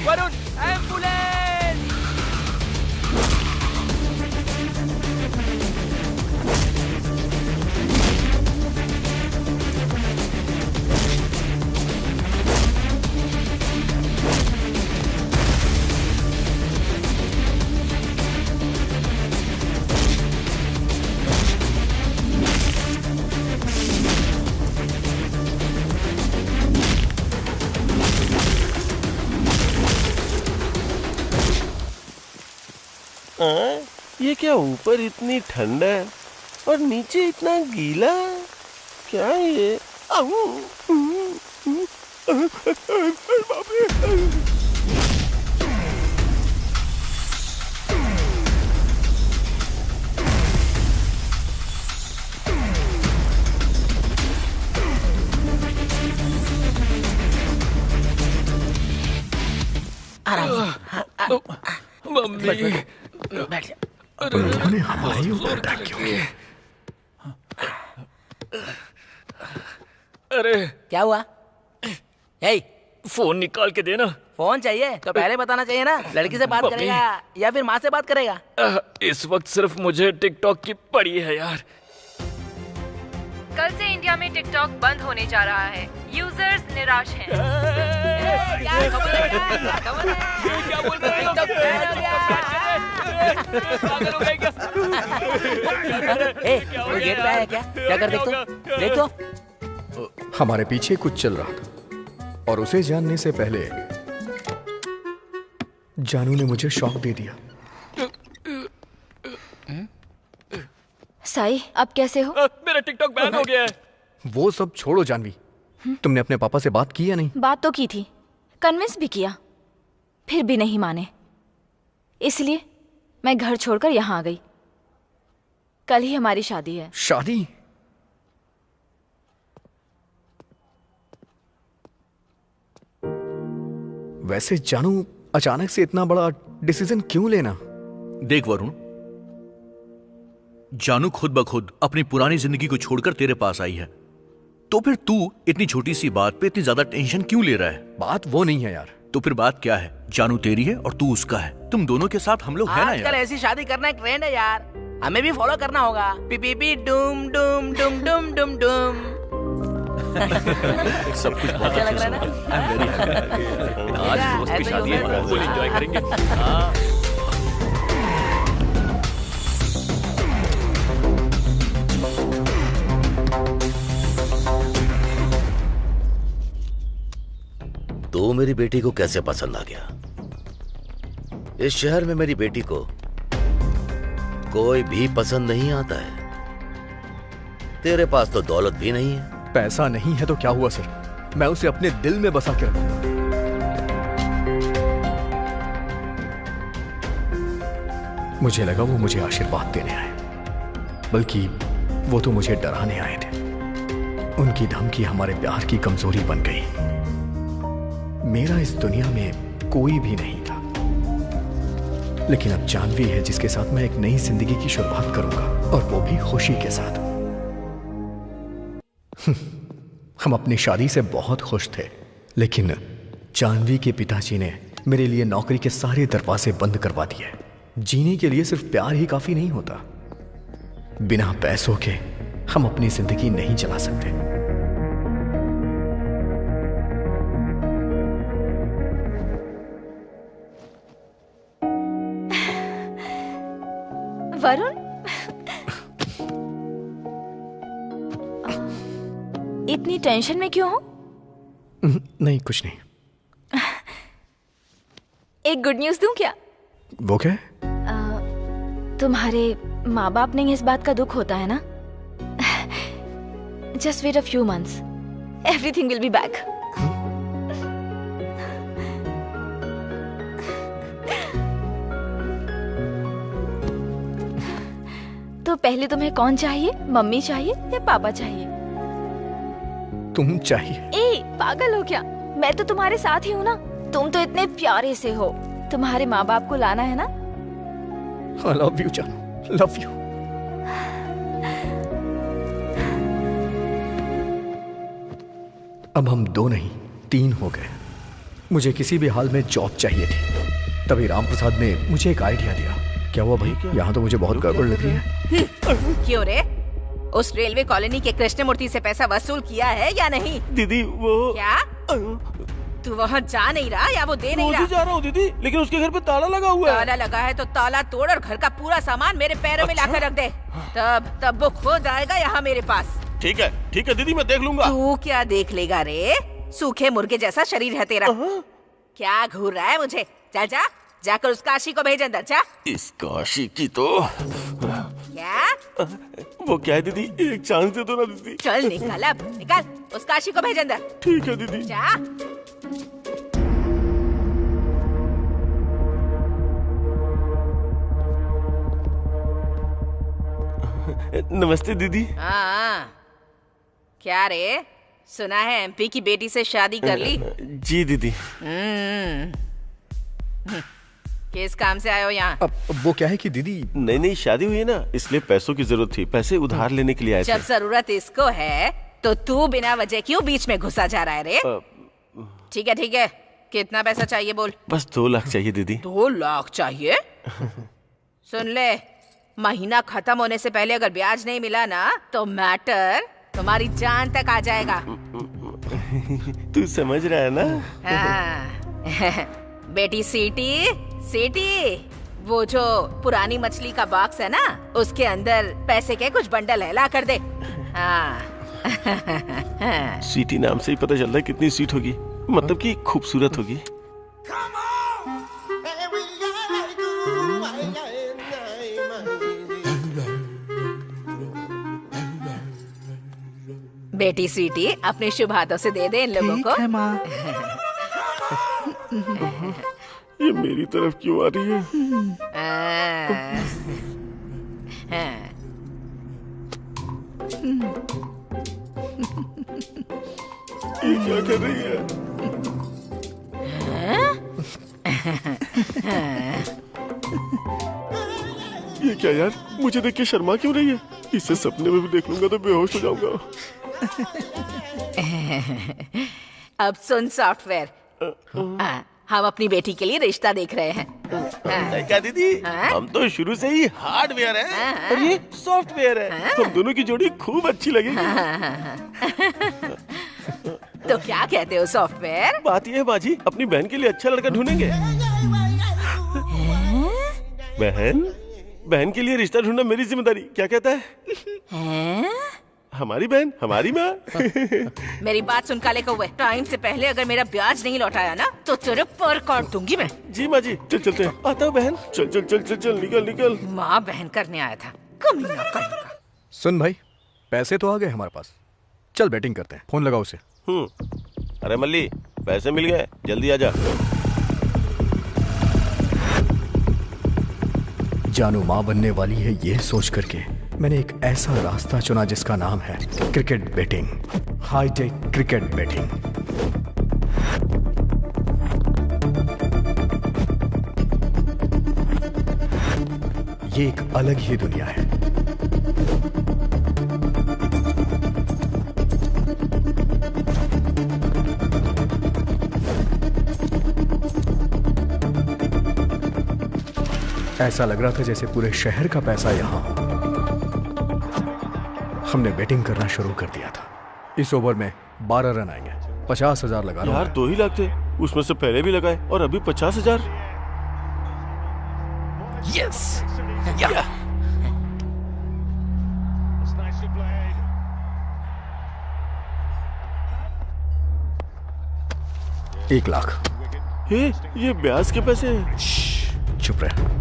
वरुण, एम्बुलेंस! ये क्या ऊपर इतनी ठंड है और नीचे इतना गीला? क्या है ये? बाप रे! मम्मी बैठ जा। उन्होंने हमारे ऊपर अटैक क्यों किया? अरे क्या हुआ? हे, फोन निकाल के देना। फोन चाहिए तो पहले बताना चाहिए ना। लड़की से बात मम्मी। करेगा या फिर माँ से बात करेगा? इस वक्त सिर्फ मुझे टिकटॉक की पड़ी है यार। कल से इंडिया में टिकटॉक बंद होने जा रहा है। यूजर्स निराश हैं। क्या बोल रहे हो? गेट पे आया क्या? क्या कर देख तो। हमारे पीछे कुछ चल रहा था और उसे जानने से पहले जानू ने मुझे शॉक दे दिया। साई, अब कैसे हो? मेरा टिकटॉक बैन हो गया है। वो सब छोड़ो जानवी, तुमने अपने पापा से बात की या नहीं? बात तो की थी, कन्विंस भी किया, फिर भी नहीं माने। इसलिए मैं घर छोड़कर यहाँ आ गई। कल ही हमारी शादी है। शादी? वैसे जानू, अचानक से इतना बड़ा डिसीजन क्यों लेना? देख वरुण, जानू खुद ब खुद अपनी पुरानी जिंदगी को छोड़कर तेरे पास आई है, तो फिर तू इतनी छोटी सी बात पे इतनी ज्यादा टेंशन क्यों ले रहा है? बात वो नहीं है यार। तो फिर बात क्या है? जानू तेरी है और तू उसका है। तुम दोनों के साथ हम लोग है ना यार। आजकल ऐसी शादी करना एक ट्रेंड है यार, हमें भी फॉलो करना होगा। P P P Doom Doom Doom Doom Doom Doom. सब कुछ बहुत अच्छा लग रहा है ना? I am very happy. आज दोस्त की शादी है, फुल एंजॉय करेंगे। हाँ। तो मेरी बेटी को कैसे पसंद आ गया? इस शहर में मेरी बेटी को कोई भी पसंद नहीं आता है। तेरे पास तो दौलत भी नहीं है। पैसा नहीं है तो क्या हुआ सर, मैं उसे अपने दिल में बसा के रखूंगा। मुझे लगा वो मुझे आशीर्वाद देने आए, बल्कि वो तो मुझे डराने आए थे। उनकी धमकी हमारे प्यार की कमजोरी बन गई। मेरा इस दुनिया में कोई भी नहीं था, लेकिन अब जानवी है जिसके साथ मैं एक नई जिंदगी की शुरुआत करूंगा, और वो भी खुशी के साथ। हम अपनी शादी से बहुत खुश थे, लेकिन जानवी के पिताजी ने मेरे लिए नौकरी के सारे दरवाजे बंद करवा दिए। जीने के लिए सिर्फ प्यार ही काफी नहीं होता, बिना पैसों के हम अपनी जिंदगी नहीं चला सकते। वरुण, इतनी टेंशन में क्यों हो? नहीं, कुछ नहीं। एक गुड न्यूज दूं क्या? वो क्या? तुम्हारे माँ बाप नहीं इस बात का दुख होता है ना? Just wait a few months, everything will be back. तो पहले तुम्हें कौन चाहिए, मम्मी चाहिए या पापा चाहिए? तुम चाहिए। ए, पागल हो क्या? मैं तो तुम्हारे साथ ही हूँ ना। तुम तो इतने प्यारे से हो। तुम्हारे माँ बाप को लाना है ना? I love you, जानू, love you। अब हम 2 नहीं 3 हो गए। मुझे किसी भी हाल में जॉब चाहिए थी। तभी राम प्रसाद ने मुझे एक आइडिया दिया। क्या हुआ भाई? यहाँ तो मुझे बहुत गड़बड़ लग रही है। क्यों रे? उस रेलवे कॉलोनी के कृष्णमूर्ति से पैसा वसूल किया है या नहीं? दीदी वो क्या? तू वहाँ जा नहीं रहा या वो दे नहीं रहा? जा रहा हूँ दीदी, लेकिन उसके घर पे ताला लगा हुआ है। ताला लगा है तो ताला तोड़ और घर का पूरा सामान मेरे पैरों में लाकर रख दे। तब वो खुद आएगा यहाँ मेरे पास। ठीक है दीदी, मैं देख लूंगा। तू क्या देख लेगा रे? सूखे मुर्गे जैसा शरीर है तेरा। क्या घूर रहा है मुझे? चल जा जाकर उस काशी को भेज अंदर। जा। इस काशी की तो क्या? वो क्या है दीदी, एक चांस दे दो ना दीदी। चल निकल, अब निकल, उस काशी को भेज अंदर। ठीक है दीदी। जा। नमस्ते दीदी। हाँ, क्या रे, सुना है एमपी की बेटी से शादी कर ली? जी दीदी। किस काम से आए हो यहाँ? अब वो क्या है कि दीदी नहीं शादी हुई है ना, इसलिए पैसों की जरूरत थी, पैसे उधार लेने के लिए आए थे। जब जरूरत इसको है तो तू बिना वजह क्यों बीच में घुसा जा रहा है रे? ठीक है, कितना पैसा चाहिए बोल। बस 2 लाख चाहिए दीदी। 2 लाख चाहिए? सुन ले, महीना खत्म होने से पहले अगर ब्याज नहीं मिला ना तो मैटर तुम्हारी जान तक आ जाएगा। तू समझ रहा है ना? हाँ। बेटी सीटी, वो जो पुरानी मछली का बॉक्स है ना, उसके अंदर पैसे के कुछ बंडल है, ला कर दे। हाँ। सीटी नाम से ही पता चल रहा है कितनी सीट होगी, मतलब कि खूबसूरत होगी। बेटी स्वीटी, अपने शुभ हाथों से दे दे इन लोगों को। है माँ। ये मेरी तरफ क्यों आ रही है? ये क्या कर रही है? ये क्या यार, मुझे देख के शर्मा क्यों रही है? इसे सपने में भी देख लूंगा तो बेहोश हो जाऊंगा। अब सुन सॉफ्टवेयर, हम अपनी बेटी के लिए रिश्ता देख रहे हैं। क्या दीदी, हम तो शुरू से ही हार्डवेयर है और ये सॉफ्टवेयर है। हम दोनों की जोड़ी खूब अच्छी लगेगी। तो क्या कहते हो सॉफ्टवेयर? बात ये है बाजी, अपनी बहन के लिए अच्छा लड़का ढूंढेंगे। बहन के लिए रिश्ता ढूंढना मेरी जिम्मेदारी, क्या कहता है? हमारी बहन हमारी माँ। मेरी बात सुन काले कौवे, टाइम से पहले अगर मेरा ब्याज नहीं लौटाया ना तो तेरे पर काट दूंगी मैं। जी माँ जी, चल चलते हैं। आता हूँ बहन। चल चल चल चल चल, निकल निकल। माँ बहन करने आया था, कमीना कहीं। सुन भाई, पैसे तो आ गए हमारे पास, चल बैटिंग करते हैं। फोन लगाओ उसे। अरे मल्ली, पैसे मिल गए, जल्दी आजा। जानू माँ बनने वाली है, ये सोच करके मैंने एक ऐसा रास्ता चुना जिसका नाम है cricket betting, high tech cricket betting. ये एक अलग ही दुनिया है। ऐसा लग रहा था जैसे पूरे शहर का पैसा यहाँ हो। हमने बैटिंग करना शुरू कर दिया था। इस ओवर में 12 रन आएंगे, 50,000 लगा रहा हूं। यार 2 ही लाख थे, उसमें से पहले भी लगाए और अभी 50,000। यस, या। 1 लाख। ये ब्याज के पैसे हैं। चुप रहे।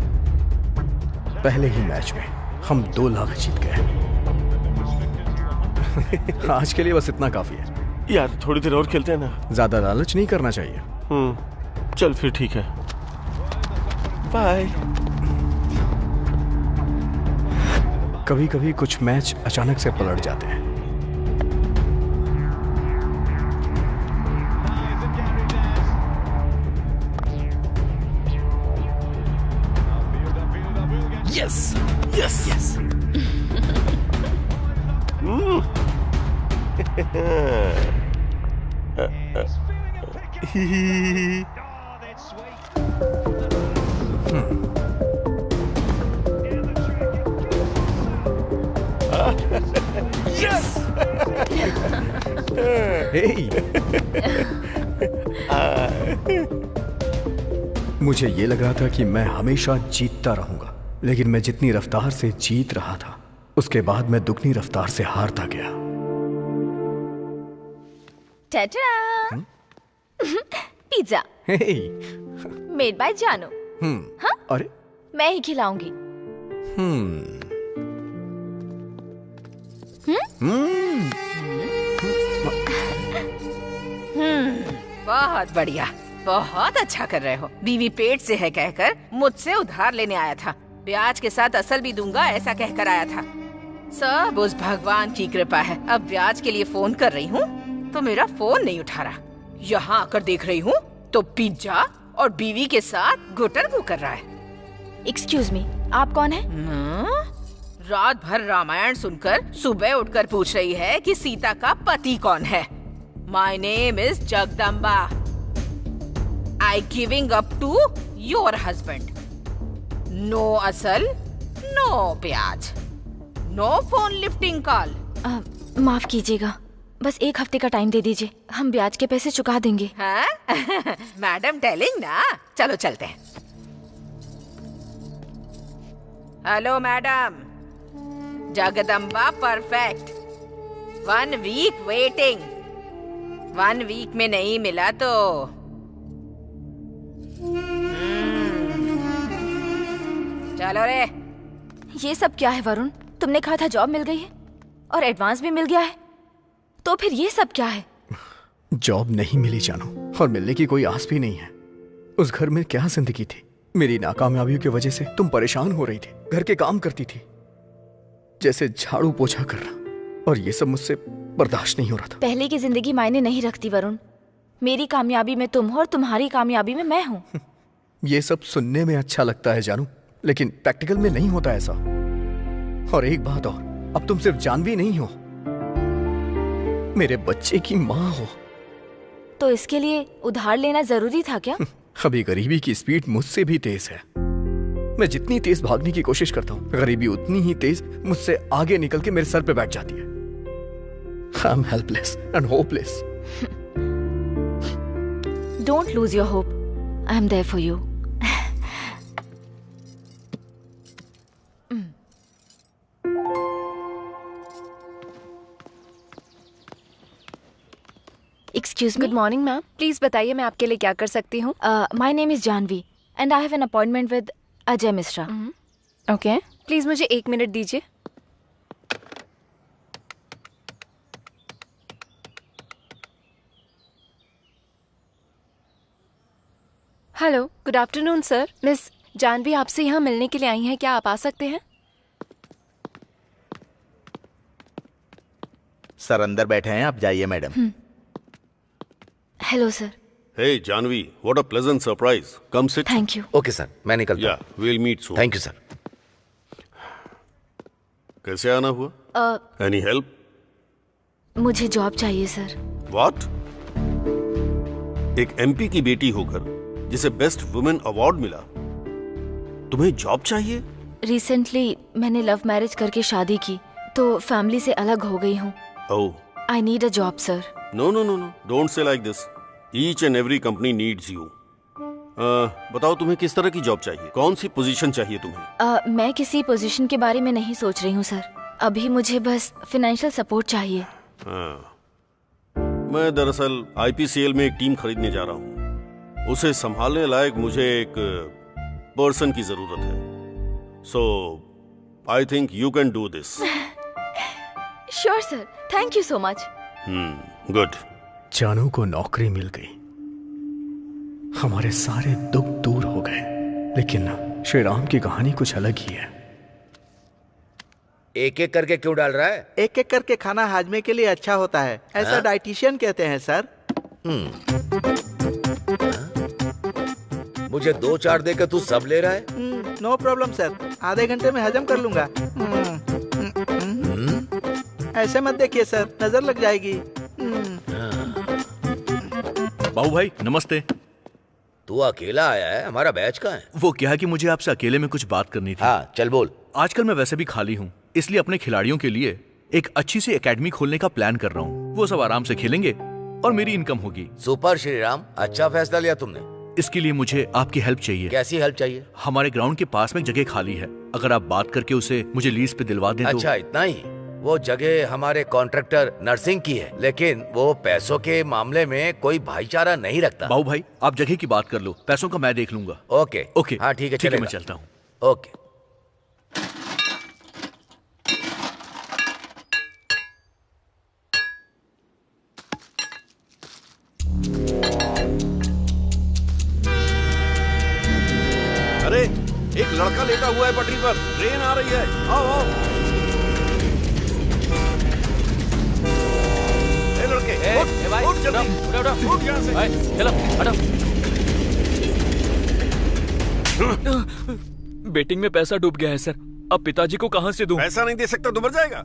पहले ही मैच में हम 2 लाख जीत गए। आज के लिए बस इतना काफी है। यार थोड़ी देर और खेलते हैं ना। ज्यादा लालच नहीं करना चाहिए। चल फिर ठीक है, बाय। कभी कभी कुछ मैच अचानक से पलट जाते हैं। Yes yes yes. मुझे ये लग रहा था कि मैं हमेशा जीतता रहूंगा, लेकिन मैं जितनी रफ्तार से जीत रहा था उसके बाद मैं दुगनी रफ्तार से हारता गया। Ta-da! Pizza. Hey. Made by Janu. हाँ? अरे मैं ही खिलाऊंगी। बहुत बढ़िया, बहुत अच्छा कर रहे हो। बीवी पेट से है कहकर मुझसे उधार लेने आया था, ब्याज के साथ असल भी दूंगा ऐसा कहकर आया था। सब उस भगवान की कृपा है। अब ब्याज के लिए फोन कर रही हूँ तो मेरा फोन नहीं उठा रहा। यहाँ आकर देख रही हूँ तो पिज्जा और बीवी के साथ गुटर गु कर रहा है। एक्सक्यूज मी, आप कौन है? रात भर रामायण सुनकर सुबह उठकर पूछ रही है कि सीता का पति कौन है। My name is Jagdamba. I giving up to your husband. No असल, नो ब्याज, नो फोन लिफ्टिंग कॉल। माफ कीजिएगा, बस 1 हफ्ते का टाइम दे दीजिए, हम ब्याज के पैसे चुका देंगे। हाँ? मैडम टेलिंग ना। चलो चलते हैं। Hello madam, Jagdamba perfect. 1 week waiting. 1 week में नहीं मिला तो चलो रे। ये सब क्या है वरुण? तुमने कहा था जॉब मिल गई है और एडवांस भी मिल गया है, तो फिर ये सब क्या है? जॉब नहीं मिली जानू, और मिलने की कोई आस भी नहीं है। उस घर में क्या जिंदगी थी? मेरी नाकामयाबियों की वजह से तुम परेशान हो रही थी, घर के काम करती थी जैसे झाड़ू पोछा करना, और ये सब मुझसे बर्दाश्त नहीं हो रहा था। पहले की जिंदगी मायने नहीं रखती वरुण। मेरी कामयाबी में तुम हो और तुम्हारी कामयाबी में मैं हूँ। ये सब सुनने में अच्छा लगता है जानू, लेकिन प्रैक्टिकल में नहीं होता ऐसा। और एक बात और, अब तुम सिर्फ जानवी नहीं हो, मेरे बच्चे की माँ हो। तो इसके लिए उधार लेना जरूरी था क्या? अभी गरीबी की स्पीड मुझसे भी तेज है। मैं जितनी तेज भागने की कोशिश करता हूँ, गरीबी उतनी ही तेज मुझसे आगे निकल के मेरे सर पे बैठ जाती है। I am helpless and hopeless. Don't lose your hope, I am there for you. Excuse me. Good morning, ma'am. Please बताइए मैं आपके लिए क्या कर सकती हूँ? My name is Janvi and I have an appointment with Ajay Mishra. Okay. Please मुझे 1 minute दीजिए। Hello, good afternoon sir. Miss Janvi आपसे यहाँ मिलने के लिए आई हैं, क्या आप आ सकते हैं? सर अंदर बैठे हैं, आप जाइए madam. Hello sir. Hey Janvi, what a pleasant surprise. Come sit. Thank you. Okay sir, मैं निकलता हूँ। Yeah, we'll meet soon. Thank you sir. कैसे आना हुआ? Any help? मुझे जॉब चाहिए सर। What? एक MP की बेटी होकर जिसे बेस्ट वुमेन अवार्ड मिला, तुम्हें जॉब चाहिए? रिसेंटली मैंने लव मैरिज करके शादी की, तो फैमिली से अलग हो गई हूँ। Oh. I need a job, sir. No. Don't say like this. Each and every company needs you. बताओ तुम्हें किस तरह की जॉब चाहिए? कौन सी पोजीशन चाहिए तुम्हें? मैं किसी पोजीशन के बारे में नहीं सोच रही हूँ सर। अभी मुझे बस फाइनेंशियल सपोर्ट चाहिए। मैं दरअसल IPCL में एक टीम खरीदने जा रहा हूँ। उसे संभालने लायक मुझे एक पर्सन की जरूरत है। So, I think you can do this. Sure sir, thank you so much. Good. जानू को नौकरी मिल गई, हमारे सारे दुख दूर हो गए। लेकिन श्री राम की कहानी कुछ अलग ही है। एक एक करके क्यों डाल रहा है? एक एक करके खाना हाजमे के लिए अच्छा होता है, ऐसा डाइटिशियन कहते हैं सर। मुझे 2-4 दे के तू सब ले रहा है? नो प्रॉब्लम सर, आधे घंटे में हजम कर लूंगा। ऐसे मत देखिए सर, नजर लग जाएगी। बाबू भाई नमस्ते। तू अकेला आया है? हमारा बैच कहाँ है? वो क्या है कि मुझे आपसे अकेले में कुछ बात करनी थी। हाँ चल बोल। आजकल मैं वैसे भी खाली हूँ, इसलिए अपने खिलाड़ियों के लिए एक अच्छी सी एकेडमी खोलने का प्लान कर रहा हूँ। वो सब आराम से खेलेंगे और मेरी इनकम होगी। सुपर श्रीराम, अच्छा फैसला लिया तुमने। इसके लिए मुझे आपकी हेल्प चाहिए। कैसी हेल्प चाहिए? हमारे ग्राउंड के पास में एक जगह खाली है, अगर आप बात करके उसे मुझे लीज पे दिलवा दें तो। अच्छा इतना ही? वो जगह हमारे कॉन्ट्रैक्टर नर्सिंग की है, लेकिन वो पैसों के मामले में कोई भाईचारा नहीं रखता। बाबू भाई, आप जगह की बात कर लो, पैसों का मैं देख लूंगा। ओके ओके, हाँ ठीक है, ठीक है, चलेगा। मैं चलता हूँ। ओके। अरे एक लड़का लेटा हुआ है पटरी पर, ट्रेन आ रही है, आओ आओ। ए लड़के, उठ जल्दी, उठ यहाँ से। चलो हटो। बेटिंग में पैसा डूब गया है सर, अब पिताजी को कहाँ से दूं? पैसा नहीं दे सकता तो मर जाएगा।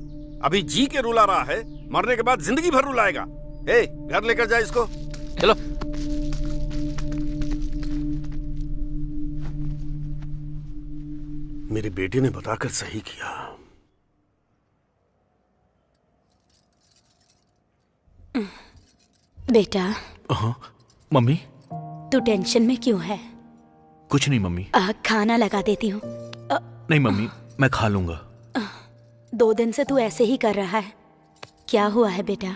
अभी जी के रुला रहा है, मरने के बाद जिंदगी भर रुलाएगा। ए, घर लेकर जा इसको। चलो। मेरे बेटे ने बताकर सही किया। बेटा। हाँ मम्मी। तू टेंशन में क्यों है? कुछ नहीं मम्मी। खाना लगा देती हूँ। नहीं मम्मी, मैं खा लूंगा। 2 दिन से तू ऐसे ही कर रहा है, क्या हुआ है बेटा?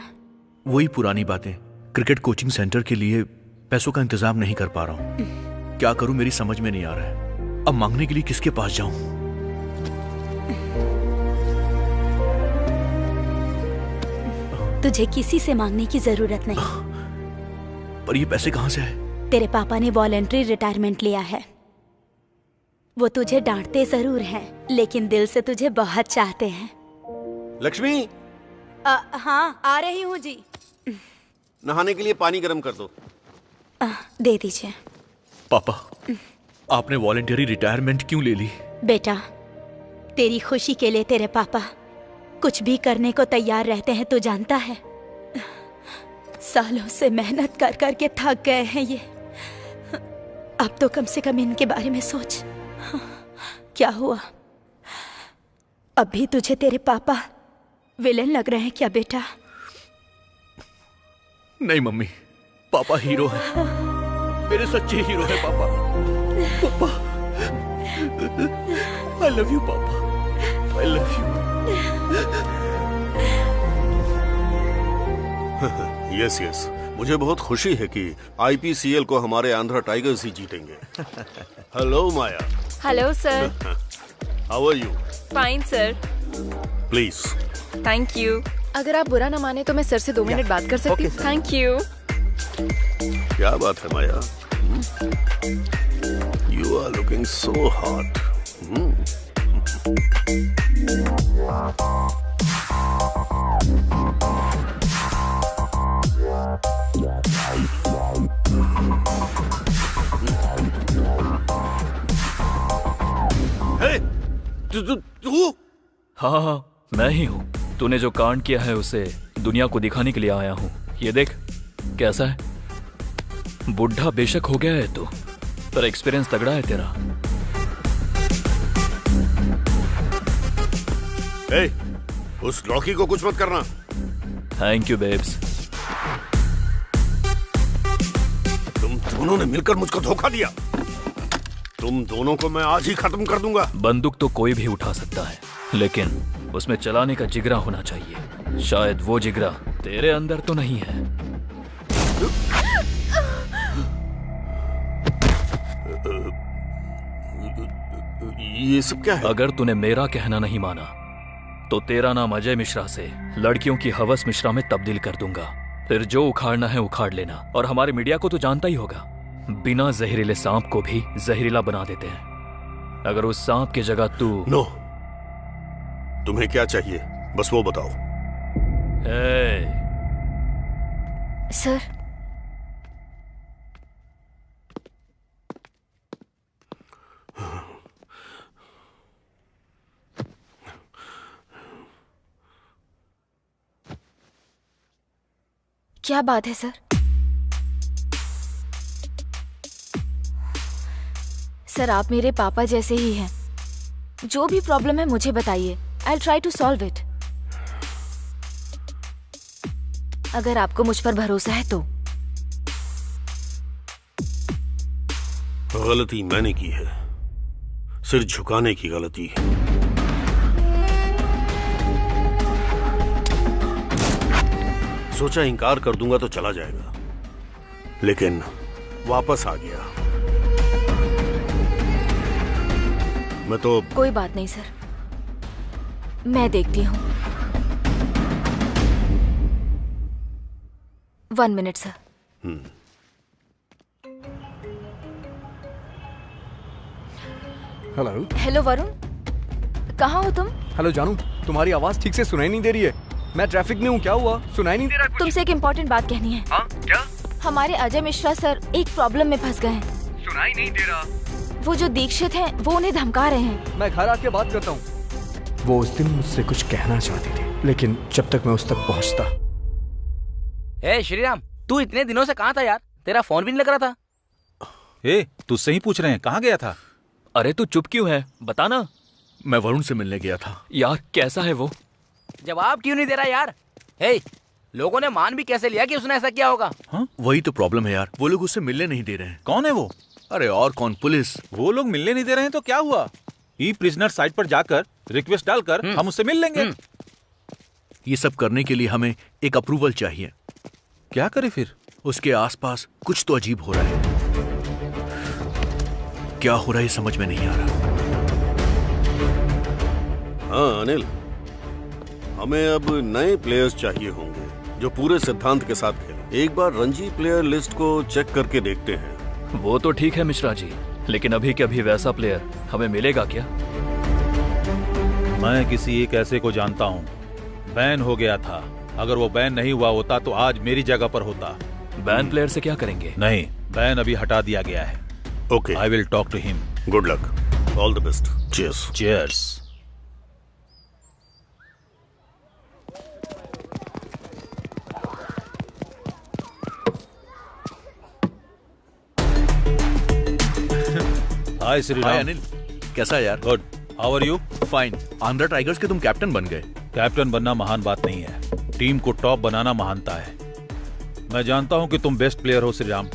वही पुरानी बातें। क्रिकेट कोचिंग सेंटर के लिए पैसों का इंतजाम नहीं कर पा रहा हूँ। क्या करूं, मेरी समझ में नहीं आ रहा है। अब मांगने के लिए किसके पास जाऊं? तुझे किसी से मांगने की जरूरत नहीं। पर ये पैसे कहाँ से आए? तेरे पापा ने वॉलंटरी रिटायरमेंट लिया है। वो तुझे डांटते जरूर हैं, लेकिन दिल से तुझे बहुत चाहते हैं। लक्ष्मी, हाँ आ रही हूँ जी। नहाने के लिए पानी गर्म कर दो। दे दीजिए। पापा, आपने वॉलंटरी रिटायरमेंट क्यों ले ली? बेटा, तेरी खुशी के लिए तेरे पापा कुछ भी करने को तैयार रहते हैं, तो जानता है। सालों से मेहनत कर कर के थक गए हैं ये। अब तो कम से कम इनके बारे में सोच। क्या हुआ? अभी तुझे तेरे पापा विलेन लग रहे हैं क्या बेटा? नहीं मम्मी, पापा हीरो है, मेरे सच्चे हीरो है पापा। पापा, I love you पापा, I love you। Yes yes, मुझे बहुत खुशी है कि IPCL को हमारे आंध्रा टाइगर्स ही जीतेंगे। Hello Maya. Hello sir. How are you? Fine sir. Please. Thank you. अगर आप बुरा ना माने तो मैं सर से 2 मिनट बात कर सकती हूँ? Thank you. क्या बात है Maya? You are looking so hot. तू? हाँ, मैं ही हूँ। तूने जो कांड किया है उसे दुनिया को दिखाने के लिए आया हूँ। ये देख कैसा है। बुढ़ा बेशक हो गया है तू, पर एक्सपीरियंस तगड़ा है तेरा। ए, उस लौकी को कुछ मत करना। Thank you babes. तुम दोनों ने मिलकर मुझको धोखा दिया। तुम दोनों को मैं आज ही खत्म कर दूंगा। बंदूक तो कोई भी उठा सकता है, लेकिन उसमें चलाने का जिगरा होना चाहिए। शायद वो जिगरा तेरे अंदर तो नहीं है। ये सब क्या है? अगर तूने मेरा कहना नहीं माना तो तेरा नाम अजय मिश्रा से लड़कियों की हवस मिश्रा में तब्दील कर दूंगा। फिर जो उखाड़ना है उखाड़ लेना। और हमारे मीडिया को तो जानता ही होगा, बिना जहरीले सांप को भी जहरीला बना देते हैं। अगर उस सांप की जगह तू नो, तुम्हें क्या चाहिए बस वो बताओ। सर, क्या बात है सर? सर, आप मेरे पापा जैसे ही हैं। जो भी प्रॉब्लम है मुझे बताइए, I try to solve it. अगर आपको मुझ पर भरोसा है तो। गलती मैंने की है, सिर झुकाने की गलती। सोचा इनकार कर दूंगा तो चला जाएगा, लेकिन वापस आ गया। मैं तो कोई बात नहीं सर, मैं देखती हूँ। 1 minute sir. Hello. Hello Varun, कहाँ हो तुम? हेलो जानू, तुम्हारी आवाज ठीक से सुनाई नहीं दे रही है। मैं ट्रैफिक में हूँ, क्या हुआ? सुनाई नहीं दे रहा कुछ। तुमसे एक इम्पोर्टेंट बात कहनी है। हाँ, क्या? हमारे अजय मिश्रा सर एक प्रॉब्लम में फंस गए हैं। सुनाई नहीं दे रहा। वो जो दीक्षित हैं, वो उन्हें धमका रहे हैं। मैं घर आके बात करता हूँ। वो उस दिन मुझसे कुछ कहना चाहती थी, लेकिन जब तक मैं उस तक पहुँचता। ए श्रीराम, तू इतने दिनों से कहाँ था यार? तेरा फोन भी नहीं लग रहा था। ए, तुझसे ही पूछ रहे हैं, कहाँ गया था? अरे तू चुप क्यों है, बता ना। मैं वरुण से मिलने गया था। यार कैसा है वो? जवाब क्यों नहीं दे रहा यार? हे, लोगों ने मान भी कैसे लिया कि उसने ऐसा किया होगा? हाँ? वही तो प्रॉब्लम है यार, वो लोग उससे मिलने नहीं दे रहे हैं। कौन है वो? अरे और कौन, पुलिस। वो लोग मिलने नहीं दे रहे हैं तो क्या हुआ? ई प्रिजनर साइट पर जाकर रिक्वेस्ट डालकर हम उससे मिल लेंगे। ये सब करने के लिए हमें एक अप्रूवल चाहिए। क्या करे फिर? उसके आसपास कुछ तो अजीब हो रहा है। क्या हो रहा है समझ में नहीं आ रहा। हाँ अनिल, हमें अब नए प्लेयर्स चाहिए होंगे जो पूरे सिद्धांत के साथ खेलें। एक बार रणजी प्लेयर लिस्ट को चेक करके देखते हैं। वो तो ठीक है मिश्रा जी, लेकिन अभी के अभी वैसा प्लेयर हमें मिलेगा क्या? मैं किसी एक ऐसे को जानता हूँ, बैन हो गया था। अगर वो बैन नहीं हुआ होता तो आज मेरी जगह पर होता। बैन प्लेयर से क्या करेंगे? नहीं, बैन अभी हटा दिया गया है। Okay, I will talk to him. Good luck, all the best. Cheers. Cheers. Hi Shriram. Hi Anil, कैसा है यार? Good, how are you? Fine. Andhra Tigers के तुम कैप्टन बन गए। कैप्टन बनना महान बात नहीं है, टीम को टॉप बनाना महानता है। मैं जानता हूं कि तुम बेस्ट प्लेयर हो श्रीराम,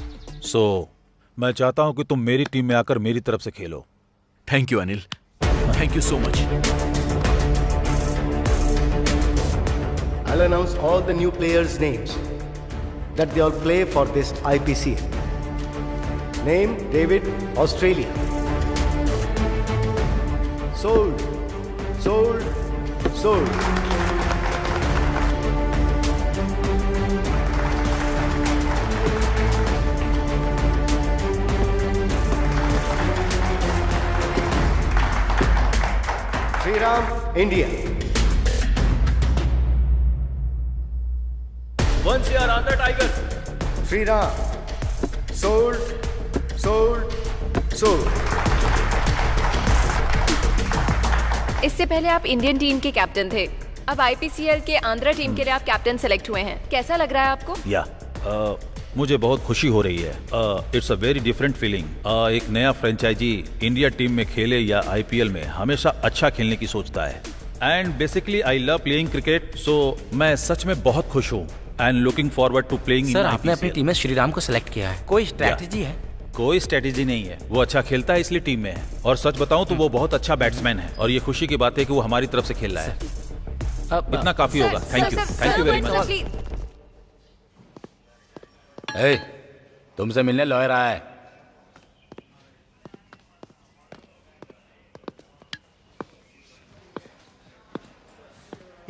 सो मैं चाहता हूं कि तुम मेरी टीम में आकर मेरी तरफ से खेलो। Thank you Anil, thank you so much. I'll announce all the new players' names that they all play for this IPCL. Name David, Australia. Sold, sold, sold. Sriram, India. Once you are on the Tigers. Sriram, sold, sold, sold. इससे पहले आप Indian team के captain थे, अब IPCL के Andhra team के लिए आप कैप्टन सेलेक्ट हुए हैं। कैसा लग रहा है आपको? या मुझे बहुत खुशी हो रही है। It's a very different feeling. एक नया फ्रेंचाइजी इंडिया टीम में खेले या आईपीएल में हमेशा अच्छा खेलने की सोचता है। And basically I love playing cricket, so मैं सच में बहुत खुश हूँ and looking forward to playing. Sir, आपने अपनी टीम में श्रीराम को सिलेक्ट किया है, कोई स्ट्रैटेजी है? कोई स्ट्रैटेजी नहीं है, वो अच्छा खेलता है इसलिए टीम में है। और सच बताऊं तो वो बहुत अच्छा बैट्समैन है और ये खुशी की बात है कि वो हमारी तरफ से खेल रहा है। इतना काफी होगा। Thank you, thank you very much. तुमसे मिलने लॉयर आया है।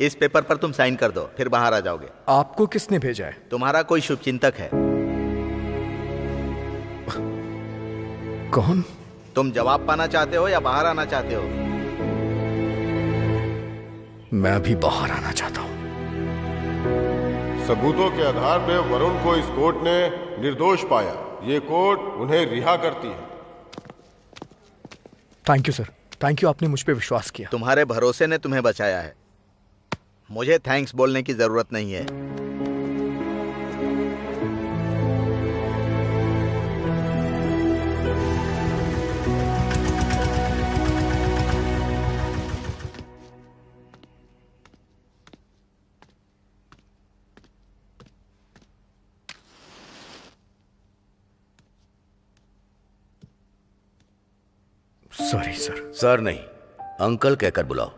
इस पेपर पर तुम साइन कर दो, फिर बाहर आ जाओगे। आपको किसने भेजा है? तुम्हारा कोई शुभचिंतक है। कौन? तुम जवाब पाना चाहते हो या बाहर आना चाहते हो? मैं अभी बाहर आना चाहता हूँ। सबूतों के आधार पर वरुण को इस कोर्ट ने निर्दोष पाया। ये कोर्ट उन्हें रिहा करती है। Thank you sir, thank you, आपने मुझ पे विश्वास किया। तुम्हारे भरोसे ने तुम्हें बचाया है, मुझे थैंक्स बोलने की जरूरत नहीं है। Sorry sir. सर नहीं, अंकल कहकर बुलाओ।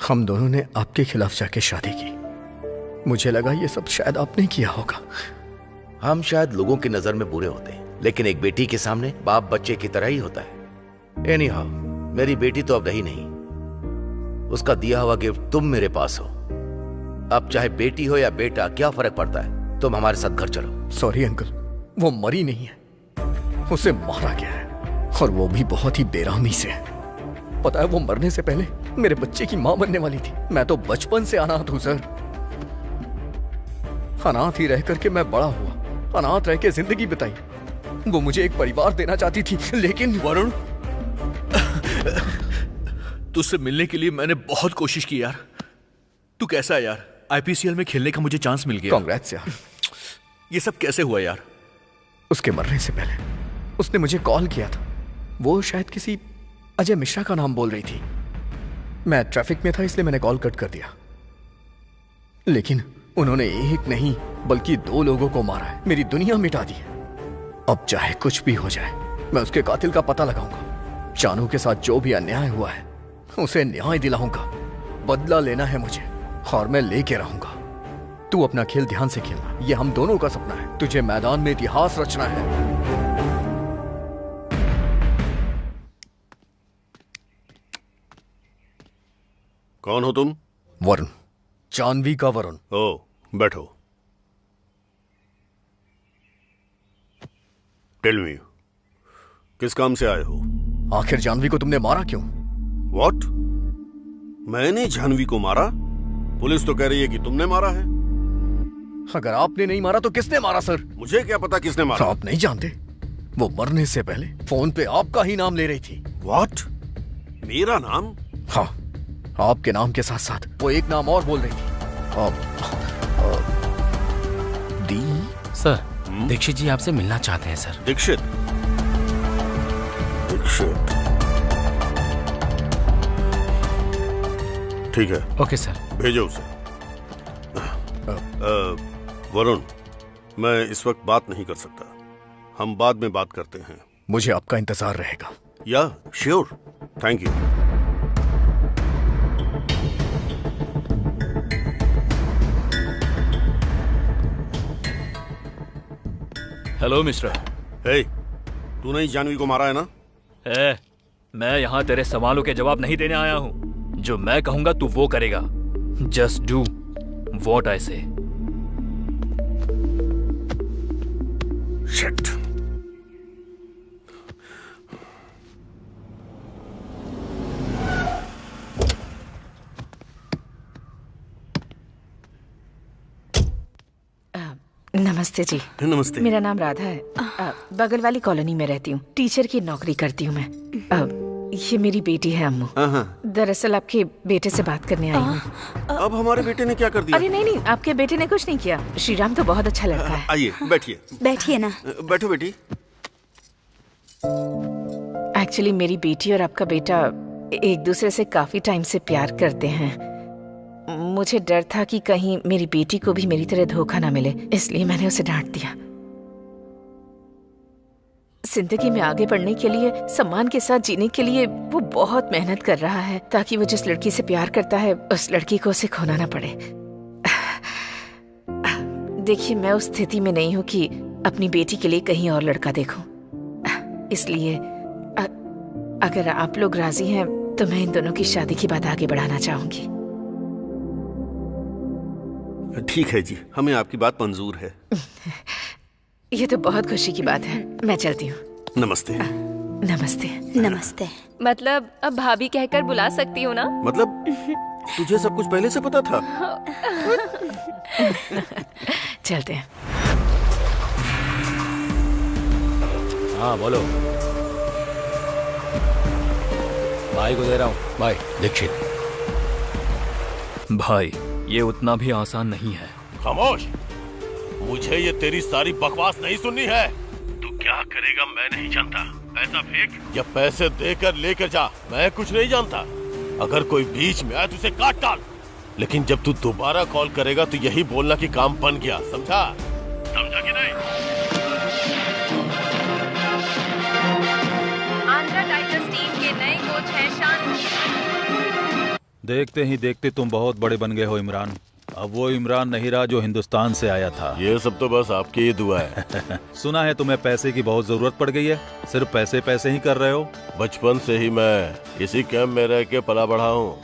हम दोनों ने आपके खिलाफ जाके शादी की। मुझे लगा ये सब शायद आपने किया होगा। हम शायद लोगों की नजर में बुरे होते हैं, लेकिन एक बेटी के सामने बाप बच्चे की तरह ही होता है। एनीहाउ, मेरी बेटी तो अब रही नहीं। उसका दिया हुआ गिफ्ट तुम मेरे पास हो। अब चाहे बेटी हो या बेटा, क्या फर्क पड़ता है? तुम हमारे साथ घर चलो। सॉरी अंकल, वो मरी नहीं है, उसे मारा गया है, और वो भी बहुत ही बेरहमी से। पता है, वो मरने से पहले मेरे बच्चे की मां बनने वाली थी। मैं तो बचपन से अनाथ हूं सर। अनाथ ही रह करके मैं बड़ा हुआ, अनाथ रह के जिंदगी बिताई। वो मुझे एक परिवार देना चाहती थी, लेकिन वरुण, तुझसे मिलने के लिए मैंने बहुत कोशिश की यार। तू कैसा है यार? आईपीसीएल में खेलने का मुझे चांस मिल गया। कांग्रेट्स यार। ये सब कैसे हुआ यार? उसके मरने से पहले उसने मुझे कॉल किया था। वो शायद किसी अजय मिश्रा का नाम बोल रही थी। मैं ट्रैफिक में था, इसलिए मैंने कॉल कट कर दिया। लेकिन उन्होंने एक नहीं बल्कि 2 लोगों को मारा है, मेरी दुनिया मिटा दी है। अब चाहे कुछ भी हो जाए, मैं उसके कातिल का पता लगाऊंगा। जानू के साथ जो भी अन्याय हुआ है उसे न्याय दिलाऊंगा। बदला लेना है मुझे, और मैं लेके रहूंगा। तू अपना खेल ध्यान से खेलना, ये हम दोनों का सपना है। तुझे मैदान में इतिहास रचना है। कौन हो तुम? वरुण, जानवी का वरुण। ओ, बैठो। टेल मी, किस काम से आए हो? आखिर जानवी को तुमने मारा क्यों? व्हाट? मैंने जानवी को मारा? पुलिस तो कह रही है कि तुमने मारा है। अगर आपने नहीं मारा तो किसने मारा सर? मुझे क्या पता किसने मारा। आप नहीं जानते? वो मरने से पहले फोन पे आपका ही नाम ले रही थी। व्हाट? मेरा नाम? हाँ, आपके नाम के साथ साथ वो एक नाम और बोल रही थी। सर, दीक्षित जी आपसे मिलना चाहते हैं सर। दीक्षित? दीक्षित, ठीक है। Okay sir. भेजो उसे। वरुण, मैं इस वक्त बात नहीं कर सकता, हम बाद में बात करते हैं। मुझे आपका इंतजार रहेगा। Yeah sure, thank you. Hello mister. Hey, तूने ही जानवी को मारा है ना? मैं यहाँ तेरे सवालों के जवाब नहीं देने आया हूँ। जो मैं कहूंगा तू वो करेगा। जस्ट डू व्हाट आई से। शिट। नमस्ते जी। नमस्ते। मेरा नाम राधा है। बगल वाली कॉलोनी में रहती हूँ। टीचर की नौकरी करती हूँ मैं। ये मेरी बेटी है अम्मू। दरअसल आपके बेटे से बात करने आई हूँ। अब हमारे बेटे ने क्या कर दिया? अरे नहीं, आपके बेटे ने कुछ नहीं किया। श्रीराम तो बहुत अच्छा लड़का है। आइए, बैठिए। बैठिए ना। बैठो बेटी। एक्चुअली मेरी बेटी और आपका बेटा एक दूसरे से काफी टाइम से प्यार करते हैं। मुझे डर था कि कहीं मेरी बेटी को भी मेरी तरह धोखा ना मिले, इसलिए मैंने उसे डांट दिया। जिंदगी में आगे बढ़ने के लिए, सम्मान के साथ जीने के लिए वो बहुत मेहनत कर रहा है, ताकि वो जिस लड़की से प्यार करता है उस लड़की को उसे खोना ना पड़े। देखिए, मैं उस स्थिति में नहीं हूँ कि अपनी बेटी के लिए कहीं और लड़का देखूं। इसलिए अगर आप लोग राजी हैं तो मैं इन दोनों की शादी की बात आगे बढ़ाना चाहूंगी। ठीक है जी, हमें आपकी बात मंजूर है। ये तो बहुत खुशी की बात है। मैं चलती हूँ। नमस्ते। नमस्ते। नमस्ते। मतलब अब भाभी कहकर बुला सकती हूँ ना? मतलब तुझे सब कुछ पहले से पता था? चलते हैं। हाँ बोलो। भाई को दे रहा हूँ। भाई दीक्षित। भाई, ये उतना भी आसान नहीं है। खामोश। मुझे ये तेरी सारी बकवास नहीं सुननी है। तू क्या करेगा मैं नहीं जानता। पैसा फेंक या पैसे देकर लेकर जा, मैं कुछ नहीं जानता। अगर कोई बीच में आए तो उसे काट डाल। लेकिन जब तू दोबारा कॉल करेगा तो यही बोलना कि काम बन गया, समझा? समझा कि नहीं? आंध्रा टाइगर्स टीम के नए कोच हैं शांति। देखते ही देखते तुम बहुत बड़े बन गए हो इमरान। अब वो इमरान नहीं रहा जो हिंदुस्तान से आया था। ये सब तो बस आपकी ही दुआ है। सुना है तुम्हें पैसे की बहुत जरूरत पड़ गई है, सिर्फ पैसे पैसे ही कर रहे हो। बचपन से ही मैं इसी कैंप में रह के पला बढ़ा हूँ।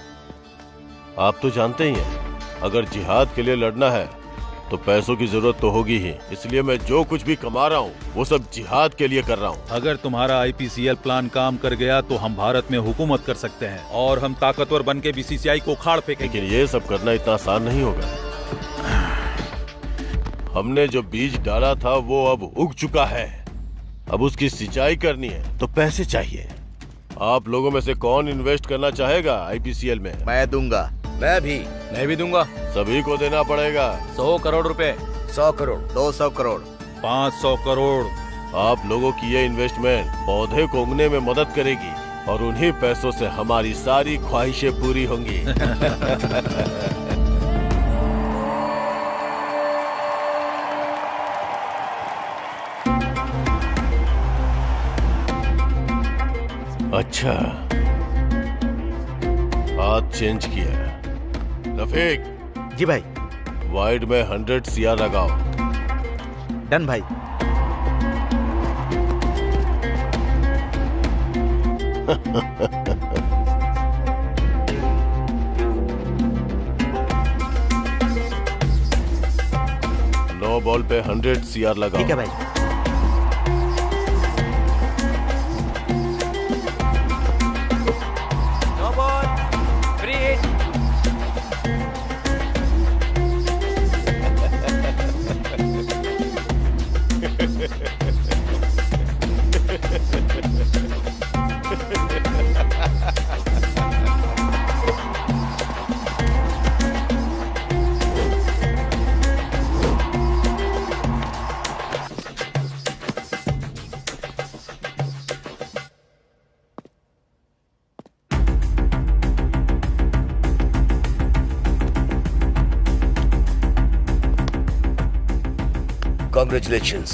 आप तो जानते ही हैं, अगर जिहाद के लिए लड़ना है तो पैसों की जरूरत तो होगी ही। इसलिए मैं जो कुछ भी कमा रहा हूँ वो सब जिहाद के लिए कर रहा हूँ। अगर तुम्हारा IPCL प्लान काम कर गया तो हम भारत में हुकूमत कर सकते हैं और हम ताकतवर बन के BCCI को उखाड़ फेंकेंगे। लेकिन ये सब करना इतना आसान नहीं होगा। हमने जो बीज डाला था वो अब उग चुका है, अब उसकी सिंचाई करनी है तो पैसे चाहिए। आप लोगों में से कौन इन्वेस्ट करना चाहेगा IPCL में? मैं दूंगा। मैं भी दूंगा। सभी को देना पड़ेगा। 100 करोड़ रुपए। 100 करोड़। 200 करोड़। 500 करोड़। आप लोगों की ये इन्वेस्टमेंट पौधे को उगने में मदद करेगी और उन्हीं पैसों से हमारी सारी ख्वाहिशें पूरी होंगी। अच्छा, हाथ चेंज किया। रफीक। जी भाई। वाइड में 100 CR लगाओ। डन भाई। नो बॉल पे 100 CR लगाओ। ठीक है भाई। Congratulations.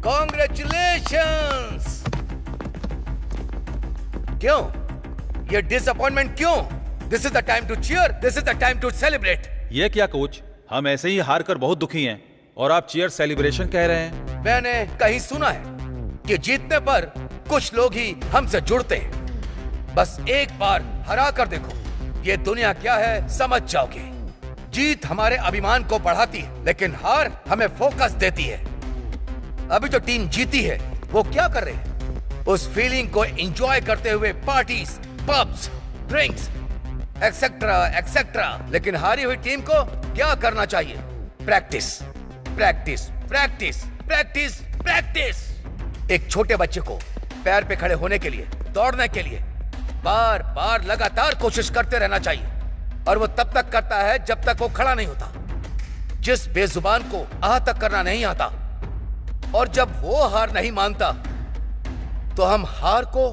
Congratulations. क्यों? ये डिसअपॉइंटमेंट क्यों? This is the time to cheer. This is the time to celebrate. ये क्या कोच, हम ऐसे ही हार कर बहुत दुखी हैं और आप चीयर सेलिब्रेशन कह रहे हैं। मैंने कहीं सुना है कि जीतने पर कुछ लोग ही हमसे जुड़ते हैं। बस एक बार हरा कर देखो, ये दुनिया क्या है समझ जाओगे। जीत हमारे अभिमान को बढ़ाती है, लेकिन हार हमें फोकस देती है। अभी जो टीम जीती है वो क्या कर रहे हैं? उस फीलिंग को एंजॉय करते हुए parties, pubs, drinks, etcetera etcetera. लेकिन हारी हुई टीम को क्या करना चाहिए? Practice, practice, practice, practice, practice. एक छोटे बच्चे को पैर पे खड़े होने के लिए, दौड़ने के लिए बार बार लगातार कोशिश करते रहना चाहिए, और वो तब तक करता है जब तक वो खड़ा नहीं होता। जिस बेजुबान को आह तक करना नहीं आता और जब वो हार नहीं मानता, तो हम हार को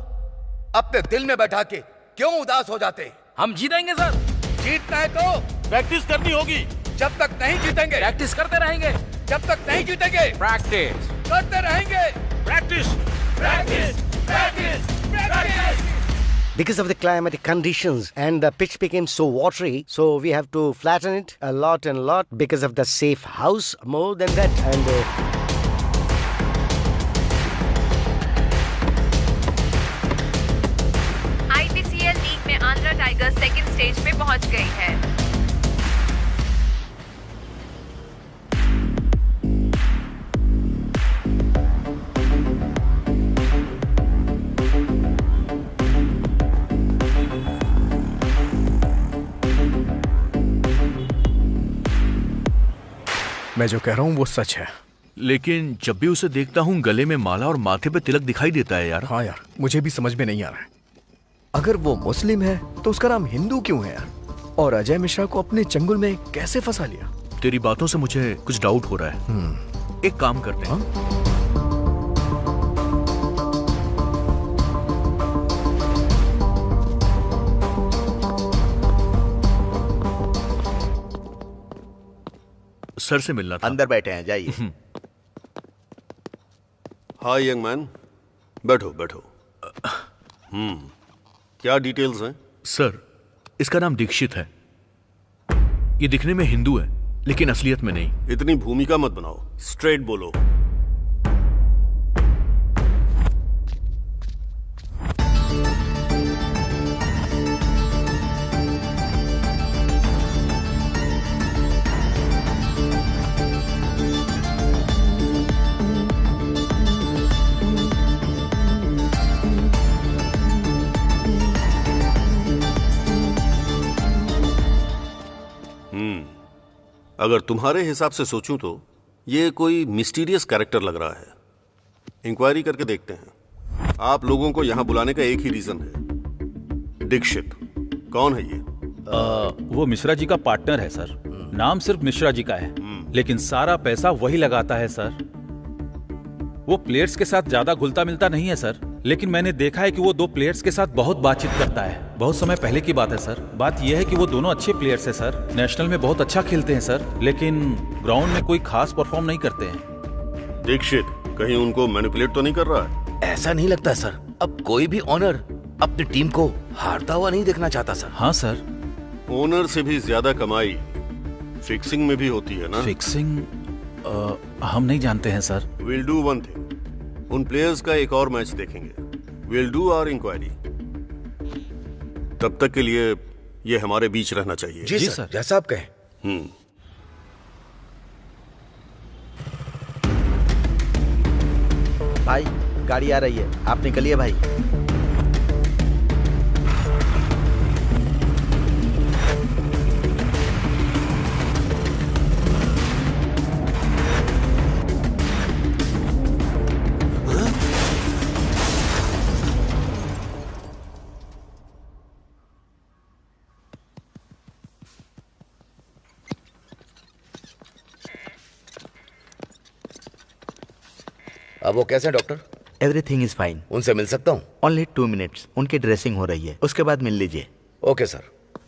अपने दिल में बैठा के क्यों उदास हो जाते? हम जीतेंगे सर। जीतना है तो प्रैक्टिस करनी होगी। जब तक नहीं जीतेंगे प्रैक्टिस करते रहेंगे। जब तक नहीं जीतेंगे प्रैक्टिस करते रहेंगे। Practice, practice, practice, practice. Because of the climatic conditions and the pitch became so watery, so we have to flatten it a lot and lot because of the safe house. More than that, and IPCL league में Andhra tigers second stage में पहुंच गई है। मैं जो कह रहा हूँ वो सच है। लेकिन जब भी उसे देखता हूँ गले में माला और माथे पे तिलक दिखाई देता है यार। हाँ यार, मुझे भी समझ में नहीं आ रहा है। अगर वो मुस्लिम है तो उसका नाम हिंदू क्यों है यार? और अजय मिश्रा को अपने चंगुल में कैसे फंसा लिया? तेरी बातों से मुझे कुछ डाउट हो रहा है। एक काम करते हैं। सर से मिलना था। अंदर बैठे हैं, जाइए। हाय यंग मैन, बैठो बैठो। क्या डिटेल्स हैं? सर, इसका नाम दीक्षित है। ये दिखने में हिंदू है लेकिन असलियत में नहीं। इतनी भूमिका मत बनाओ, स्ट्रेट बोलो। अगर तुम्हारे हिसाब से सोचूं तो ये कोई मिस्टीरियस कैरेक्टर लग रहा है। इंक्वायरी करके देखते हैं। आप लोगों को यहां बुलाने का एक ही रीजन है, दीक्षित। कौन है ये? वो मिश्रा जी का पार्टनर है सर। नाम सिर्फ मिश्रा जी का है लेकिन सारा पैसा वही लगाता है सर। वो प्लेयर्स के साथ ज्यादा घुलता मिलता नहीं है सर, लेकिन मैंने देखा है कि वो दो प्लेयर्स के साथ बहुत बातचीत करता है। बहुत समय पहले की बात है सर। बात यह है कि वो दोनों अच्छे प्लेयर्स हैं सर, नेशनल में बहुत अच्छा खेलते हैं सर, लेकिन ग्राउंड में कोई खास परफॉर्म नहीं करते हैं। दीक्षित कहीं उनको मैनिपुलेट तो नहीं कर रहा है? ऐसा नहीं लगता सर। अब कोई भी ओनर अपनी टीम को हारता हुआ नहीं देखना चाहता सर। हाँ सर। ओनर से भी ज्यादा कमाई फिक्सिंग में भी होती है ना? फिक्सिंग हम नहीं जानते हैं सर। विल डू वन थिंग, उन प्लेयर्स का एक और मैच देखेंगे। Will do our inquiry. तब तक के लिए ये हमारे बीच रहना चाहिए। जी सर, जैसा आप कहें। भाई गाड़ी आ रही है, आप निकलिए भाई। अब वो कैसे हैं डॉक्टर? Everything is fine. उनसे मिल सकता हूँ? Only 2 minutes. उनकी ड्रेसिंग हो रही है, उसके बाद मिल लीजिए। Okay sir.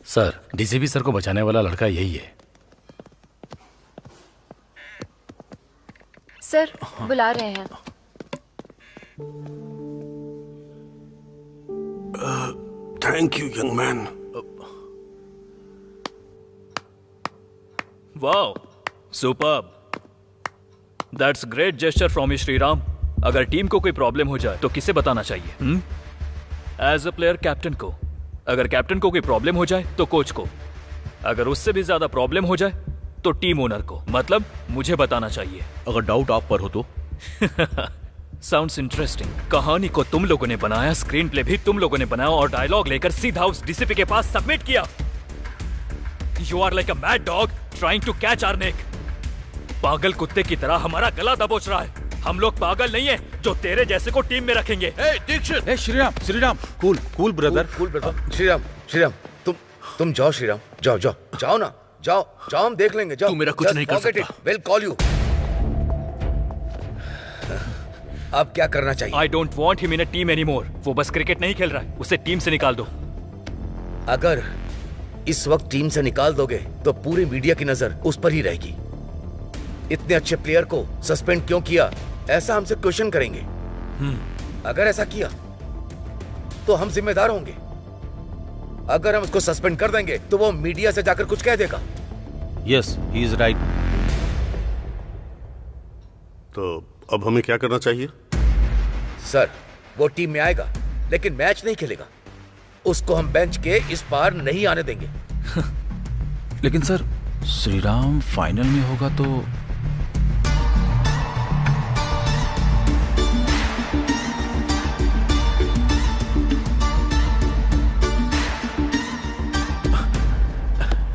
Sir, DCP sir को बचाने वाला लड़का यही है। सर बुला रहे हैं। Thank you young man. Wow, superb. That's great gesture from you Shriram. अगर टीम को कोई प्रॉब्लम हो जाए तो किसे बताना चाहिए? एज अ प्लेयर कैप्टन को। अगर कैप्टन को कोई प्रॉब्लम हो जाए तो कोच को। अगर उससे भी ज्यादा प्रॉब्लम हो जाए तो टीम ओनर को, मतलब मुझे बताना चाहिए। अगर डाउट आप पर हो तो? Sounds interesting. कहानी को तुम लोगों ने बनाया, स्क्रीन प्ले भी तुम लोगों ने बनाया और डायलॉग लेकर सीधा उस डीसीपी के पास सबमिट किया। You are like a mad dog trying to catch our neck. पागल कुत्ते की तरह हमारा गला दबोच रहा है। हम लोग पागल नहीं है जो तेरे जैसे को टीम में रखेंगे। Dixit, Shriram, Shriram, cool cool brother. Cool brother. Shriram, Shriram, तुम जाओ श्रीराम, जाओ जाओ जाओ ना, जाओ जाओ, हम देख लेंगे। जाओ। तू मेरा कुछ नहीं कर सकता। Will call you. अब क्या करना चाहिए? I don't want him in a team anymore. वो बस क्रिकेट नहीं खेल रहा है, उसे टीम से निकाल दो। अगर इस वक्त टीम से निकाल दोगे तो पूरी मीडिया की नजर उस पर ही रहेगी। इतने अच्छे प्लेयर को सस्पेंड क्यों किया, ऐसा हमसे क्वेश्चन करेंगे। अगर ऐसा किया तो हम जिम्मेदार होंगे। अगर हम उसको सस्पेंड कर देंगे तो वो मीडिया से जाकर कुछ कह देगा। Yes, he is right. तो अब हमें क्या करना चाहिए? सर, वो टीम में आएगा लेकिन मैच नहीं खेलेगा। उसको हम बेंच के इस पार नहीं आने देंगे। लेकिन सर, श्रीराम फाइनल में होगा तो?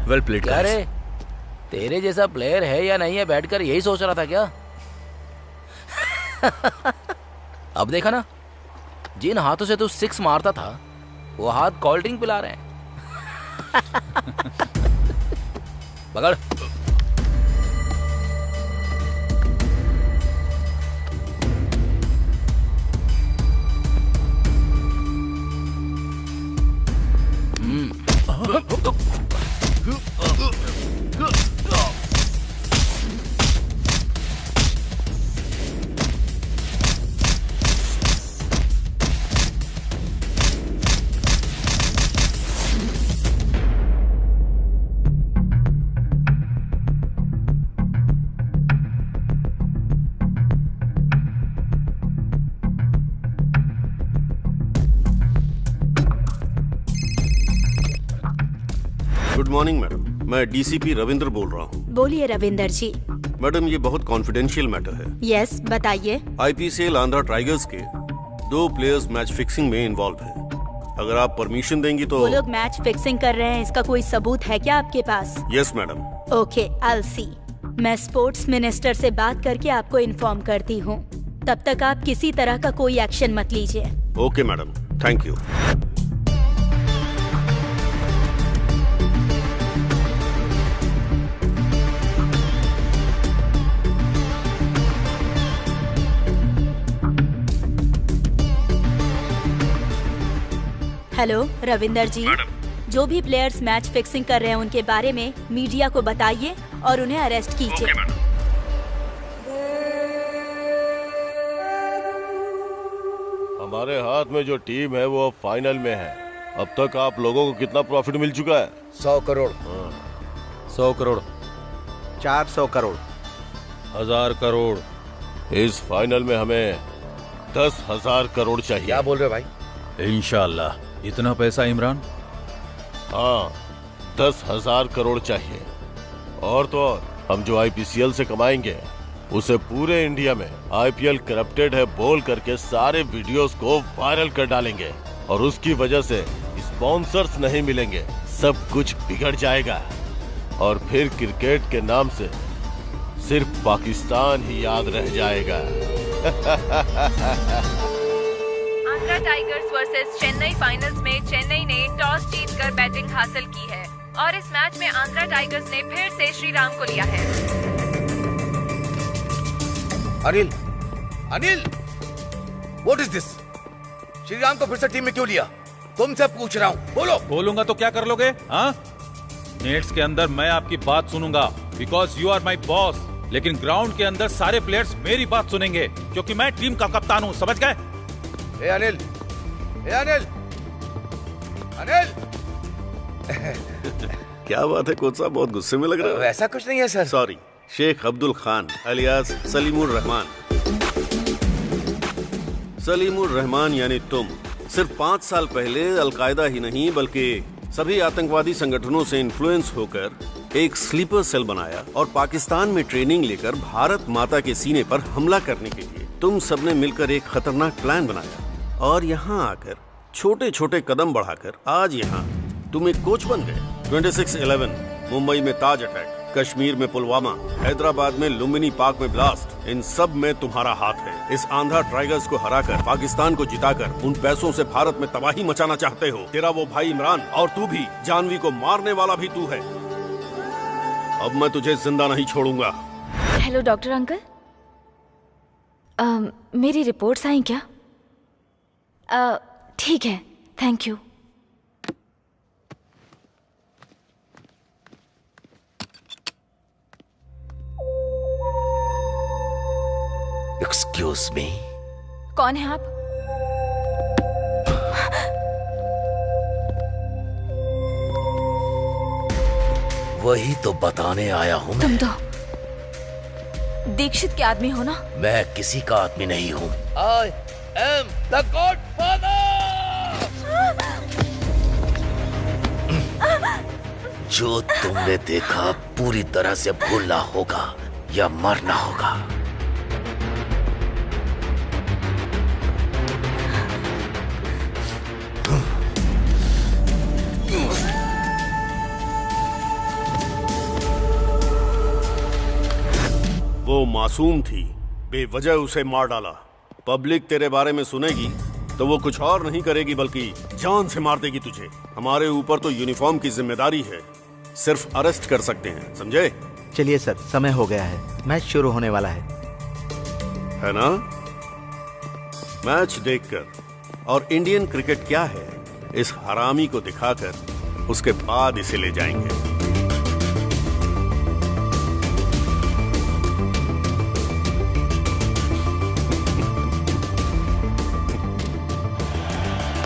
Well played. क्या रे, तेरे जैसा प्लेयर है या नहीं है बैठकर यही सोच रहा था क्या? अब देखा ना, जिन हाथों से तू 6 मारता था वो हाथ कोल्ड ड्रिंक पिला रहे हैं। पकड़। मॉर्निंग मैडम, मैं डीसीपी रविंद्र बोल रहा हूँ। बोलिए रविंदर जी। मैडम, ये बहुत कॉन्फिडेंशियल मैटर है। यस, बताइए। आईपीसीएल आंध्रा टाइगर्स के 2 प्लेयर्स मैच फिक्सिंग में इन्वॉल्व हैं। अगर आप परमिशन देंगी तो। वो लोग मैच फिक्सिंग कर रहे हैं, इसका कोई सबूत है क्या आपके पास? Yes madam. Okay, I will see. मैं स्पोर्ट्स मिनिस्टर से बात करके आपको इन्फॉर्म करती हूँ। तब तक आप किसी तरह का कोई एक्शन मत लीजिए। Okay madam, thank you. Hello Ravinder ji, जो भी प्लेयर्स मैच फिक्सिंग कर रहे हैं उनके बारे में मीडिया को बताइए और उन्हें अरेस्ट कीजिए। हमारे हाथ में जो टीम है वो अब फाइनल में है। अब तक आप लोगों को कितना प्रॉफिट मिल चुका है? 100 करोड़। 100 करोड़, 400 करोड़, 1000 करोड़। इस फाइनल में हमें 10,000 करोड़ चाहिए। क्या बोल रहे हो भाई? इंशाल्लाह। इतना पैसा इमरान? हाँ, 10,000 करोड़ चाहिए। और तो और, हम जो आईपीसीएल से कमाएंगे उसे पूरे इंडिया में आईपीएल करप्टेड है बोल करके सारे वीडियोस को वायरल कर डालेंगे और उसकी वजह से स्पॉन्सर्स नहीं मिलेंगे, सब कुछ बिगड़ जाएगा और फिर क्रिकेट के नाम से सिर्फ पाकिस्तान ही याद रह जाएगा। Andhra tigers versus Chennai finals में चेन्नई ने टॉस जीतकर बैटिंग हासिल की है और इस मैच में आंध्रा टाइगर्स ने फिर से श्रीराम को लिया है। Anil, Anil, what is this? Shriram को फिर से टीम में क्यों लिया? तुमसे पूछ रहा हूँ, बोलो। बोलूंगा तो क्या कर लोगे? हाँ, नेट्स के अंदर मैं आपकी बात सुनूंगा because you are my boss, लेकिन ग्राउंड के अंदर सारे प्लेयर्स मेरी बात सुनेंगे क्योंकि मैं टीम का कप्तान हूँ, समझ गए? ए अनिल, ए अनिल, अनिल। क्या बात है कोच साहब, बहुत गुस्से में लग रहा है। ऐसा कुछ नहीं है sir. Sorry, Sheikh Abdul Khan alias Salimur Rahman. Salimur Rahman यानी तुम सिर्फ 5 साल पहले अलकायदा ही नहीं बल्कि सभी आतंकवादी संगठनों से इन्फ्लुएंस होकर एक स्लीपर सेल बनाया और पाकिस्तान में ट्रेनिंग लेकर भारत माता के सीने पर हमला करने के लिए तुम सबने मिलकर एक खतरनाक प्लान बनाया और यहाँ आकर छोटे छोटे कदम बढ़ाकर आज यहाँ तुम एक कोच बन गए। 26/11 मुंबई में ताज अटैक, कश्मीर में पुलवामा, हैदराबाद में लुम्बिनी पार्क में ब्लास्ट, इन सब में तुम्हारा हाथ है। इस आंध्रा टाइगर्स को हराकर पाकिस्तान को जिताकर उन पैसों से भारत में तबाही मचाना चाहते हो। तेरा वो भाई इमरान और तू भी, जानवी को मारने वाला भी तू है। अब मैं तुझे जिंदा नहीं छोड़ूंगा। हेलो डॉक्टर अंकल, मेरी रिपोर्ट्स आई क्या? ठीक है, थैंक यू। Excuse me. कौन है आप? वही तो बताने आया हूँ। तुम तो दीक्षित के आदमी हो ना? मैं किसी का आदमी नहीं हूँ। I am the Godfather। जो तुमने देखा पूरी तरह से भूलना होगा या मरना होगा। वो मासूम थी, बेवजह उसे मार डाला। पब्लिक तेरे बारे में सुनेगी तो वो कुछ और नहीं करेगी बल्कि जान से मार देगी तुझे। हमारे ऊपर तो यूनिफॉर्म की जिम्मेदारी है, सिर्फ अरेस्ट कर सकते हैं, समझे? चलिए सर, समय हो गया है, मैच शुरू होने वाला है ना? मैच देखकर और इंडियन क्रिकेट क्या है इस हरामी को दिखाकर उसके बाद इसे ले जाएंगे।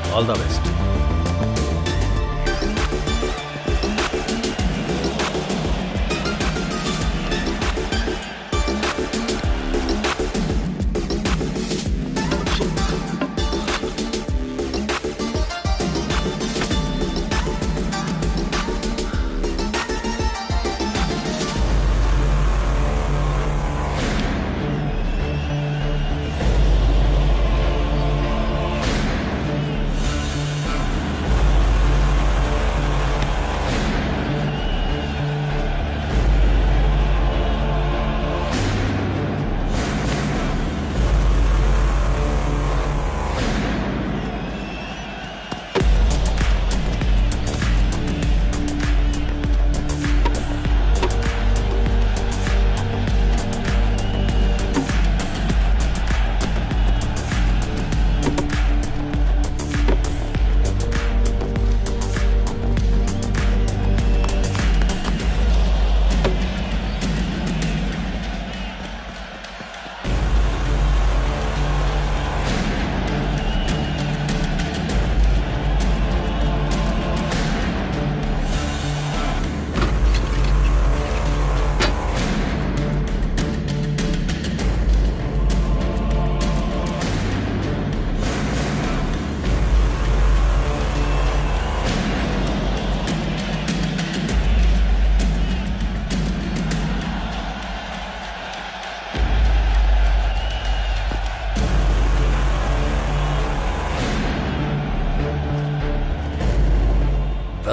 All the best.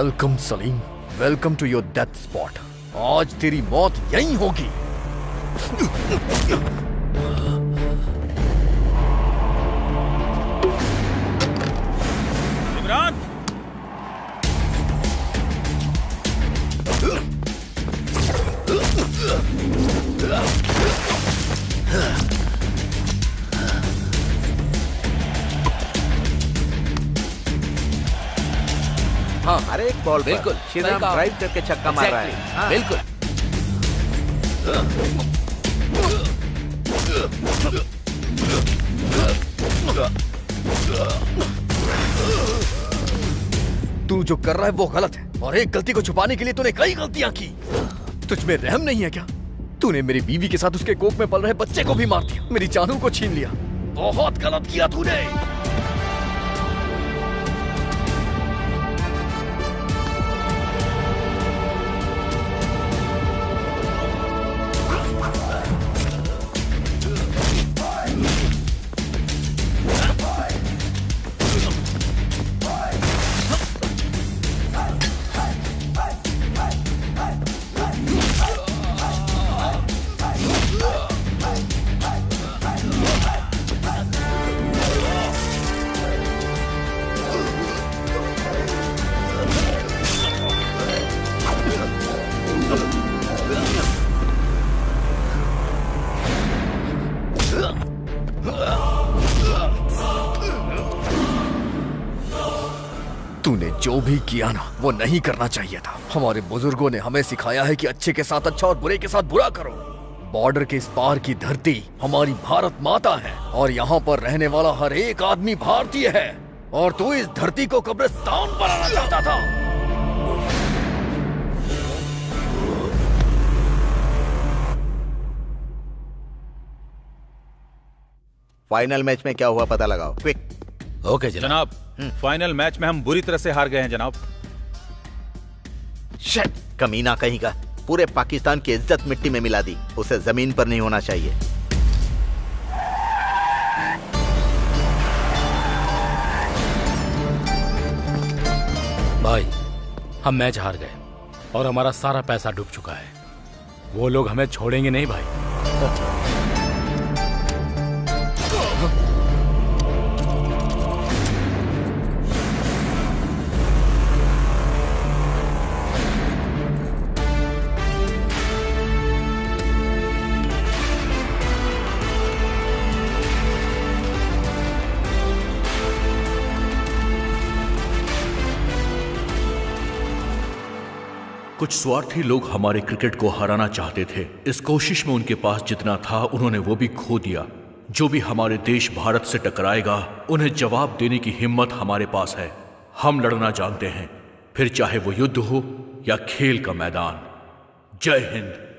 Welcome Salim, welcome to your death spot. आज तेरी मौत यहीं होगी। इमरान, हाँ, अरे एक बॉल बिल्कुल, श्रीराम सही कहा। ड्राइव करके छक्का मार रहा है। Exactly, हाँ। बिल्कुल। तू जो कर रहा है वो गलत है, और एक गलती को छुपाने के लिए तूने कई गलतियां की। तुझ में रहम नहीं है क्या? तूने मेरी बीवी के साथ उसके कोख में पल रहे बच्चे को भी मार दिया, मेरी जानू को छीन लिया। बहुत गलत किया तूने। तूने जो भी किया ना, वो नहीं करना चाहिए था। हमारे बुजुर्गों ने हमें सिखाया है कि अच्छे के साथ अच्छा और बुरे के साथ बुरा करो। बॉर्डर के इस पार की धरती हमारी भारत माता है, और यहाँ पर रहने वाला हर एक आदमी भारतीय है। और तू इस धरती को कब्रिस्तान बनाना चाहता था। फाइनल मैच में क्या हुआ पता लगाओ, क्विक। ओके जनाब। फाइनल मैच में हम बुरी तरह से हार गए हैं जनाब। शिट, कमीना कहीं का, पूरे पाकिस्तान की इज्जत मिट्टी में मिला दी। उसे जमीन पर नहीं होना चाहिए। भाई, हम मैच हार गए और हमारा सारा पैसा डूब चुका है। वो लोग हमें छोड़ेंगे नहीं भाई। कुछ स्वार्थी लोग हमारे क्रिकेट को हराना चाहते थे। इस कोशिश में उनके पास जितना था उन्होंने वो भी खो दिया। जो भी हमारे देश भारत से टकराएगा उन्हें जवाब देने की हिम्मत हमारे पास है। हम लड़ना जानते हैं, फिर चाहे वो युद्ध हो या खेल का मैदान। जय हिंद।